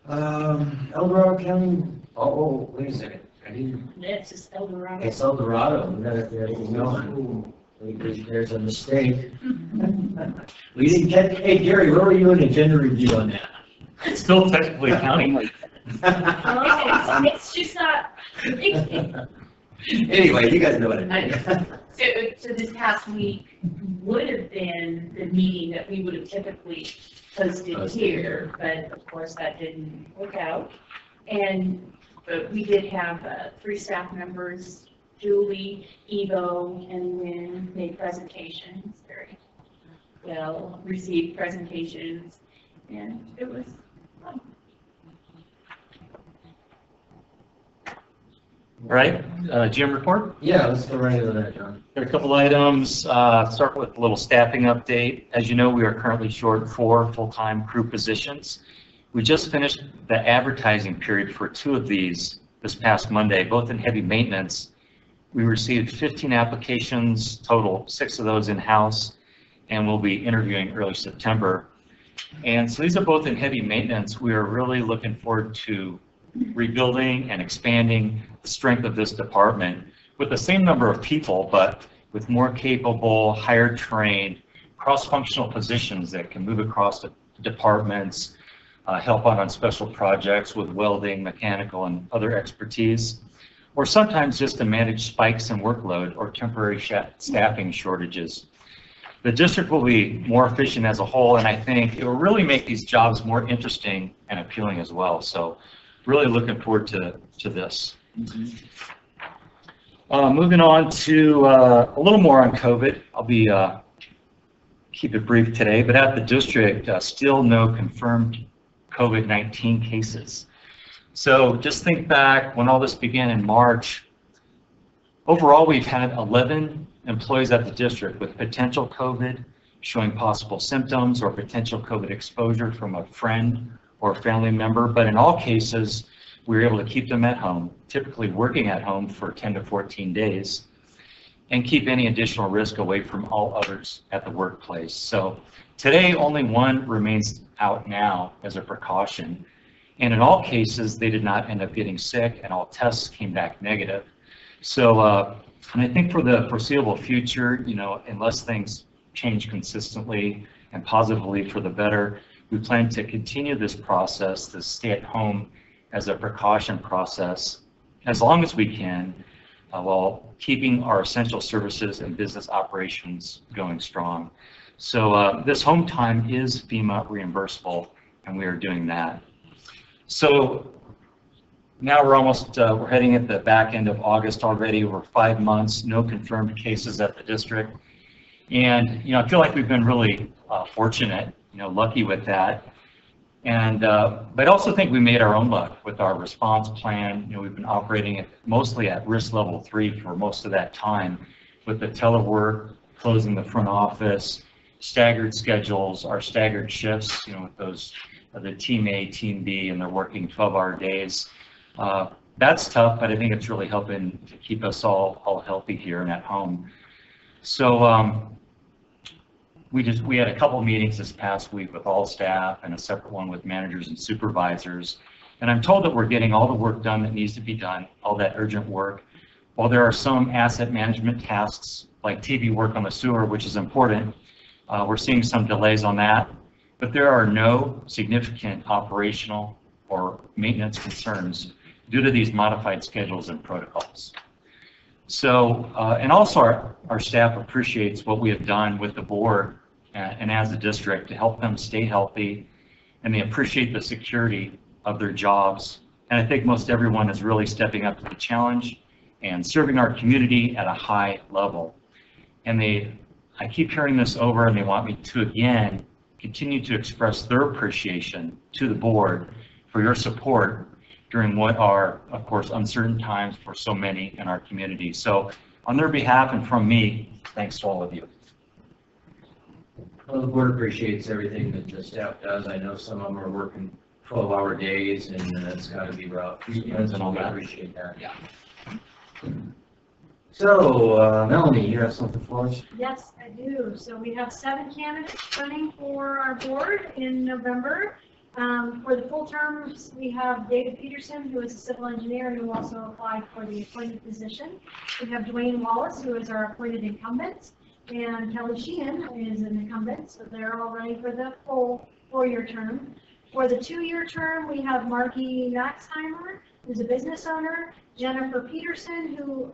El Dorado County. Oh, wait a second. That's just El Dorado. It's El Dorado. We got it there. There's a mistake. We didn't get. Hey, Gary, where were you in agenda review on that? It's still technically county. It's just not. Anyway, you guys know what I mean. So this past week would have been the meeting that we would have typically hosted here, but of course that didn't work out. But we did have 3 staff members, Julie, Evo, and Lynn, made presentations, very well received presentations, and it was fun. All right, Jim report? Yeah, let's go right into that, John. There are a couple items. Start with a little staffing update. As you know, we are currently short 4 full-time crew positions. We just finished the advertising period for 2 of these this past Monday, both in heavy maintenance. We received 15 applications total, 6 of those in-house, and we'll be interviewing early September. And so these are both in heavy maintenance. We are really looking forward to rebuilding and expanding the strength of this department with the same number of people, but with more capable, higher trained, cross-functional positions that can move across the departments, help out on special projects with welding, mechanical, and other expertise, or sometimes just to manage spikes in workload or temporary staffing shortages. The district will be more efficient as a whole, and I think it will really make these jobs more interesting and appealing as well. So really looking forward to this. Moving on to a little more on COVID. I'll be keep it brief today, but at the district, still no confirmed COVID-19 cases. So just think back when all this began in March. Overall, we've had 11 employees at the district with potential COVID, showing possible symptoms or potential COVID exposure from a friend or family member, but in all cases, we were able to keep them at home, typically working at home for 10 to 14 days, and keep any additional risk away from all others at the workplace. So today, only 1 remains out now as a precaution. And in all cases, they did not end up getting sick, and all tests came back negative. So, and I think for the foreseeable future, you know, unless things change consistently and positively for the better, we plan to continue this process, this stay at home as a precaution process, as long as we can, while keeping our essential services and business operations going strong. So this home time is FEMA reimbursable, and we are doing that. So now we're almost, we're heading at the back end of August already. Over 5 months, no confirmed cases at the district. And, you know, I feel like we've been really fortunate, you know, lucky with that. And, but I also think we made our own luck with our response plan. You know, we've been operating mostly at risk level 3 for most of that time, with the telework, closing the front office, staggered schedules, our staggered shifts, you know, with those, the team A, team B, and they're working 12-hour days. That's tough, but I think it's really helping to keep us all healthy here and at home. So we had a couple of meetings this past week with all staff and a separate one with managers and supervisors. And I'm told that we're getting all the work done that needs to be done, all that urgent work. while there are some asset management tasks like TV work on the sewer, which is important, we're seeing some delays on that, but there are no significant operational or maintenance concerns due to these modified schedules and protocols. So, and also our staff appreciates what we have done with the board and as a district to help them stay healthy, and they appreciate the security of their jobs. And I think most everyone is really stepping up to the challenge and serving our community at a high level. And I keep hearing this over, and they want me to again continue to express their appreciation to the board for your support during what are, of course, uncertain times for so many in our community. So on their behalf and from me, thanks to all of you. Well, the board appreciates everything that the staff does. I know some of them are working 12-hour days, and that's got to be rough. Weekends and all that. I appreciate that. Yeah. So, Melanie, you have something for us? Yes, I do. So we have 7 candidates running for our board in November. For the full terms, we have David Peterson, who is a civil engineer and who also applied for the appointed position. We have Dwayne Wallace, who is our appointed incumbent, and Kelly Sheehan is an incumbent, so they're all running for the full 4-year term. For the 2-year term, we have Marky Maxheimer, who's a business owner, Jennifer Peterson, who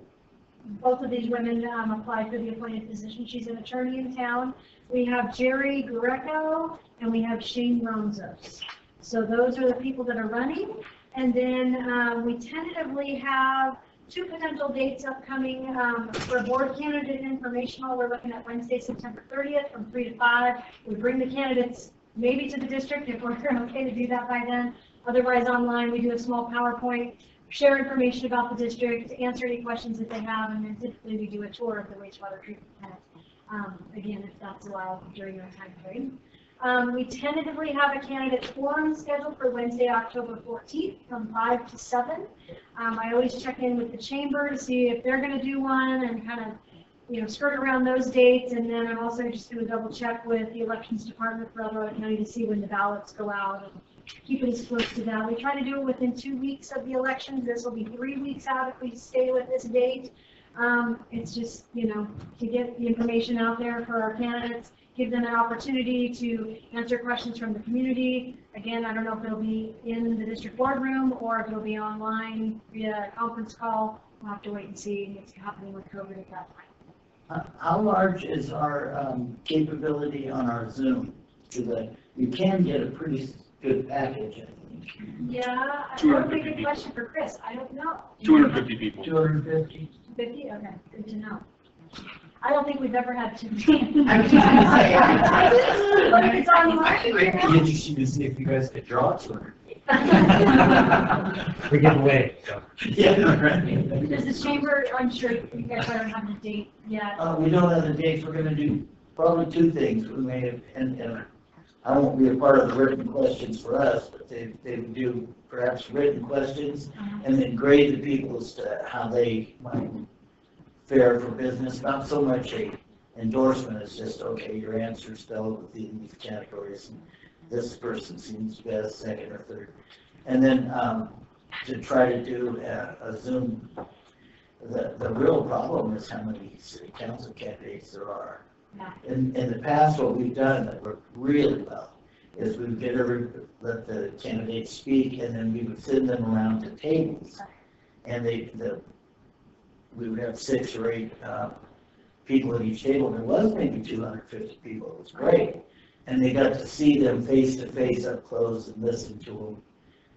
both of these women applied for the appointed position. She's an attorney in town. We have Jerry Greco, and we have Shane Ronzos. So those are the people that are running. And then we tentatively have 2 potential dates upcoming for board candidate informational. We're looking at Wednesday, September 30th from 3 to 5. We bring the candidates maybe to the district if we're okay to do that by then. Otherwise, online, we do a small PowerPoint, share information about the district, answer any questions that they have, and then typically we do a tour of the wastewater treatment plant. Again, if that's allowed during that time frame. We tentatively have a candidate forum scheduled for Wednesday, October 14th from 5 to 7. I always check in with the chamber to see if they're going to do one and kind of, skirt around those dates. And then I'm also just going to double check with the elections department for El Dorado County to see when the ballots go out and keep it as close to that. We try to do it within 2 weeks of the elections. This will be 3 weeks out if we stay with this date. It's just, to get the information out there for our candidates, give them an opportunity to answer questions from the community. Again, I don't know if it'll be in the district boardroom or if it'll be online via conference call. We'll have to wait and see what's happening with COVID at that time. How large is our capability on our Zoom? Because you can get a pretty good package, I think. Yeah, that would be a good question for Chris. I don't know. 250 people. 250? 50? Okay, good to know. I don't think we've ever had 2. It's online. It'd be interesting to see if you guys could draw 200. We give away. So. Yeah, right. Does the chamber, I'm sure you guys don't have the date yet. We don't have the dates. We're going to do probably 2 things. We may have, and I won't be a part of the written questions for us, but they would do perhaps written questions and then grade the people as to how they might fare for business. Not so much a endorsement, it's just, okay, your answers fell within these categories. And this person seems best, second or third. And then to try to do a Zoom, the real problem is how many city council candidates there are. In the past, what we've done that worked really well is we would let the candidates speak, and then we would send them around to tables, and we would have 6 or 8 people at each table. There was maybe 250 people. It was great, and they got to see them face to face, up close, and listen to them.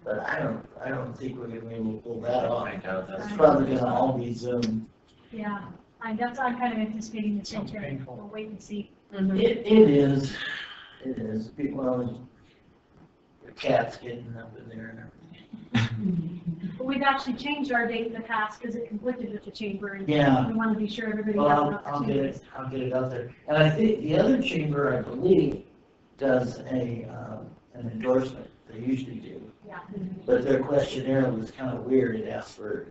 But I don't think we're going to be able to pull that off. It's probably going to all be Zoom. Yeah. I'm kind of anticipating the same thing. We'll wait and see. It is. It is. People always, the cat's getting up in there and everything. But we've actually changed our date in the past because it conflicted with the chamber. And yeah. We want to be sure everybody has an opportunity. I'll get it out there. And I think the other chamber, I believe, does an endorsement. They usually do. Yeah. But their questionnaire was kind of weird. It asked for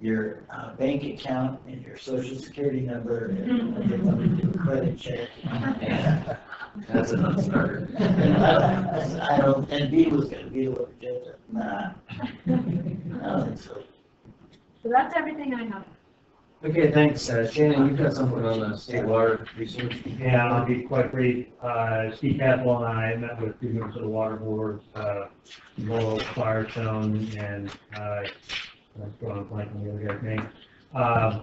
your bank account and your social security number, and they wanted to do a credit check. That's a non-starter. I don't, and B was going to be able to get it. Nah. I don't think so. So that's everything I have. Okay, thanks. Shannon, you've got something on the state water research? Yeah, I'll be quite brief. Steve Caswell and I met with two members of the water board, Laurel Firestone and, I'm drawing a blank on the other guy's name,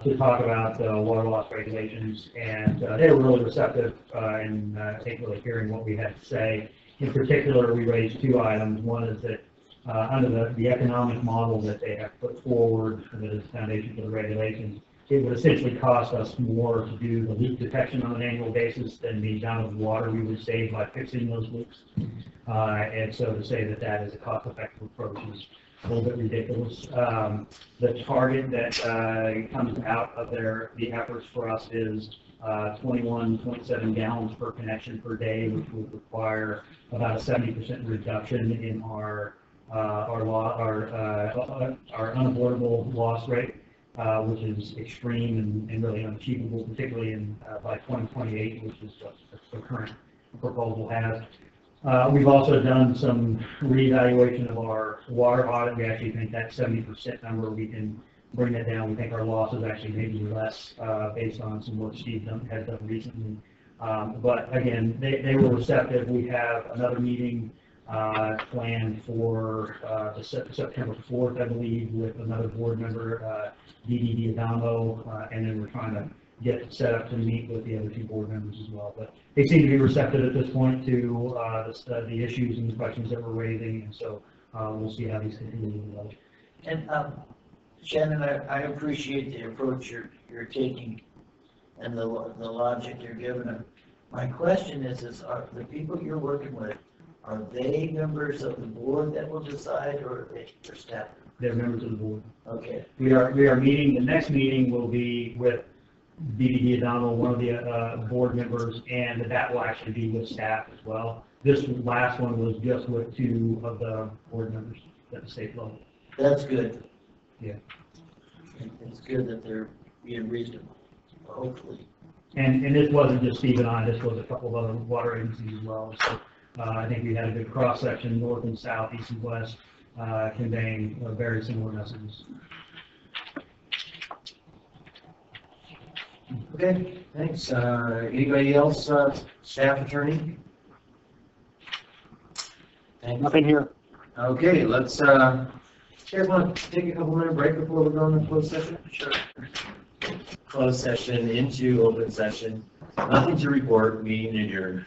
to talk about the water loss regulations. And they were really receptive in really hearing what we had to say. In particular, we raised two items. One is that under the economic model that they have put forward, that is the foundation for the regulations, it would essentially cost us more to do the leak detection on an annual basis than the amount of water we would save by fixing those leaks. And so to say that that is a cost-effective approach is a little bit ridiculous. The target that comes out of the efforts for us is 21.7 gallons per connection per day, which would require about a 70% reduction in our unavoidable loss rate. Which is extreme and really unachievable, particularly by 2028, which is what the current proposal has. We've also done some reevaluation of our water audit. We actually think that 70% number, we can bring that down. We think our loss is actually maybe less based on some work Steve has done recently. But again, they were receptive. We have another meeting planned for September 4th, I believe, with another board member, AD-HOC, and then we're trying to get set up to meet with the other two board members as well. But they seem to be receptive at this point to the issues and the questions that we're raising, and so we'll see how these continue to develop. And Shannon, I appreciate the approach you're taking and the logic you're giving them. My question is are the people you're working with, are they members of the board that will decide, or are they your staff? They're members of the board. Okay. We are meeting, the next meeting will be with AD-HOC, one of the board members, and that will actually be with staff as well. This last one was just with two of the board members at the state level. That's good. Yeah. It's good that they're being reasonable, hopefully. And this wasn't just Steve and I, this was a couple of other water agencies as well. So I think we had a good cross-section, north and south, east and west, conveying very similar messages. Okay, thanks. Anybody else, staff attorney? Thanks. Nothing here. Okay, let's, you guys want to take a couple minute break before we go into closed session? Sure. Closed session into open session. Nothing to report, meeting adjourned.